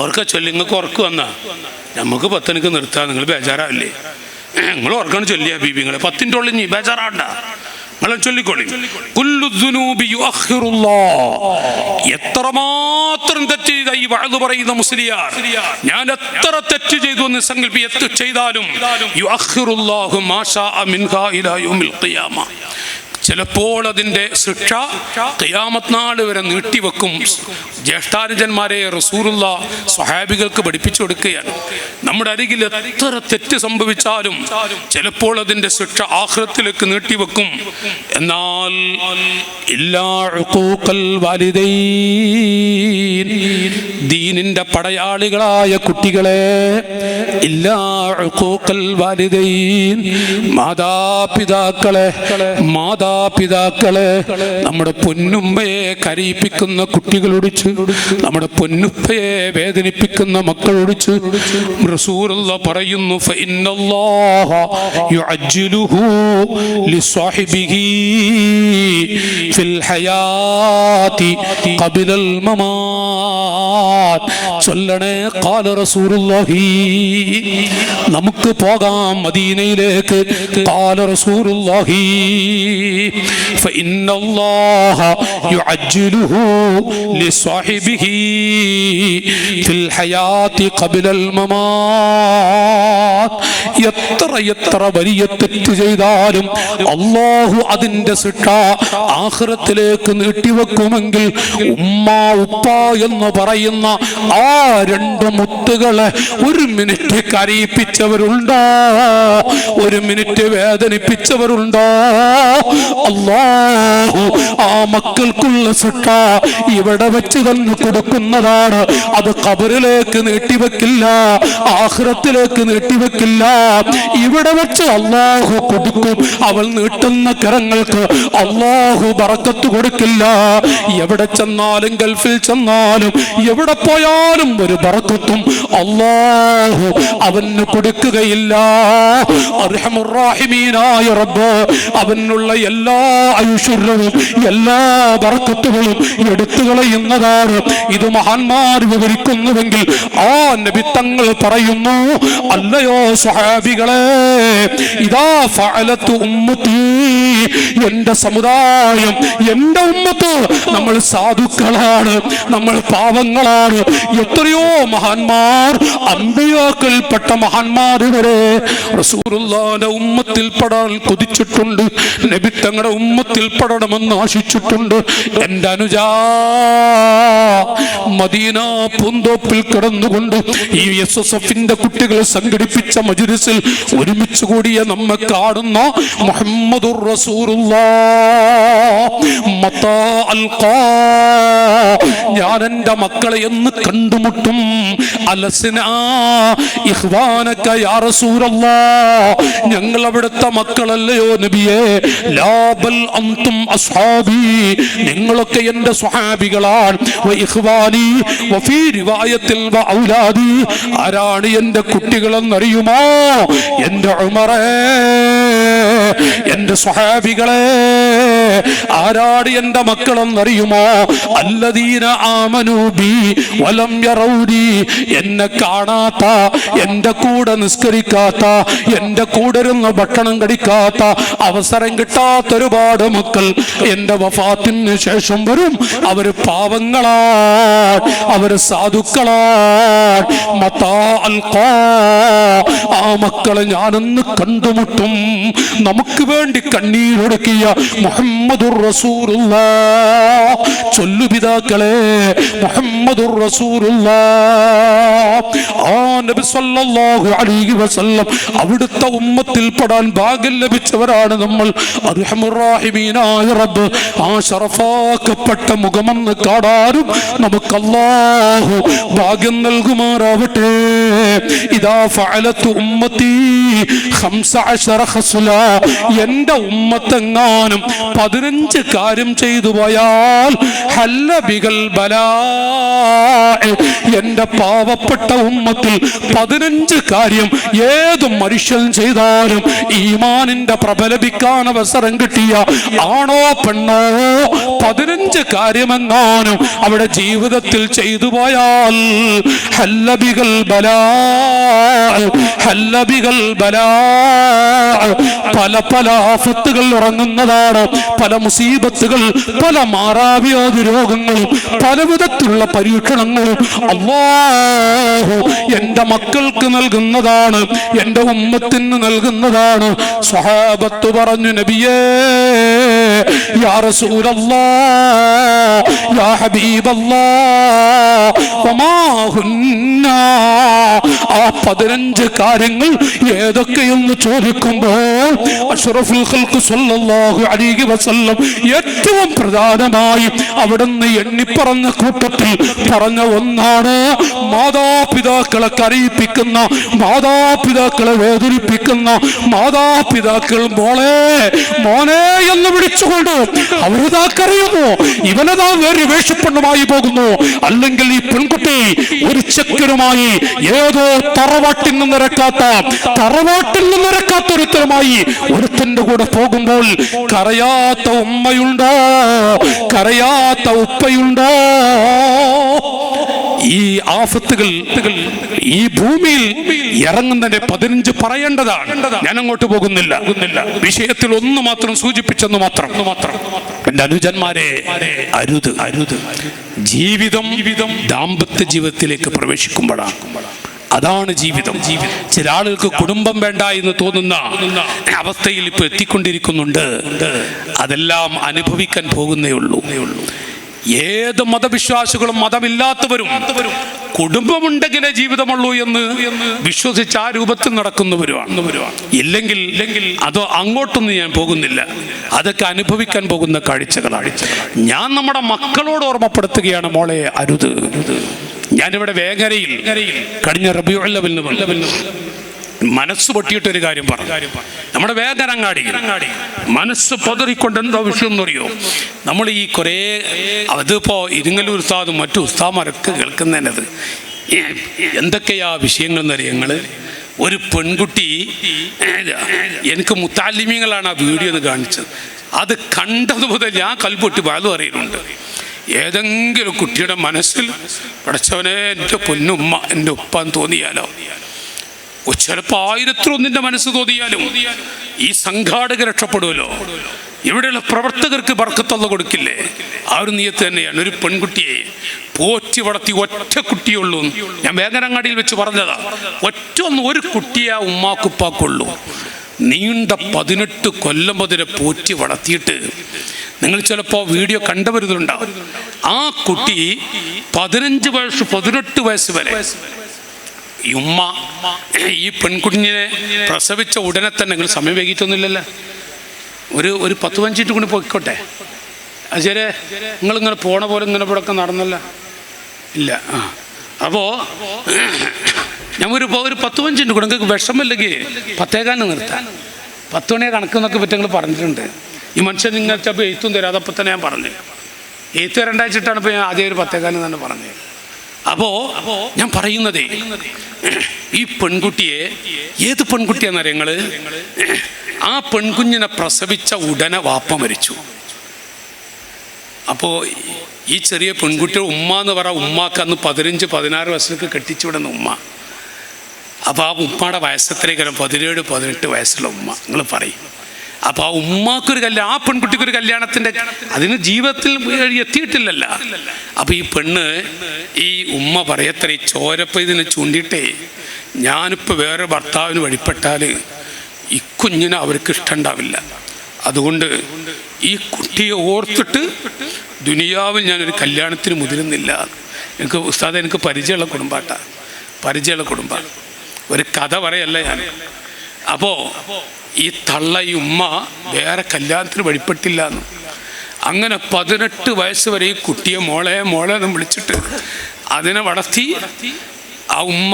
ഓർക്ക ചൊല്ലി, നിങ്ങൾക്ക് ഉറക്ക് വന്നാ നമുക്ക് 10 നിർത്താം, നിങ്ങൾ ബേജാറാവില്ലേ? നിങ്ങൾ ഓർക്കാണ് ചൊല്ലിയ ബീബിങ്ങളെ 10 ഉള്ളിൽ നീ ബേജാറാണ്ട, ചൊല്ലിക്കോളി. എത്രമാത്രം തെറ്റ് ചെയ്ത ഈ വഅദ് പറയുന്ന മുസ്ലിയാർ, ഞാൻ എത്ര തെറ്റ് ചെയ്തു എന്ന് സങ്കല്പിച്ച് ചെയ്താലും യുഅഖിറുല്ലാഹു മാ ശാഅ മിൻഹാ ഇലാ യൗമിൽ ഖിയാമ, ചിലപ്പോൾ അതിൻ്റെ ശിക്ഷ ഖിയാമത്ത് നാൾ വരെ നീട്ടിവെക്കും. ജ്യേഷ്ഠാനുജന്മാരെ റസൂലുള്ളാഹി സ്വഹാബികൾക്ക് പഠിപ്പിച്ചു കൊടുക്കുകയാണ്. നമ്മുടെ അരികിൽ എത്ര തെറ്റ് സംഭവിച്ചാലും ചിലപ്പോൾ അതിൻ്റെ ശിക്ഷ ആഖിറത്തിലേക്ക് നീട്ടിവെക്കും. എന്നാൽ ഇല്ലാ ഉഖൂഖൽ വാലിദൈൻ, ദീനിന്റെ പടയാളികളായ കുട്ടികളെ, ഇല്ലാ ഉഖൂഖൽ വാലിദൈൻ, മാതാപിതാക്കളെ നമ്മുടെ പൊന്നുമ്മയെ കരയിപ്പിക്കുന്ന കുട്ടികളൊടിച്ച്, നമ്മുടെ പൊന്നുപ്പയെ വേദനിപ്പിക്കുന്ന മക്കളൊടിച്ച് റസൂലുള്ളാഹി പറയുന്നു, ഫഇന്നല്ലാഹ യുഅജ്ജിലുഹു ലിസ്വാഹിബിഹി ഫിൽ ഹയാതി ഖബലൽ മമാത്. ചൊല്ലണേ ഖാല റസൂലുള്ളാഹി. നമുക്ക് പോകാം മദീനയിലേക്ക്. ഖാല റസൂലുള്ളാഹി. فإن الله يعجله لصاحبه في الحياة قبل الممات. എത്ര വലിയ തെറ്റ് ചെയ്താലും അല്ലാഹു അതിന്റെ ശിക്ഷ ആഖിറത്തിലേക്ക് നീട്ടിവെക്കുമെങ്കിൽ ഉമ്മ ഉപ്പ എന്ന് പറയുന്ന ആ രണ്ട് മുത്തുകളെ ഒരു മിനിറ്റ് കരയിപ്പിച്ചവരുണ്ടോ? ഒരു മിനിറ്റ് വേദനിപ്പിച്ചവരുണ്ടോ? അല്ലാഹു ആ മക്കൾക്കുള്ള ശിക്ഷ ഇവിടെ വെച്ച് തന്നെ കൊടുക്കുന്നതാണ്. അത് ഖബറിലേക്ക് നീട്ടിവെക്കില്ല, ആഖിറത്തിലേക്ക് നീട്ടിവെക്കില്ല. ഇവിടെ വെച്ച് അല്ലാഹു കൊടുക്കും. അവൾ നീട്ടുന്ന കരങ്ങൾക്ക് അല്ലാഹു ബറക്കത്ത് കൊടുക്കില്ല. എവിടെ ചെന്നാലും, ഗൾഫിൽ ചെന്നാലും, എവിടെ പോയാലും ഒരു ബറക്കത്തും അല്ലാഹു അവന് കൊടുക്കുകയില്ല. അർഹമുർ റഹീമീനായ റബ്ബ് അവനുള്ള എല്ലാ ഐശ്വര്യവും എല്ലാ ബറക്കത്തുകളും എടുത്തു കളയുന്നതാണ്. ഇത് മഹാന്മാർ വിവരിക്കുന്നുവെങ്കിൽ ആ നബി തങ്ങൾ പറയുന്നു, അല്ലയോ സ്വഹാബികളെ, ഇദാ ഫഅലതു ഉമ്മത്തി, എന്റെ സമുദായം, എന്റെ ഉമ്മത്ത്, നമ്മൾ സാധുക്കളാണ്, നമ്മൾ പാവങ്ങളാണ്. എത്രയോ മഹാന്മാർ, അമ്പിയാക്കൾപ്പെട്ട മഹാന്മാർ വരെ റസൂലുള്ളാഹിന്റെ ഉമ്മത്തിൽ പെടാൻ കൊതിച്ചിട്ടുണ്ട്, നബി തങ്ങളുടെ ഉമ്മത്തിൽ പെടണമെന്ന് ആശിച്ചിട്ടുണ്ട്. എന്റെ അനുജാ, മദീന പൂന്തോപ്പിൽ കിടന്നുകൊണ്ട് ഈ SSFന്റെ കുട്ടികൾ സംഘടിപ്പിച്ച മജ്‌ലിസിൽ ഒരുമിച്ച് കൂടിയ നമ്മെ കാണുന്ന മുഹമ്മദുർ റസൂലുള്ളാഹ് മതാ അൽഖാ, ഞാൻ എൻ്റെ മക്കളെ എന്ന് കണ്ടുമുട്ടും. അലസ്നാ ഇഖ്വാനക യാ റസൂലല്ലാഹ്, ഞങ്ങൾ അവിടുത്തെ മക്കളല്ലയോ നബിയേ? ലാ ബൽ അൻതും അസ്ഹാബി, നിങ്ങളൊക്കെ എൻ്റെ സ്വഹാബികളാണ്. വ ഇഖ്വാനി വഫീ റിവായത്തിൽ വ ഔലാദി, ആരാണ് എൻ്റെ കുട്ടികളെന്നറിയുമോ? എൻ്റെ ഉമറേ, എൻ്റെ സ്വഹാബികളെ, ആരാണ് എൻ്റെ മക്കളെന്നറിയുമോ? അല്ലദീന ആമനൂ ബി വലം യറൗനി, എന്നെ കാണാത്ത, എൻ്റെ കൂടെ നിസ്കരിക്കാത്ത, എൻ്റെ കൂടെ ഇരുന്ന് ഭക്ഷണം കഴിക്കാത്ത, അവസരം കിട്ടാത്ത ഒരുപാട് മക്കൾ എൻ്റെ വഫാത്തിന് ശേഷം വരും. അവര് പാവങ്ങളാണ്, അവര് സാധുക്കളാണ്. മതാ അൽഖാ, ആ മക്കളെ ഞാനൊന്ന് കണ്ടുമുട്ടും. നമുക്ക് വേണ്ടി കണ്ണീരൊടുക്കിയ മുഹമ്മദുർ റസൂലുള്ളാഹ്, ചൊല്ലു പിതാക്കളെ, മുഹമ്മദുർ റസൂലുള്ളാഹ്. ആ നബി സല്ലല്ലാഹു അലൈഹി വസല്ലം അവിടുത്തെ ഉമ്മത്തിൽ പെടാൻ ഭാഗ്യം ലഭിച്ചവരാണ് നമ്മൾ. അർഹമുർ റഹീമീനായ റബ്ബ് ആ ശറഫാക്കപ്പെട്ട മുഖമെന്ന് കാണാനും നമുക്ക് അല്ലാഹു ഭാഗ്യം നൽകുമാറാവട്ടെ. ഇദാ ഫഅലതു ഉമ്മത്തി 15 ഖസ്ല, എൻ്റെ ഉമ്മത്തെങ്ങാനും 15 കാര്യം ചെയ്തു പോയാൽ ഹല്ല ബിഗൽ ബലാ, എൻ്റെ പാവപ്പെട്ട ഉമ്മത്തിൽ 15 കാര്യം ഏത് മനുഷ്യൻ ചെയ്താലും ഈമാനിന്റെ പ്രബലപിക്കാൻ അവസരം കിട്ടിയ ആണോ പെണ്ണോ 15 കാര്യമെങ്ങാനും അവിടെ ജീവിതത്തിൽ ചെയ്തു പോയാൽ ഹല്ല ബിഗൽ ബലാ, ഹല്ല ബിഗൽ ബലാ, പല പല ആഫത്തുകൾ ഇറങ്ങുന്നതാണ്, പല മുസീബത്തുകൾ, പല മാറാവ്യാധി രോഗങ്ങളും, പല വിധത്തിലുള്ള പരീക്ഷണങ്ങളും അല്ലാഹു എൻ്റെ മക്കൾക്ക് നൽകുന്നതാണ്, എൻ്റെ ഉമ്മത്തിന് നൽകുന്നതാണ്. സ്വഹാബത്ത് പറഞ്ഞു, നബിയേ, യാ റസൂലല്ലാഹ്, യാ ഹബീബല്ലാഹ്, വമാ ഹുന്ന, ആ 15 കാര്യങ്ങൾ ഏതൊക്കെയെന്ന് ചോദിക്കുമ്പോൾ അഷ്റഫുൽ ഖൽഖ് സ്വല്ലല്ലാഹു അലൈഹി വസല്ലം ഏറ്റവും പ്രധാനമായി അവിടുന്ന് എണ്ണിപ്പറഞ്ഞ കൂട്ടത്തിൽ പറഞ്ഞ ഒന്നാണ് മാതാപിതാക്കളെ കരയിപ്പിക്കുന്ന, മാതാപിതാക്കളെ വേദനിപ്പിക്കുന്ന, മാതാപിതാക്കൾ മോളെ മോനെ എന്ന് വിളിച്ചുകൊണ്ട് അവരിതാ കരയുന്നു, ഇവനതാ വേറെ വേഷപ്പെണ്ണുമായി പോകുന്നു, അല്ലെങ്കിൽ ഈ പെൺകുട്ടി ഒരു ചെക്കനുമായി ഏതോ തറവാട്ടിൽ നിന്നിറക്കാത്ത ഒരുത്തരമായി ഒരുത്തന്റെ കൂടെ പോകുമ്പോൾ കരയാത്ത ഉമ്മയുണ്ടോ? കരയാത്ത ഉപ്പയുണ്ടോ? ഈ ആഫത്തുകൾ ഈ ഭൂമിയിൽ ഇറങ്ങുന്നതിന്റെ 15 പറയേണ്ടതാണ്. ഞാൻ അങ്ങോട്ട് പോകുന്നില്ല. വിഷയത്തിൽ ഒന്ന് മാത്രം സൂചിപ്പിച്ചെന്ന് മാത്രം. എന്റെ അനുജന്മാരെ, അരുത്. ജീവിതം ദാമ്പത്യ ജീവിതത്തിലേക്ക് പ്രവേശിക്കുമ്പോഴാണ്. അതാണ് ജീവിതം. ചില ആളുകൾക്ക് കുടുംബം വേണ്ട എന്ന് തോന്നുന്ന അവസ്ഥയിൽ ഇപ്പൊ എത്തിക്കൊണ്ടിരിക്കുന്നുണ്ട്. അതെല്ലാം അനുഭവിക്കാൻ പോകുന്നേ ഉള്ളൂ. ഏത് മതവിശ്വാസികളും മതമില്ലാത്തവരും കുടുംബമുണ്ടെങ്കിലേ ജീവിതമുള്ളൂ എന്ന് വിശ്വസിച്ച് ആ രൂപത്തിൽ നടക്കുന്നവരുമാണ്. ഇല്ലെങ്കിൽ അത് അങ്ങോട്ടൊന്നും ഞാൻ പോകുന്നില്ല. അതൊക്കെ അനുഭവിക്കാൻ പോകുന്ന കാഴ്ചകളാണ്. ഞാൻ നമ്മുടെ മക്കളോട് ഓർമ്മപ്പെടുത്തുകയാണ്, മോളെ അരുത്. ഞാനിവിടെ വേങ്ങരയിൽ കഴിഞ്ഞ റബീഉൽ അവ്വലിന് മനസ്സ് പൊട്ടിയിട്ടൊരു കാര്യം പറഞ്ഞു. നമ്മുടെ വേദനങ്ങാടി മനസ്സ് പതറിക്കൊണ്ട് എന്താ വിഷയം എന്നറിയോ? നമ്മൾ ഈ കുറേ അതിപ്പോ ഇരിങ്ങല്ലൂർ ഉസ്താദും മറ്റു ഉസ്താദന്മാരൊക്കെ കേൾക്കുന്നതിനത് എന്തൊക്കെയാ വിഷയങ്ങൾ എന്നറിയങ്ങൾ. ഒരു പെൺകുട്ടി, എനിക്ക് മുത്താലിമീങ്ങളാണ് ആ വീഡിയോ ഒന്ന് കാണിച്ചത്. അത് കണ്ടത് മുതൽ ഞാൻ കൽപ്പൊട്ടി പാലും അറിയുന്നുണ്ട്. ഏതെങ്കിലും കുട്ടിയുടെ മനസ്സിൽ പടച്ചവനെ എൻ്റെ പൊന്നുമ്മ എൻ്റെ ഉപ്പാന്ന് തോന്നിയാലോ, ചിലപ്പോൾ 1001 മനസ്സ് തോന്നിയാലും ഈ സംഘാടകർ രക്ഷപ്പെടുമല്ലോ. ഇവിടെയുള്ള പ്രവർത്തകർക്ക് ബർക്കത്ത് കൊടുക്കില്ലേ? ആ ഒരു നിയത്ത് തന്നെയാണ്. ഒരു പെൺകുട്ടിയെ പോറ്റി വളർത്തി ഒറ്റ കുട്ടിയുള്ളൂ. ഞാൻ വേങ്ങരങ്ങാടിയിൽ വെച്ച് പറഞ്ഞതാ. ഒരു കുട്ടിയെ ഉമ്മാക്കുപ്പാക്കുള്ളൂ. നീണ്ട 18 കൊല്ലം മുതൽ പോറ്റി വളർത്തിയിട്ട് നിങ്ങൾ ചിലപ്പോൾ വീഡിയോ കണ്ടുവരുന്നുണ്ടാവും. ആ കുട്ടി 15 വയസ്സ് 18 വയസ്സ് വരെ ഈ ഉമ്മ ഈ പെൺകുഞ്ഞിനെ പ്രസവിച്ച ഉടനെ തന്നെ, നിങ്ങൾ സമയം വൈകിട്ടൊന്നുമില്ലല്ലോ, ഒരു 10-15 മിനിറ്റ് കൊണ്ട് പോയിക്കോട്ടെ. അജരെ നിങ്ങളിങ്ങനെ പോണ പോലെ ഇങ്ങനെ ഇവിടെ നടന്നല്ല ഇല്ല. അപ്പോൾ ഞാൻ ഒരു 10-15 മിനിറ്റ് കൂടെ നിങ്ങൾക്ക് വിഷമമില്ലെങ്കിൽ 10:15 നിർത്താൻ. 10 മണിയെ കണക്കെന്നൊക്കെ പറ്റി നിങ്ങൾ പറഞ്ഞിട്ടുണ്ട്. ഈ മനുഷ്യൻ നിങ്ങൾ ചിലപ്പോൾ എഴുത്തും തരാം. അതപ്പോൾ തന്നെ ഞാൻ പറഞ്ഞു എഴുത്ത് തരണ്ടാച്ചിട്ടാണ് ഇപ്പോൾ ഞാൻ ആദ്യം ഒരു 10:15 തന്നെ പറഞ്ഞത്. അപ്പോൾ ഞാൻ പറയുന്നതേ, ഈ പെൺകുട്ടിയെ, ഏത് പെൺകുട്ടിയാണെന്നറിയാം നിങ്ങൾ? ആ പെൺകുഞ്ഞിനെ പ്രസവിച്ച ഉടനെ വാപ്പ മരിച്ചു. അപ്പോൾ ഈ ചെറിയ പെൺകുട്ടിയുടെ ഉമ്മ എന്ന് പറയാം. ഉമ്മാക്ക് അന്ന് 15-16 വയസ്സിലേക്ക് കെട്ടിച്ചു വിടുന്ന ഉമ്മ. അപ്പോൾ ആ ഉമ്മയുടെ വയസ്സത്രേക്കാരം 17-18 വയസ്സുള്ള ഉമ്മ. നിങ്ങൾ പറയും. അപ്പോൾ ആ ഉമ്മാക്കൊരു കല്യാണം, ആ പെൺകുട്ടിക്കൊരു കല്യാണത്തിൻ്റെ അതിന് ജീവിതത്തിൽ എത്തിയിട്ടില്ലല്ല. അപ്പോൾ ഈ പെണ്ണ്, ഈ ഉമ്മ പറയത്ര, ഈ ചോരപ്പ ഇതിനെ ചൂണ്ടിയിട്ടേ, ഞാനിപ്പോൾ വേറെ ഭർത്താവിന് വഴിപ്പെട്ടാൽ ഈ കുഞ്ഞിനെ അവർക്ക് ഇഷ്ടമുണ്ടാവില്ല. അതുകൊണ്ട് ഈ കുട്ടിയെ ഓർത്തിട്ട് ദുനിയാവിൽ ഞാനൊരു കല്യാണത്തിന് മുതിരുന്നില്ല. എനിക്ക് ഉസ്താദ്, എനിക്ക് പരിചയമുള്ള കുടുംബമാണ്. ഒരു കഥ പറയല്ല ഞാൻ. അപ്പോൾ ഈ തള്ള, ഈ ഉമ്മ വേറെ കല്യാണത്തിന് വഴിപ്പെട്ടില്ല എന്ന്. അങ്ങനെ 18 വയസ്സ് വരെ ഈ കുട്ടിയെ മോളെ എന്ന് വിളിച്ചിട്ട് അതിനെ വളർത്തി. ആ ഉമ്മ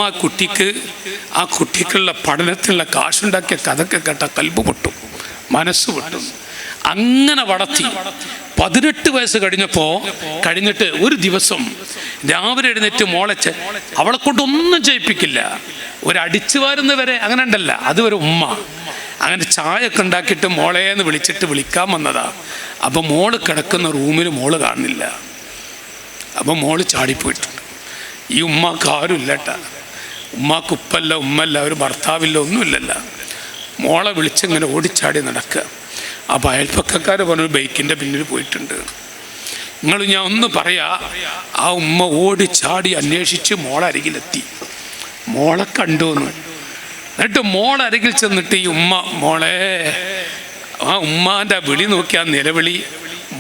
ആ കുട്ടിക്കുള്ള പഠനത്തിനുള്ള കാശുണ്ടാക്കിയ കഥക്കെ കേട്ട കൽബ് പൊട്ടും, മനസ്സ് പൊട്ടും. അങ്ങനെ വളർത്തി 18 വയസ്സ് കഴിഞ്ഞിട്ട് ഒരു ദിവസം രാവിലെ എഴുന്നേറ്റ് അവളെ കൊണ്ടൊന്നും ചെയ്യിപ്പിക്കില്ല. ഒരടിച്ചു വാരുന്നവരെ അങ്ങനെ ഉണ്ടല്ല, അതുവരെ ഉമ്മ അങ്ങനെ ചായയൊക്കെ ഉണ്ടാക്കിയിട്ട് മോളേന്ന് വിളിക്കാൻ വന്നതാ. അപ്പം മോള് കിടക്കുന്ന റൂമിൽ മോള് കാണുന്നില്ല. അപ്പം മോള് ചാടിപ്പോയിട്ടുണ്ട്. ഈ ഉമ്മാക്ക് ആരും ഇല്ലട്ട. ഉമ്മാക്ക് ഉപ്പല്ല, ഉമ്മല്ല, ഒരു ഭർത്താവില്ല, ഒന്നുമില്ലല്ല. മോളെ വിളിച്ചിങ്ങനെ ഓടിച്ചാടി നടക്കുക. അപ്പോൾ അയൽപ്പക്കക്കാർ പറഞ്ഞു ബൈക്കിൻ്റെ പിന്നിൽ പോയിട്ടുണ്ട്. ഞാൻ ഒന്ന് പറയാ, ആ ഉമ്മ ഓടിച്ചാടി അന്വേഷിച്ച് മോളരികിലെത്തി. മോളെ കണ്ടുവന്നു. എന്നിട്ട് മോളരികിൽ ചെന്നിട്ട് ഈ ഉമ്മ മോളെ, ആ ഉമ്മാൻ്റെ വിളി നോക്കി, ആ നിലവിളി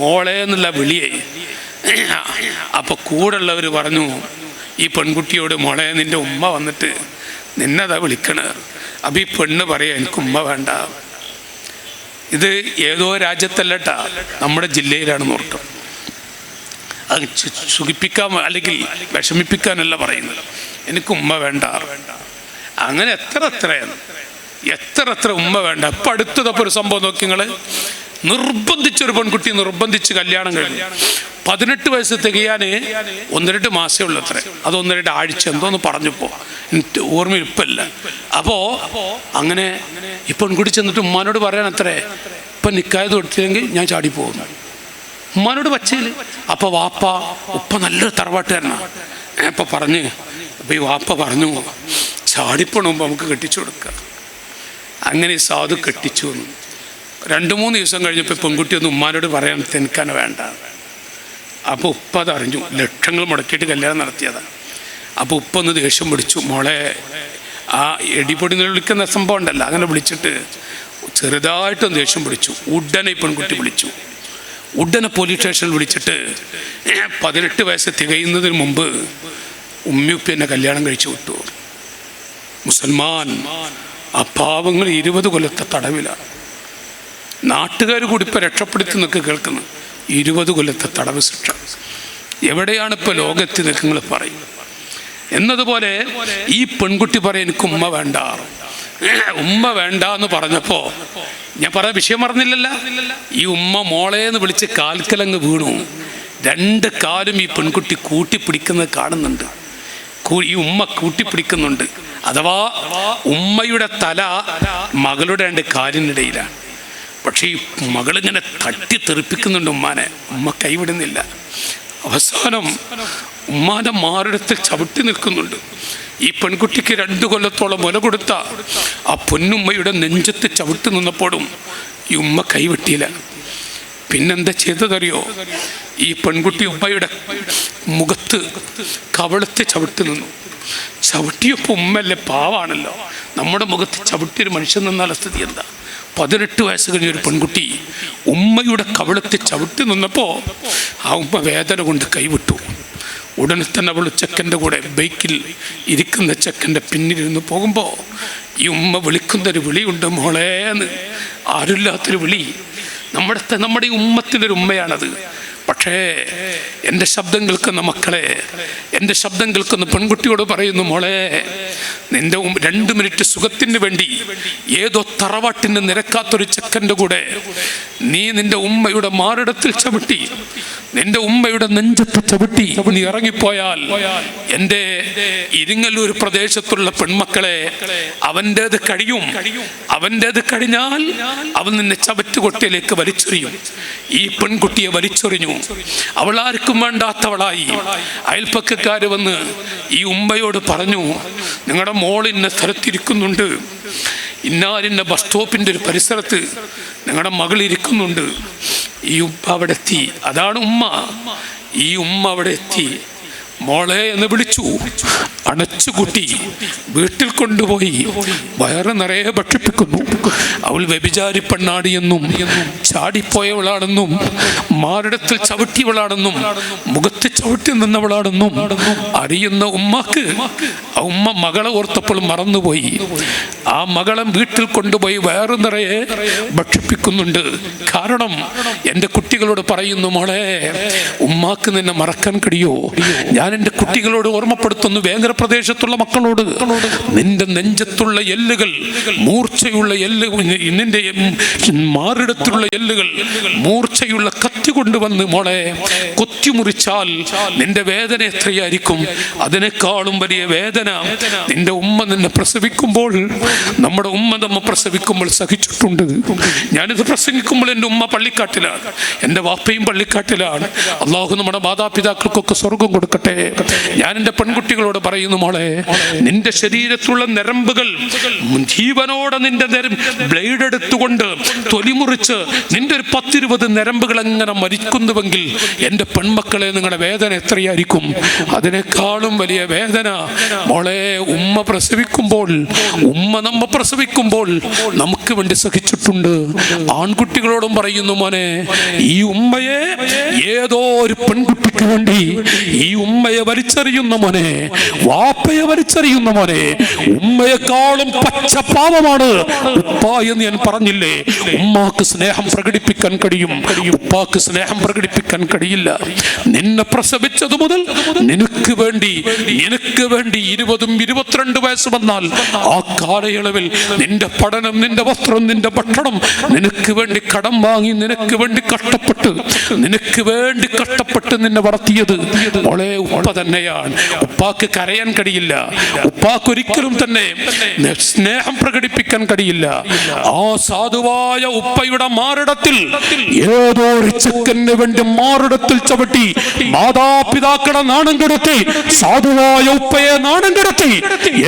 മോളെ എന്നുള്ള വിളിയെ. അപ്പോൾ കൂടുള്ളവർ പറഞ്ഞു ഈ പെൺകുട്ടിയോട്, മോളെ നിൻ്റെ ഉമ്മ വന്നിട്ട് നിന്നതാ വിളിക്കണേ. അപ്പം ഈ പെണ്ണ് പറയാ, എനിക്ക് ഉമ്മ വേണ്ട. ഇത് ഏതോ രാജ്യത്തല്ലട്ടാ, നമ്മുടെ ജില്ലയിലാണെന്ന് ഓർക്കും. അത് സുഖിപ്പിക്കാൻ അല്ലെങ്കിൽ വിഷമിപ്പിക്കാനല്ല പറയുന്നത്. എനിക്ക് ഉമ്മ വേണ്ട. അങ്ങനെ എത്ര ഉമ്മ വേണ്ട. ഇപ്പം അടുത്തതപ്പോൾ ഒരു സംഭവം നോക്കി നിങ്ങൾ, നിർബന്ധിച്ചൊരു പെൺകുട്ടി കല്യാണം കഴിഞ്ഞു. 18 വയസ്സ് തികയാൻ 1-2 മാസമേ ഉള്ളൂ അത്ര. അത് 1-2 ആഴ്ച എന്തോന്ന് പറഞ്ഞപ്പോൾ എനിക്ക് ഓർമ്മ ഇപ്പല്ല. അപ്പോൾ അങ്ങനെ ഈ പെൺകുട്ടി ചെന്നിട്ട് ഉമ്മാനോട് പറയാൻ അത്രേ, ഇപ്പം നിക്കായത് കൊടുത്തില്ലെങ്കിൽ ഞാൻ ചാടിപ്പോകുന്നു. ഉമ്മാനോട് വച്ചേല്. അപ്പോൾ ഉപ്പ നല്ലൊരു തറവാട്ടുകാരനാണ്. അപ്പം പറഞ്ഞ് അപ്പം ഈ വാപ്പ പറഞ്ഞു ചാടിപ്പണുമ്പോൾ നമുക്ക് കെട്ടിച്ചു കൊടുക്കുക. അങ്ങനെ സാധു കെട്ടിച്ചു വന്നു. 2-3 ദിവസം കഴിഞ്ഞപ്പോൾ പെൺകുട്ടി ഒന്ന് ഉമ്മാനോട് പറയാൻ തെനിക്കാൻ വേണ്ട. അപ്പോൾ ഉപ്പ അതറിഞ്ഞു, ലക്ഷങ്ങൾ മുടക്കിയിട്ട് കല്യാണം നടത്തിയതാണ്. അപ്പോൾ ഉപ്പ ഒന്ന് ദേഷ്യം പിടിച്ചു. മോളെ, ആ എടിപൊടി വിളിക്കുന്ന സംഭവം ഉണ്ടല്ലോ, അങ്ങനെ വിളിച്ചിട്ട് ചെറുതായിട്ടൊന്ന് ദേഷ്യം പിടിച്ചു. ഉടനെ ഈ പെൺകുട്ടി വിളിച്ചു. ഉടനെ പോലീസ് സ്റ്റേഷനിൽ വിളിച്ചിട്ട് 18 വയസ്സ് തികയുന്നതിന് മുമ്പ് ഉമ്മയുപ്പ എന്നെ കല്യാണം കഴിച്ചു വിട്ടു. മുസൽമാൻ ആ പാവങ്ങൾ 20 കൊല്ലത്തെ തടവിലാണ്. നാട്ടുകാർ കൂടി ഇപ്പം രക്ഷപ്പെടുത്തി നിൽക്കുക കേൾക്കുന്നു. 20 കൊല്ലത്തെ തടവ് ശിക്ഷ. എവിടെയാണ് ഇപ്പോൾ ലോകത്ത് നിങ്ങൾ പറയും എന്നതുപോലെ ഈ പെൺകുട്ടി പറയും എനിക്ക് ഉമ്മ വേണ്ട. ഉമ്മ വേണ്ട എന്ന് പറഞ്ഞപ്പോൾ ഞാൻ പറയാൻ വിഷയം പറഞ്ഞില്ലല്ലോ. ഈ ഉമ്മ മോളേന്ന് വിളിച്ച് കാൽക്കലങ്ങ് വീണു. 2 കാലും ഈ പെൺകുട്ടി കൂട്ടിപ്പിടിക്കുന്നത് കാണുന്നുണ്ട്. ഈ ഉമ്മ കൂട്ടിപ്പിടിക്കുന്നുണ്ട്. അഥവാ ഉമ്മയുടെ തല മകളുടെ 2 കാലിനിടയിലാണ്. പക്ഷേ ഈ മകളിങ്ങനെ തട്ടി തെറിപ്പിക്കുന്നുണ്ട് ഉമ്മാനെ. ഉമ്മ കൈവിടുന്നില്ല. അവസാനം ഉമ്മാന്റെ മാറിടത്തിൽ ചവിട്ടി നിൽക്കുന്നുണ്ട്. ഈ പെൺകുട്ടിക്ക് 2 കൊല്ലത്തോളം മുല കൊടുത്ത ആ പൊന്നുമ്മയുടെ നെഞ്ചത്ത് ചവിട്ടി നിന്നപ്പോഴും ഈ ഉമ്മ കൈവിട്ടിയില്ല. പിന്നെന്താ ചെയ്തതറിയോ? ഈ പെൺകുട്ടി ഉമ്മയുടെ മുഖത്ത് കവളത്ത് ചവിട്ടി നിന്നു. ചവിട്ടിയപ്പോൾ ഉമ്മല്ലേ, പാവാണല്ലോ. നമ്മുടെ മുഖത്ത് ചവിട്ടിയൊരു മനുഷ്യൻ നിന്നാൽ സ്ഥിതി എന്താ? 18 വയസ്സ് കഴിഞ്ഞൊരു പെൺകുട്ടി ഉമ്മയുടെ കവളത്ത് ചവിട്ടി നിന്നപ്പോൾ ആ ഉമ്മ വേദന കൊണ്ട് കൈവിട്ടു. ഉടനെ തന്നെ അവൾ ചെക്കൻ്റെ കൂടെ ബൈക്കിൽ ഇരിക്കുന്ന ചെക്കൻ്റെ പിന്നിലിരുന്ന് പോകുമ്പോൾ ഈ ഉമ്മ വിളിക്കുന്നൊരു വിളിയുണ്ട്, മോളേന്ന്. ആരുമില്ലാത്തൊരു വിളി. നമ്മുടെ ഈ ഉമ്മത്തിൻ്റെ ഒരു ഉമ്മയാണത്. പക്ഷേ എൻ്റെ ശബ്ദം കേൾക്കുന്ന മക്കളെ, എൻ്റെ ശബ്ദം കേൾക്കുന്ന പെൺകുട്ടിയോട് പറയുന്നു, മോളെ, നിന്റെ 2 മിനിറ്റ് സുഖത്തിന് വേണ്ടി ഏതോ തറവാട്ടിന് നിരക്കാത്തൊരു ചെക്കൻ്റെ കൂടെ നീ നിന്റെ ഉമ്മയുടെ മാറിടത്തിൽ ചവിട്ടി, നിന്റെ ഉമ്മയുടെ നെഞ്ചത്ത് ചവിട്ടി നീ ഇറങ്ങിപ്പോയാൽ എൻ്റെ ഇരിങ്ങല്ലൂർ പ്രദേശത്തുള്ള പെൺമക്കളെ അവൻ്റേത് കഴിയും. അവൻ്റേത് കഴിഞ്ഞാൽ അവൻ നിന്നെ ചവറ്റുകൊട്ടയിലേക്ക് വലിച്ചെറിയും. ഈ പെൺകുട്ടിയെ വലിച്ചെറിഞ്ഞു. അവൾ ആർക്കും വേണ്ടാത്തവളായി. അയൽപ്പക്കക്കാര് വന്ന് ഈ ഉമ്മയോട് പറഞ്ഞു, നിങ്ങളുടെ മോൾ ഇന്ന സ്ഥലത്തിരിക്കുന്നുണ്ട്, ഇന്നാലിന്ന ബസ് സ്റ്റോപ്പിൻ്റെ ഒരു പരിസരത്ത് നിങ്ങളുടെ മകൾ ഇരിക്കുന്നുണ്ട്. ഈ ഉമ്മ അവിടെ എത്തി. അതാണ് ഉമ്മ. ഈ ഉമ്മ അവിടെ എത്തി. മോളെ എന്ന് വിളിച്ചു. അണച്ചുകൂട്ടി വീട്ടിൽ കൊണ്ടുപോയി വയറ് നിറയെ ഭക്ഷിപ്പിക്കുന്നു. അവൾ വ്യഭിചാരി പെണ്ണാടിയെന്നും ചാടിപ്പോയവളാണെന്നും മാറിടത്തിൽ ചവിട്ടിയവളാണെന്നും മുഖത്ത് ചവിട്ടി നിന്നവളാണെന്നും അറിയുന്ന ഉമ്മാക്ക് ആ ഉമ്മ മകളെ ഓർത്തപ്പോൾ മറന്നുപോയി. ആ മകളെ വീട്ടിൽ കൊണ്ടുപോയി വയറ് നിറയെ ഭക്ഷിപ്പിക്കുന്നുണ്ട്. കാരണം എൻ്റെ കുട്ടികളോട് പറയുന്നു, മോളെ, ഉമ്മാക്ക് നിന്നെ മറക്കാൻ കഴിയോ? ഞാൻ എൻ്റെ കുട്ടികളോട് ഓർമ്മപ്പെടുത്തുന്നു, വേങ്ങര പ്രദേശത്തുള്ള മക്കളോട്, നിന്റെ നെഞ്ചത്തുള്ള എല്ലുകൾ, മൂർച്ചയുള്ള എല്ല്, നിന്റെ മാറിടത്തുള്ള എല്ലുകൾ മൂർച്ചയുള്ള കത്തി കൊണ്ടുവന്ന് മോളെ കൊത്തിമുറിച്ചാൽ നിന്റെ വേദന എത്രയായിരിക്കും? അതിനേക്കാളും വലിയ വേദന നിന്റെ ഉമ്മ നിന്നെ പ്രസവിക്കുമ്പോൾ, നമ്മുടെ ഉമ്മ നമ്മ പ്രസവിക്കുമ്പോൾ സഹിച്ചിട്ടുണ്ട്. ഞാനിത് പ്രസംഗിക്കുമ്പോൾ എൻ്റെ ഉമ്മ പള്ളിക്കാട്ടിലാണ്, എൻ്റെ വാപ്പയും പള്ളിക്കാട്ടിലാണ്. അള്ളാഹു നമ്മുടെ മാതാപിതാക്കൾക്കൊക്കെ സ്വർഗം കൊടുക്കട്ടെ. ഞാൻ എൻ്റെ പെൺകുട്ടികളോട് പറയുന്നു, മോളെ, നിന്റെ ശരീരത്തുള്ള നരമ്പുകൾ ജീവനോടെ നിന്റെ ബ്ലേഡ് എടുത്തുകൊണ്ട് തൊലിമുറിച്ച് നിന്റെ ഒരു 10-20 നരമ്പുകൾ എങ്ങനെ മരിക്കുന്നുവെങ്കിൽ എൻ്റെ പെൺമക്കളെ, നിങ്ങളുടെ വേദന എത്രയായിരിക്കും? അതിനേക്കാളും വലിയ വേദന മോളെ ഉമ്മ പ്രസവിക്കുമ്പോൾ, ഉമ്മ നമ്മ പ്രസവിക്കുമ്പോൾ നമുക്ക് വേണ്ടി സഹിച്ചിട്ടുണ്ട്. ആൺകുട്ടികളോടും പറയുന്നു, മോനെ, ഈ ഉമ്മയെ ഏതോ ഒരു പെൺകുട്ടിക്ക് വേണ്ടി ഈ ഉമ്മയെ വലിച്ചെറിയുന്ന മോനെ, വാപ്പയെ വലിച്ചെറിയുന്ന മോനെ, ഉമ്മയെക്കാളും പച്ച പാവമാണ് ഉപ്പ എന്ന് ഞാൻ പറഞ്ഞില്ലേ? ഉമ്മാക്ക് സ്നേഹം പ്രകടിപ്പിക്കാൻ കഴിയും, ഉപ്പാക്ക് സ്നേഹം പ്രകടിപ്പിക്കാൻ കഴിയില്ല. നിന്നെ പ്രസവിച്ചത് മുതൽ നിനക്ക് വേണ്ടി 20-ഉം 22 വയസ്സ് വന്നാൽ ആ കാലയളവിൽ നിന്റെ പഠനം, നിന്റെ വസ്ത്രം, നിന്റെ ഭക്ഷണം നിനക്ക് വേണ്ടി കടം വാങ്ങി, നിനക്ക് വേണ്ടി കഷ്ടപ്പെട്ട് നിന്നെ വളർത്തിയത് മോളെ ഉപ്പ തന്നെയാണ്. ഉപ്പാക്ക് കരയാൻ കഴിയില്ല, ഉപ്പാക്ക് ഒരിക്കലും തന്നെ സ്നേഹം പ്രകടിപ്പിക്കാൻ കഴിയില്ല. ആ സാധുവായ ഉപ്പയുടെ മാറിടത്തിൽ ഏതോ ഒരു ചെക്കന് വേണ്ടി മാറിടത്തിൽ ചവിട്ടി മാതാപിതാക്കളെ നാണം കെടുത്തി, സാധുവായ ഉപ്പയെ നാണം കെടുത്തി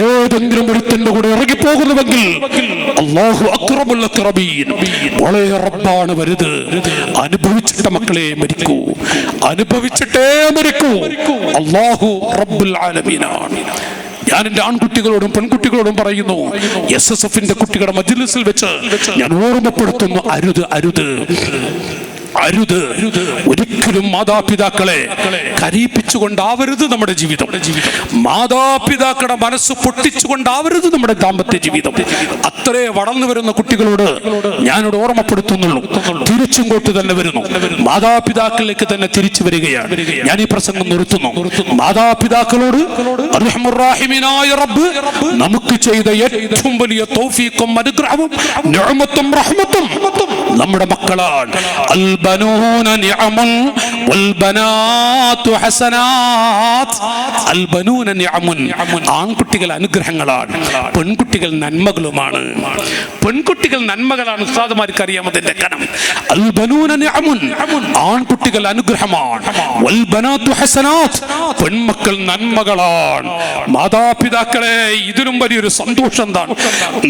ഏതെങ്കിലും ഒരുത്തന്റെ കൂടെ ഇറങ്ങിപ്പോകുന്നുവെങ്കിൽ അല്ലാഹു അക്റമുൽ അക്റമീൻ, വളരെ റബ്ബാണ് വലുത്. അനുഭവിച്ചിട്ട മക്കളെ മരിക്കൂ, അനുഭവിച്ചിട്ടേ മരിക്കൂ. അല്ലാഹു റബ്ബുൽ ആലമീനാണ്. ഞാൻ എൻ്റെ ആൺകുട്ടികളോടും പെൺകുട്ടികളോടും പറയുന്നു, SSFന്റെ കുട്ടികളുടെ മജ്‌ലിസിൽ വെച്ച് ഞാൻ ഓർമ്മപ്പെടുത്തുന്നു, അരുത് അരുത് അരുത്. ഒരിക്കലും മാതാപിതാക്കളെ കരയിപ്പിച്ചുകൊണ്ടാവരുത് നമ്മുടെ ജീവിതം. മാതാപിതാക്കളുടെ മനസ്സ് പൊട്ടിച്ചുകൊണ്ടാവരുത് നമ്മുടെ ദാമ്പത്യ ജീവിതം. അത്രേ വളർന്നു വരുന്ന കുട്ടികളോട് ഞാനോട് ഓർമ്മപ്പെടുത്തുന്നുള്ളൂ. തിരിച്ചിങ്ങോട്ട് തന്നെ വരുന്നു, മാതാപിതാക്കളിലേക്ക് തന്നെ തിരിച്ചു വരികയാണ്. ഞാൻ ഈ പ്രസംഗം നിർത്തുന്നു. മാതാപിതാക്കളോട് അർഹമുർ-റഹീമീനായ റബ്ബ് നമുക്ക് ചെയ്ത ഏറ്റവും വലിയ തൗഫീഖും അനുഗ്രഹവും നിഅമത്തും റഹ്മത്തും നമ്മുടെ മക്കളാണ്. അൽബനൂന നിഅമുൻ വൽബനാതു ഹസനാത്ത്. അൽബനൂന നിഅമുൻ, ആൺകുട്ടികൾ അനുഗ്രഹങ്ങളാണ്, പെൺകുട്ടികൾ നന്മകളുമാണ്. പെൺകുട്ടികൾ നന്മകളാണ്. ഉസ്താദുമാർക്ക് അറിയാം അതിന്റെ കനം. അൽബനൂന നിഅമുൻ, ആൺകുട്ടികൾ അനുഗ്രഹമാണ്. വൽബനാതു ഹസനാത്ത്, പെൺമക്കൾ നന്മകളാണ്. മാതാപിതാക്കളെ ഇതിലും വലിയൊരു സന്തോഷം എന്താണ്?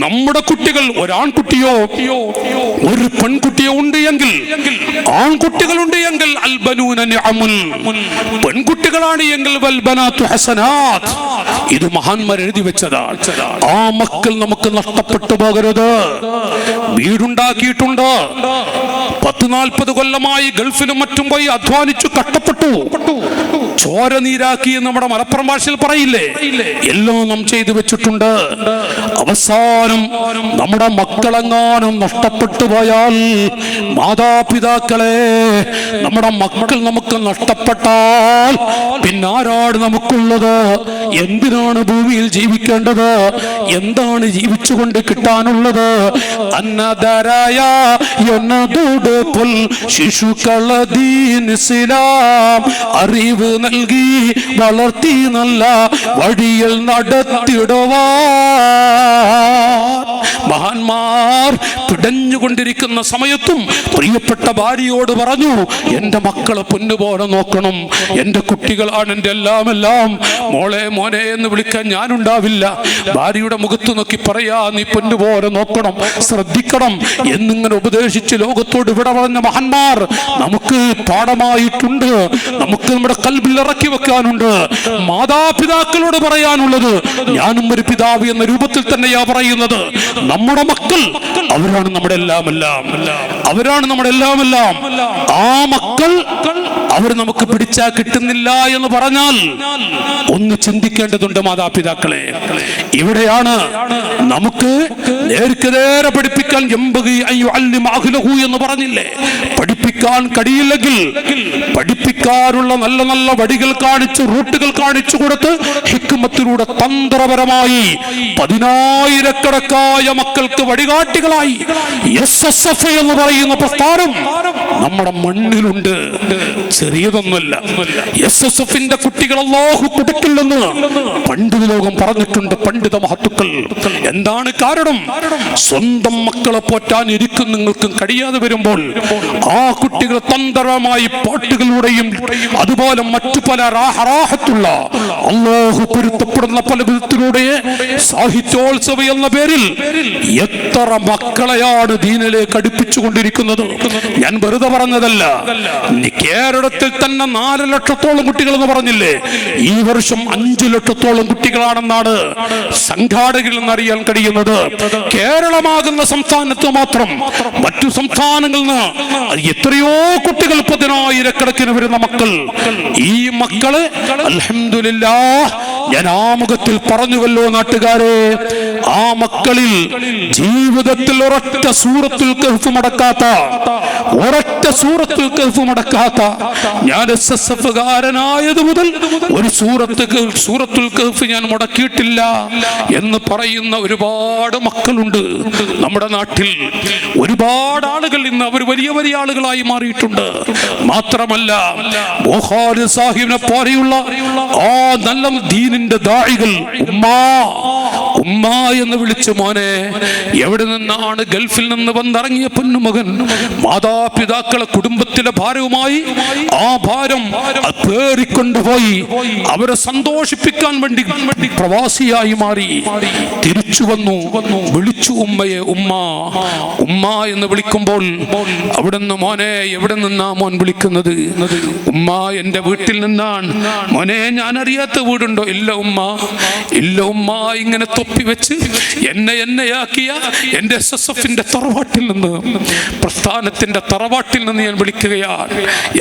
നമ്മുടെ കുട്ടികൾ ഒരാൺകുട്ടിയോ ഒരു പെൺകുട്ടിയോ ഉണ്ട് എങ്കിൽ, ആൺകുട്ടികളുണ്ട് എങ്കിൽ അൽബനൂന നിഅമുൻ, പെൺകുട്ടികളാണ് എങ്കിൽ വൽബനാതു ഹസനാത്ത്. ഇത് മഹാന്മാർ എഴുതി വെച്ചതാണ്. ആ മക്കൾ നമുക്ക് നഷ്ടപ്പെട്ടു പോകരുത്. വീടുണ്ടാക്കിയിട്ടുണ്ട്, 10-40 കൊല്ലമായി ഗൾഫിലും മറ്റും പോയി അധ്വാനിച്ചു കഷ്ടപ്പെട്ടു, ചോര നീരാക്കി നമ്മുടെ മലപ്പുറം ഭാഷയിൽ പറയില്ലേ, എല്ലാം നാം ചെയ്തു വെച്ചിട്ടുണ്ട്. അവസാനം നമ്മുടെ മക്കളെങ്ങാനും നഷ്ടപ്പെട്ടു പോയാൽ, മാതാപിതാക്കളെ നമ്മുടെ മക്കൾ നമുക്ക് നഷ്ടപ്പെട്ടാൽ പിന്നാരാണ് നമുക്കുള്ളത്? എന്തിനാണ് ഭൂമിയിൽ ജീവിക്കേണ്ടത്? എന്താണ് ജീവിച്ചുകൊണ്ട് കിട്ടാനുള്ളത്? അന്നദരായ എന്നതുടുപ്പുൽ ശിശുക്കളദീൻ ഇസ്ലാം, അറിവ് നൽകി വളർത്തി നല്ല വഴിയിൽ നടത്തിടുവാൻ. മഹാന്മാർ പിടഞ്ഞുകൊണ്ടിരിക്കുന്ന സമയത്തും പ്രിയപ്പെട്ട ഭാര്യയോട് പറഞ്ഞു, എന്റെ മക്കളെ പൊന്നുപോലെ നോക്കണം, എന്റെ കുട്ടികളാണ് എന്റെ എല്ലാം. മോളെ മോനെ എന്ന് വിളിക്കാൻ ഞാനുണ്ടാവില്ല. ഭാര്യയുടെ മുഖത്ത് നോക്കി പറയാ, നീ പൊന്നുപോലെ നോക്കണം, ശ്രദ്ധിക്കണം എന്നിങ്ങനെ ഉപദേശിച്ച് ലോകത്തോട് വിട പറഞ്ഞ മഹാന്മാർ നമുക്ക് പാഠമായിട്ടുണ്ട്. നമുക്ക് നമ്മുടെ കൽബിൽ ഇറക്കി വെക്കാനുണ്ട്. മാതാപിതാക്കളോട് പറയാനുള്ളത്, ഞാനും ഒരു പിതാവ് എന്ന രൂപത്തിൽ തന്നെയാ പറയുന്നത്. നമ്മുടെ മക്കൾ അവരാണ് നമ്മുടെ എല്ലാം, അവരാണ് നമ്മുടെ എല്ലാം. ആ മക്കൾ അവർ നമുക്ക് പിടിച്ചാ കിട്ടുന്നില്ല എന്ന് പറഞ്ഞാൽ ഒന്ന് ചിന്തിക്കേണ്ടതുണ്ട് മാതാപിതാക്കളെ. ഇവിടെയാണ് നമുക്ക് നേർക്ക് നേരെ പഠിപ്പിക്കാൻ എന്ന് പറഞ്ഞില്ലേ? പഠിപ്പിക്കാൻ കഴിയില്ലെങ്കിൽ പഠിപ്പിക്കാനുള്ള നല്ല നല്ല വടികൾ കാണിച്ച്, റൂട്ടുകൾ കാണിച്ചു കൊടുത്ത് ഹിക്മത്തിലൂടെ തന്ത്രപരമായി 10,000-കണക്കായ മക്കൾക്ക് വഴികാട്ടികളായി SSF എന്ന് പറയുന്ന പ്രസ്ഥാനം നമ്മുടെ മണ്ണിലുണ്ട്. ചെറിയതൊന്നുമല്ല. SSFന്റെ കുട്ടികൾ അല്ലാഹു കൊടുക്കില്ലെന്ന് പണ്ഡിത ലോകം പറഞ്ഞിട്ടുണ്ട്, പണ്ഡിത മഹത്തുക്കൾ. എന്താണ് കാരണം? സ്വന്തം മക്കളെ പോറ്റാൻ ഇരിക്കും നിങ്ങൾക്കും കഴിയാതെ വരുമ്പോൾ ആ കുട്ടികൾ തന്ത്രമായി പാട്ടുകളിലൂടെയും അതുപോലെ മറ്റു പല റാഹത്തുള്ള അല്ലാഹു പൊരുത്തപ്പെടുന്ന പല വിധത്തിലൂടെ സാഹിത്യോത്സവം എന്ന പേരിൽ എത്ര മക്കളെയാണ് ദീനിലേക്ക് അടുപ്പിച്ചുകൊണ്ടിരിക്കുന്നത്. ഞാൻ വെറുതെ പറഞ്ഞതല്ല. കേരളത്തിൽ തന്നെ 4 ലക്ഷത്തോളം കുട്ടികൾ എന്ന് പറഞ്ഞില്ലേ? ഈ വർഷം 5 ലക്ഷത്തോളം കുട്ടികളാണെന്നാണ് സംഘാടകരിൽ നിന്നറിയാൻ കഴിയുന്നത്. കേരളമാകുന്ന സംസ്ഥാനത്ത് മാത്രം മറ്റു സംസ്ഥാനങ്ങളിൽ നിന്ന് എത്രയോ കുട്ടികൾ, 10,000-കണക്കിന് വരുന്ന മക്കൾ. ഈ മക്കള് അൽഹംദുലില്ലാഹ്, ഞാൻ ആമുഖത്തിൽ പറഞ്ഞുവല്ലോ നാട്ടുകാരെ, ആ മക്കളിൽ ജീവിതത്തിൽ ഒരൊറ്റ സൂറത്തുൽ കഹ്ഫ് മടക്കാത്ത, ഒരൊറ്റ സൂറത്തുൽ കഹ്ഫ് മടക്കാത്ത, ഞാൻ SSF കാരനായത് മുതൽ ഒരു സൂറത്തുൽ കഹ്ഫ് ഞാൻ മുടക്കിയിട്ടില്ല എന്ന് പറയുന്ന ഒരുപാട് മക്കളുണ്ട് നമ്മുടെ നാട്ടിൽ. ഒരുപാട് ആളുകൾ ഇന്ന് അവർ വലിയ വലിയ ആളുകളായി മാറിയിട്ടുണ്ട്. മാത്രമല്ല ബുഖാരി സാഹിബിനെ പോലെയുള്ള ആ നല്ല ദീനിന്റെ ദാഇകൾ ഉമ്മ എന്ന് വിളിച്ചു, മോനെ എവിടെ നിന്നാണ്? ഗൾഫിൽ നിന്ന് വന്നിറങ്ങിയ പൊന്നുമകൻ മാതാപിതാക്കളെ കുടുംബത്തിലെ ഭാരവുമായി ആ ഭാരം പേറിക്കൊണ്ടുപോയി അവരെ സന്തോഷിപ്പിക്കാൻ വേണ്ടി പ്രവാസിയായി മാറി. തിരിച്ചു വന്നു, വിളിച്ചു ഉമ്മയെ, ഉമ്മ എന്ന് വിളിക്കുമ്പോൾ അവിടുന്ന് മോനെ എവിടെ നിന്നാ മോൻ വിളിക്കുന്നത്? ഉമ്മ എന്റെ വീട്ടിൽ നിന്നാണ്. മോനെ ഞാൻ അറിയാത്ത വീടുണ്ടോ? ഇല്ല ഉമ്മ, ഇല്ല ഉമ്മ. ഇങ്ങനെ തൊപ്പി വെച്ച് എന്നെയാക്കിയ എന്റെ SSFന്റെ തറവാട്ടിൽ നിന്ന്, പ്രസ്ഥാനത്തിന്റെ തറവാട്ടിൽ നിന്ന് ഞാൻ വിളിക്കുകയാണ്.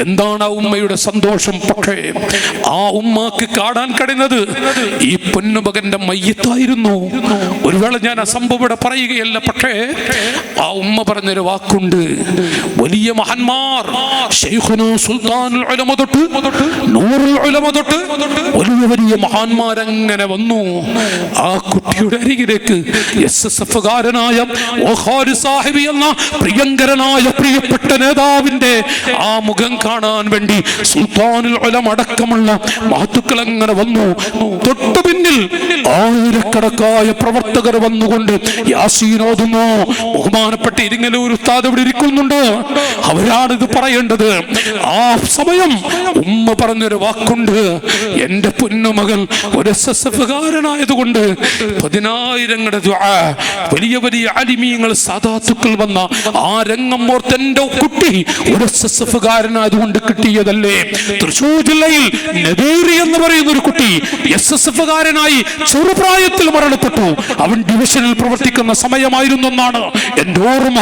എന്താണ് ആ ഉമ്മയുടെ സന്തോഷം? പക്ഷേ ആ ഉമ്മക്ക് കാണാൻ കഴിയുന്നത് ഈ പൊന്നുമകന്റെ മയ്യത്തായിരുന്നു. ഒരു വേള ഞാൻ ആ സംഭവം ഇവിടെ പറയുകയല്ല, പക്ഷേ ആ ഉമ്മ പറഞ്ഞൊരു വാക്കുണ്ട്. വലിയ മഹാന്മാർ ശൈഖുനാ സുൽത്താനുൽ ഉലമ തൊട്ട് നൂറുൽ ഉലമ തൊട്ട് വലിയ വലിയ മഹാന്മാരങ്ങനെ വന്നു ആ കുട്ടിയുടെ അരികിലേക്ക്. SSF കാരനായ ബുഖാരി സാഹിബി എന്ന പ്രിയങ്കരനായ പ്രിയപ്പെട്ട നേതാവിന്റെ ആ മുഖം കാണാൻ വേണ്ടി സുൽത്താനുൽ ഉലമ അടക്കമുള്ള മഹത്തുക്കൾ അങ്ങനെ വന്നു. തൊട്ടു പിന്നിൽ ആയിരക്കണക്കായ പ്രവർത്തകർ വന്നുകൊണ്ട് യാസീൻ ഓതുന്നു. ബഹുമാനപ്പെട്ട ഇരിങ്ങലൂർ ഉസ്താദ് ഇവിടെ ഇരിക്കുന്നുണ്ട്, അവരാണിത് പറയേണ്ടത്. ആ സമയം ഉമ്മ പറഞ്ഞൊരു വാക്കുണ്ട്. എന്റെ പൊന്നുമകൻ ഒരു SSF കാരനായതുകൊണ്ട് 10,000ങ്ങളുടെ ദുആ, വലിയ വലിയ അലിമീങ്ങൾ സാദാത്തുക്കൾ വന്ന ആ രംഗം ഓർത്ത് എന്റെ കുട്ടി ഒരു SSF കാരനായതുകൊണ്ട് കിട്ടിയതല്ലേ. തൃശ്ശൂർ ജില്ലയിൽ നദീറി എന്ന് പറയുന്ന ഒരു കുട്ടി SSF കാരനായി ചെറുപ്രായത്തിൽ മരണപ്പെട്ടു. അവൻ ഡിവിഷനിൽ പ്രവർത്തിക്കുന്ന സമയമായിരുന്നു എന്നാണ് എന്റെ ഓർമ്മ.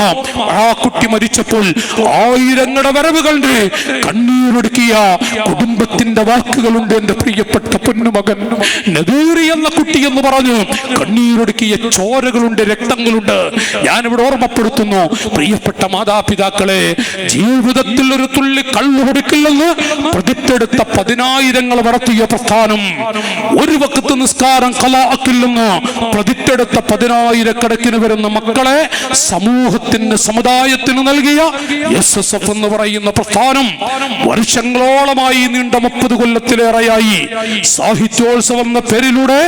ആ കുട്ടി മരിച്ചപ്പോൾ 1000ങ്ങളുടെ വരവ് കണ്ട് കണ്ണീരൊടുക്കിയ കുടുംബത്തിന്റെ വാക്കുകളുണ്ട്. എന്റെ പ്രിയപ്പെട്ട പൊന്നുമകൻ നദീറി എന്ന കുട്ടി എന്ന് പറഞ്ഞു കണ്ണീരൊടുക്കിയ ചോരകളുണ്ട്, രക്തങ്ങളുണ്ട്. ഞാനിവിടെ ഓർമ്മപ്പെടുത്തുന്നു, പ്രിയപ്പെട്ട മാതാപിതാക്കളെ, ജീവിതത്തിൽ ഒരു തുള്ളി കള്ളു കൊടുക്കില്ലെന്ന് പ്രതിജ്ഞെടുത്ത 10,000 നടത്തിയ പ്രസ്ഥാനം, ഒരു വഖത്ത് നിസ്കാരം ഖലാഅക്കില്ലെന്ന് പ്രതിജ്ഞെടുത്ത 10,000 വരുന്ന മക്കളെ സമൂഹത്തിന് സമുദായത്തിന് നൽകിയ SSF എന്ന് പറയുന്ന പ്രസ്ഥാനം വർഷങ്ങളോളമായി നീണ്ട 30 കൊല്ലത്തിലേറെയായി സാഹിത്യോത്സവം എന്ന പേരിലൂടെ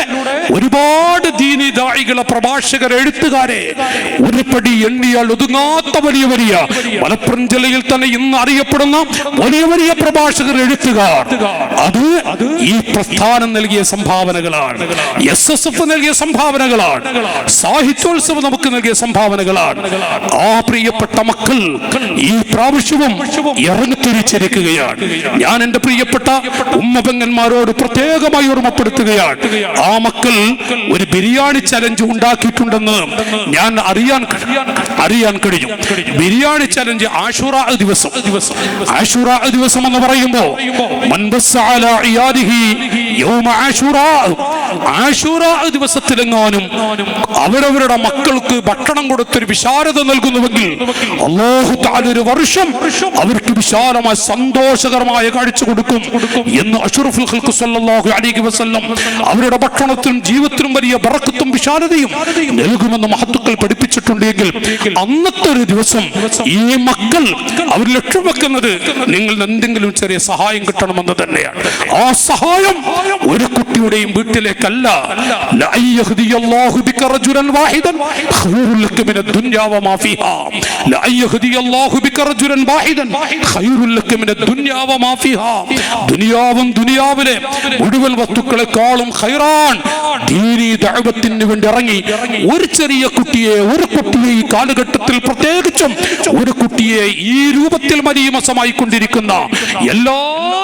ഒരുപാട് ദീനി ദാഇകളെ, പ്രഭാഷകരെ, എഴുത്തുകാരെ ഒരുപടി എണ്ണിയാൽ ഒതുങ്ങാത്ത വലിയ വലിയ മലപ്പുറം ജില്ലയിൽ തന്നെ ഇന്ന് അറിയപ്പെടുന്ന വലിയ വലിയ പ്രഭാഷകർ, എഴുത്തുകാർ, അത് ഈ പ്രസ്ഥാനം നൽകിയ സംഭാവനകളാണ്. SSF നൽകിയ സംഭാവനകളാണ്. സാഹിത്യോത്സവം നമുക്ക് നൽകിയ സംഭാവനകളാണ്. ആ പ്രിയപ്പെട്ട മക്കൾ ഈ പ്രാവശ്യവും ഇറങ്ങിത്തിരിച്ചിരിക്കുകയാണ്. ഞാൻ എന്റെ പ്രിയപ്പെട്ട ഉമ്മപെങ്ങന്മാരോട് പ്രത്യേകമായി ഓർമ്മപ്പെടുത്തുകയാണ്. ആ മക്കൾ ഒരു ബിരിയാണി ചലഞ്ച് ഉണ്ടാക്കിയിട്ടുണ്ടെന്ന് ഞാൻ അറിയാൻ കഴിഞ്ഞു. ബിരിയാണി ചലഞ്ച് ആശുറാ ദിവസം എന്ന് പറയുമ്പോൾ ആശുറാ ദിവസത്തിലെങ്ങാനും അവരവരുടെ മക്കൾക്ക് ഭക്ഷണം കൊടുത്തൊരു വിശാലത നൽകുന്നുവെങ്കിൽ അല്ലാഹു തആല ഒരു വർഷം അവർക്ക് വിശാലമായ സന്തോഷകരമായ കാഴ്ച കൊടുക്കും എന്ന് അഷ്റഫുൽ ഖൽഖ് സല്ലല്ലാഹു അലൈഹി വസല്ലം അവരുടെ ഭക്ഷണത്തിലും ജീവിതത്തിലും വലിയ ബറക്കത്തും വിശാലതയും നൽകുമെന്ന് മഹത്തുക്കൾ പഠിപ്പിച്ചിട്ടുണ്ടെങ്കിൽ അന്നത്തെ ഒരു ദിവസം ഈ മക്കൾ അവർ ലക്ഷ്യം വെക്കുന്നത് നിങ്ങൾ എന്തെങ്കിലും ചെറിയ സഹായം കിട്ടണമെന്ന് തന്നെയാണ്. ആ സഹായം ഒരു കുട്ടിയുടെയും വീട്ടിലേക്കല്ല. ദുനിയാവും ദുനിയാവിലെ മുഴുവൻ വസ്തുക്കളെക്കാളും ഖൈറാൻ ദീനി ദഅവത്തിന് വേണ്ടി ഇറങ്ങി ഒരു ചെറിയ കുട്ടിയെ, ഒരു കുട്ടിയെ ഈ കാലഘട്ടത്തിൽ പ്രത്യേകിച്ചും ഒരു കുട്ടിയെ ഈ രൂപത്തിൽ മരീമസമായി കൊണ്ടിരിക്കുന്ന എല്ലാ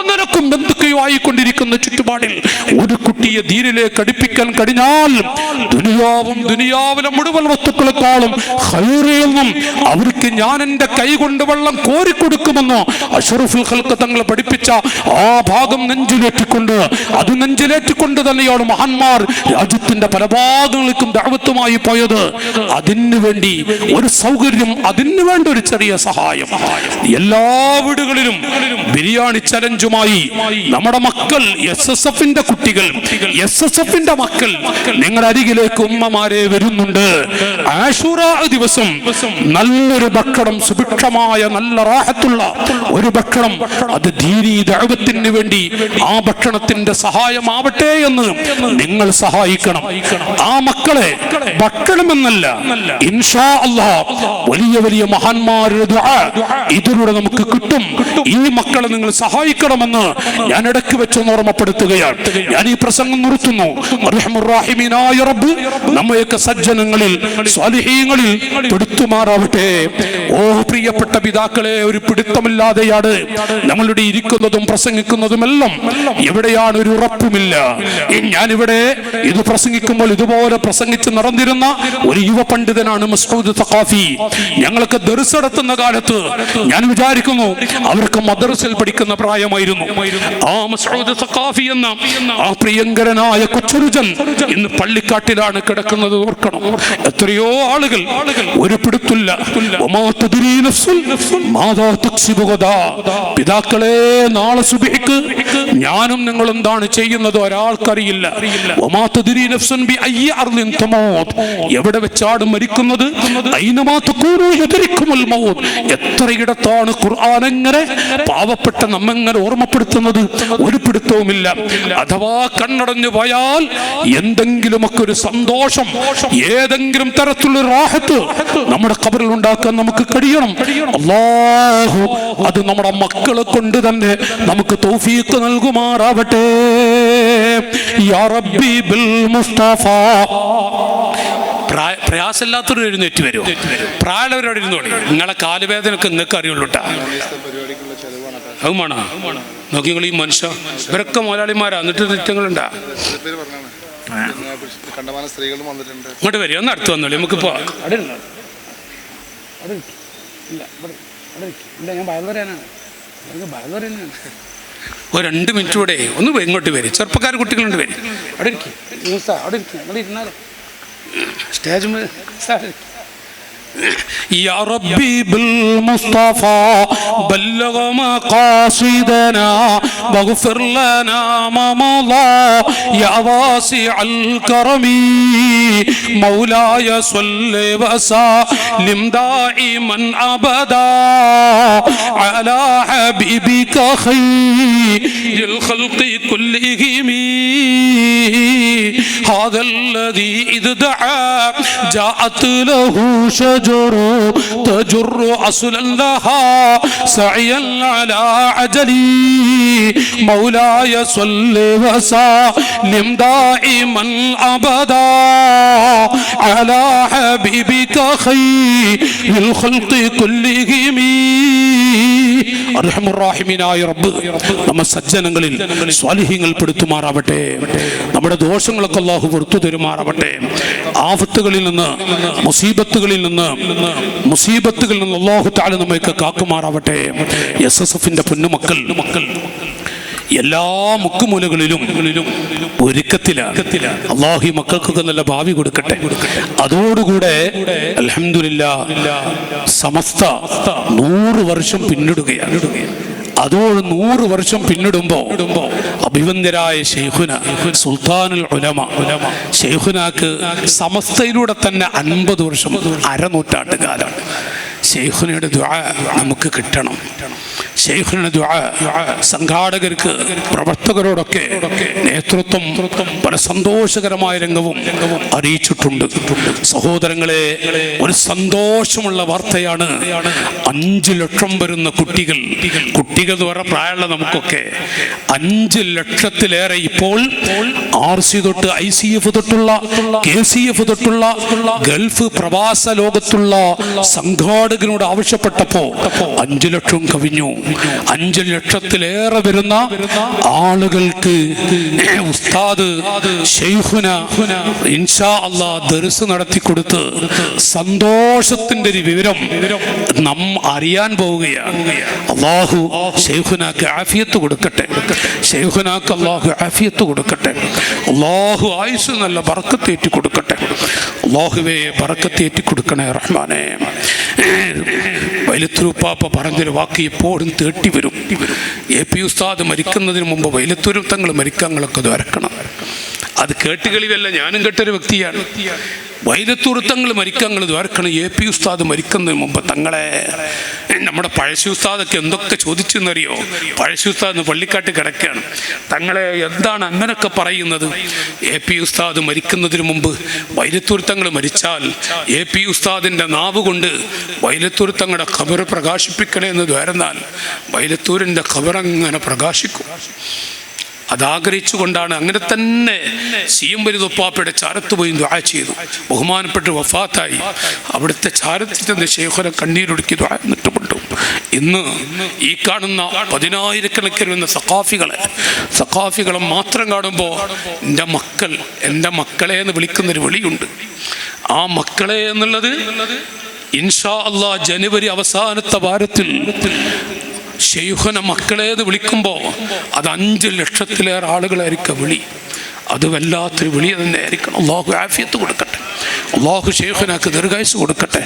നിരക്കും ബന്ധുക്കയോ ആയിക്കൊണ്ടിരിക്കുന്ന ചുറ്റുപാടിൽ ഒരു കുട്ടിയെ ദീനിലേക്ക് അടുപ്പിക്കാൻ കഴിഞ്ഞാൽ ദുനിയാവും ദുനിയാവിലെ മുഴുവൻ വസ്തുക്കളെക്കാളും ഖൈറെന്നും അവർക്ക് ഞാൻ എന്റെ കൈ കൊണ്ട് വെള്ളം കോരിക്കൊടുക്കുമെന്ന് അഷ്റഫുൽ ഖൽഖ് തങ്ങൾ പഠിപ്പിച്ച ആ ഭാഗം നെഞ്ചിലേറ്റിക്കൊണ്ട് തന്നെയാണ് മഹാന്മാർ രാജ്യത്തിന്റെ പല ഭാഗങ്ങൾ ഭാഗങ്ങളിലേക്കും ദഅവത്തുമായി പോയത്. അതിനു വേണ്ടി ഒരു സൗകര്യം, അതിനു വേണ്ട ഒരു ചെറിയ സഹായം. എല്ലാ വീടുകളിലും ബിരിയാണി ചലഞ്ചുമായി നമ്മുടെ മക്കൾ, SSFന്റെ കുട്ടികൾ, SSFന്റെ മക്കൾ നിങ്ങളുടെ അരികിലേക്ക് ഉമ്മമാരെ വരുന്നുണ്ട്. ആശൂറാ ദിവസം നല്ലൊരു ഭക്ഷണം, സുഭിക്ഷമായ നല്ല റാഹത്തുള്ള ഒരു ഭക്ഷണം, അത് ദീനീ ദഅവത്തിന് വേണ്ടി ആ ഭക്ഷണത്തിന്റെ സഹായമാവട്ടെ എന്ന് നിങ്ങൾ സഹായിക്കണം. ആ മക്കളെ ഭക്ഷണമെന്നല്ല, ഇൻഷാ അല്ലാഹ് വലിയ വലിയ മഹാന്മാരുടെ ദുആ ഇതിലൂടെ നമുക്ക് കിട്ടും. ഈ മക്കളെ നിങ്ങൾ സഹായിക്കണമെന്ന് ഞാൻ ഇടയ്ക്ക് വെച്ചൊന്ന് ഓർമ്മപ്പെടുത്തുകയാണ്. ഞാൻ ഈ പ്രസംഗം നിർത്തുന്നു. അർഹമുർ റഹീമീനായ റബ്ബ് നമ്മയൊക്കെ സജ്ജനങ്ങളിൽ, സ്വാലിഹീങ്ങളിൽ പെടുത്തുമാറാവട്ടെ. ഓ പ്രിയപ്പെട്ട പിതാക്കളെ, ഒരു പിടുത്തമില്ലാതെയാണ് നമ്മളുടെ ഇരിക്കുന്നതും പ്രസംഗിക്കുന്നതുമെല്ലാം. എവിടെയാണ് ഒരു ഉറപ്പുമില്ല. ഞാനിവിടെ ഇത് പ്രസംഗിക്കുമ്പോൾ ഇതുപോലെ പ്രസംഗിച്ച് നടന്നിരുന്ന ഒരു യുവ പണ്ഡിതനാണ് മസ്ഊദ് തഖാഫി. ഞങ്ങളൊക്കെ ദർസ് നടത്തുന്ന കാലത്ത് ഞാൻ വിചാരിക്കുന്നു അവർക്ക് മദ്രസയിൽ പഠിക്കുന്ന പ്രായമായിരുന്നു. ആ മസ്ഊദ് തഖാഫി എന്ന ആ പ്രിയങ്കരനായ കൊച്ചുരുജൻ ഇന്ന് പള്ളിക്കാട്ടിലാണ് കിടക്കുന്നത്. ഓർക്കണം, എത്രയോ ആളുകൾ ഒരു പിടുത്തില്ല. പിതാക്കളെ, നാളെ സുബ്ഹിക്ക് ഞാനും നിങ്ങൾ എന്താണ് ചെയ്യുന്നത് ഒരാൾക്കറിയില്ല. എവിടെ വെച്ചാണ് മരിക്കുന്നത്? എത്രയിടത്താണ് ഖുർആൻ എങ്ങനെ പാവപ്പെട്ട നമ്മെങ്ങനെ ഓർമ്മപ്പെടുത്തുന്നത്? ഒരു പിടുത്തവുമില്ല. അഥവാ കണ്ണടഞ്ഞു പോയാൽ എന്തെങ്കിലുമൊക്കെ ഒരു സന്തോഷം, ഏതെങ്കിലും തരത്തിലുള്ള റാഹത്ത് നമ്മുടെ ഖബറിൽ ഉണ്ടാക്കാൻ നമുക്ക് കഴിയണം. അല്ലാഹു അത് നമ്മുടെ മക്കളെ കൊണ്ട് തന്നെ നമുക്ക് തൗഫീഖ് നൽകുമാറാവട്ടെ. യാ റബ്ബി ബിൽ മുസ്തഫ. പ്രയാസമില്ലാത്തൊരു എഴുന്നേറ്റ് വരും. പ്രായമുള്ളവരോട് ഇരുന്നോളി. നിങ്ങളെ കാലുവേദനക്ക് നിങ്ങൾക്ക് അറിയുള്ളൂട്ടാ. അതുമാണോ നോക്കി നിങ്ങൾ ഈ മനുഷ്യ ഇവരൊക്കെ മുതലാളിമാരാ. എന്നിട്ട് നിത്യങ്ങളുണ്ടാ. ഇങ്ങോട്ട് വരും, ഒന്ന് അടുത്ത് വന്നോളി. നമുക്കിപ്പോ ഒരു 2 മിനിറ്റ് കൂടെ ഒന്ന് ഇങ്ങോട്ട് വരും. ചെറുപ്പക്കാർ കുട്ടികളുണ്ട് വരും. അവിടെ ഇരിക്കും, അവിടെ ഇരിക്കും, അവിടെ ഇരുന്നാലോ സ്റ്റേജ്. يا ربي بالمصطفى بلغ مقاصدنا واغفر لنا ما مضى يا واسع الكرم مولاي صل وسلم دائما ابدا على حبيبك خير الخلق كلهم هذا الذي إذ دعا جاءت له شجر تجر أصلا لها سعيا على عجلي مولاي صل وسلم دائما أبدا على حبيبك خير الخلق كلهم. അർഹമുറാഹിമീനായ റബ്ബ് നമ്മെ സജ്ജനങ്ങളിൽ സ്വാലിഹീങ്ങൾ പെടുത്തുമാറാവട്ടെ. നമ്മുടെ ദോഷങ്ങളൊക്കെ അല്ലാഹു പുറത്തു തരുമാറാവട്ടെ. ആഫത്തുകളിൽ നിന്ന്, മുസീബത്തുകളിൽ നിന്ന് അല്ലാഹു തആല നമ്മയൊക്കെ കാക്കുമാറാവട്ടെ. SSFന്റെ പൊന്നുമക്കൾ എല്ലാ മുക്കുമൂലകളിലും ഒരുക്കത്തിലാണ്. അല്ലാഹു മക്കൾക്കൊക്കെ നല്ല ഭാവി കൊടുക്കട്ടെ. അതോടുകൂടെ അൽഹംദുലില്ലാഹ് സമസ്ത 100 വർഷം പിന്നിടുകയാണ്. അതോട് 100 വർഷം പിന്നിടുമ്പോ അഭിവന്ദ്യരായ ശൈഖുന സുൽത്താനുൽ ഉലമ ശൈഖുനാക്ക് സമസ്തയിലൂടെ തന്നെ 50 വർഷം, അരനൂറ്റാണ്ട് കാലം ശൈഖുനയുടെ ദുആ നമുക്ക് കിട്ടണം. ശൈഖുനയുടെ ദുആ സംഘാടകർക്ക്, പ്രവർത്തകരോടൊക്കെ നേതൃത്വം പല സന്തോഷകരമായ രംഗവും അറിയിച്ചിട്ടുണ്ട്. സഹോദരങ്ങളെ, ഒരു സന്തോഷമുള്ള വാർത്തയാണ്. 5 ലക്ഷം വരുന്ന കുട്ടികൾ എന്ന് പറഞ്ഞ പ്രായമുള്ള നമുക്കൊക്കെ 5 ലക്ഷത്തിലേറെ ഇപ്പോൾ RC തൊട്ട് ICF തൊട്ടുള്ള KCF തൊട്ടുള്ള ഗൾഫ് പ്രവാസ ലോകത്തുള്ള സംഘാടകനോട് ആവശ്യപ്പെട്ടപ്പോ 5 ലക്ഷം കവിഞ്ഞു. 5 ലക്ഷത്തിലേറെ വരുന്ന ആളുകൾക്ക് ഉസ്താദ് ശൈഖുന ഇൻഷാ അല്ലാഹ് ദർസ് നടത്തി കൊടുത്ത് സന്തോഷത്തിന്റെ ഒരു വിവരം നാം അറിയാൻ പോവുകയാണ്. അല്ലാഹു ശൈഖുനാക്ക് ആഫിയത്ത് കൊടുക്കട്ടെ. ശൈഖുനാക്ക് അല്ലാഹു ആഫിയത്ത് കൊടുക്കട്ടെ. അല്ലാഹു ആയുസ് നല്ല ബർക്കത്തേറ്റി കൊടുക്കട്ടെ. അല്ലാഹുവേ ബർക്കത്തേറ്റി കൊടുക്കണേ റഹ്മാനേ. വൈലത്തൂരുപ്പാപ്പ പറഞ്ഞൊരു വാക്ക് എപ്പോഴും തേട്ടി വരും. AP ഉസ്താദ് മരിക്കുന്നതിന് മുമ്പ് വൈലത്തൂർ തങ്ങൾ മരിക്കാങ്ങളൊക്കെ ദ്വാരക്കണം. അത് കേട്ടുകളിവല്ല, ഞാനും കേട്ടൊരു വ്യക്തിയാണ്. വൈലത്തൂർ തങ്ങൾ മരിക്കാങ്ങൾ ദ്വാരക്കണം. AP ഉസ്താദ് മരിക്കുന്നതിന് മുമ്പ് തങ്ങളെ നമ്മുടെ പഴശ്ശി ഉസ്താദൊക്കെ എന്തൊക്കെ ചോദിച്ചെന്നറിയോ? പഴശ്ശി ഉസ്താദ് പള്ളിക്കാട്ട് കിടക്കുകയാണ്. തങ്ങളെ എന്താണ് അങ്ങനൊക്കെ പറയുന്നത്? AP ഉസ്താദ് മരിക്കുന്നതിന് മുമ്പ് വൈലത്തൂർ തങ്ങൾ മരിച്ചാൽ AP ഉസ്താദിൻ്റെ നാവ് കൊണ്ട് വൈലത്തൂർ തങ്ങളുടെ ഖബർ പ്രകാശിപ്പിക്കണേ എന്ന് ദ്വാരന്നാൽ വൈലത്തൂരിൻ്റെ ഖബർ അങ്ങനെ പ്രകാശിക്കും. അതാഗ്രഹിച്ചുകൊണ്ടാണ് അങ്ങനെ തന്നെ CM വലുതുപ്പാപ്പയുടെ ചാരത്ത് പോയി ദുആ ചെയ്തു. ബഹുമാനപ്പെട്ട് വഫാത്തായി. അവിടുത്തെ ചാരത്തിൽ ചെന്ന് ശൈഖുന കണ്ണീരൊടുക്കി ദുആ എന്നിട്ടുമുണ്ട്. ഇന്ന് ഈ കാണുന്ന 10,000-കണക്കിന് വരുന്ന സഖാഫികളെ മാത്രം കാണുമ്പോൾ എൻ്റെ മക്കളെ എന്ന് വിളിക്കുന്നൊരു വിളിയുണ്ട്. ആ മക്കളെ എന്നുള്ളത് ഇൻഷാ അല്ലാഹ് ജനുവരി അവസാനത്തെ വാരത്തിൽ ശൈഖുന മക്കളേന്ന് വിളിക്കുമ്പോൾ അത് 5 ലക്ഷത്തിലേറെ ആളുകളായിരിക്കും വിളി. അത് വല്ലാത്തൊരു വിളി തന്നെ ആയിരിക്കണം. അല്ലാഹു ആഫിയത്ത് കൊടുക്കട്ടെ. അല്ലാഹു ശൈഖുനാക്ക് ദീർഘായുസ്സ് കൊടുക്കട്ടെ.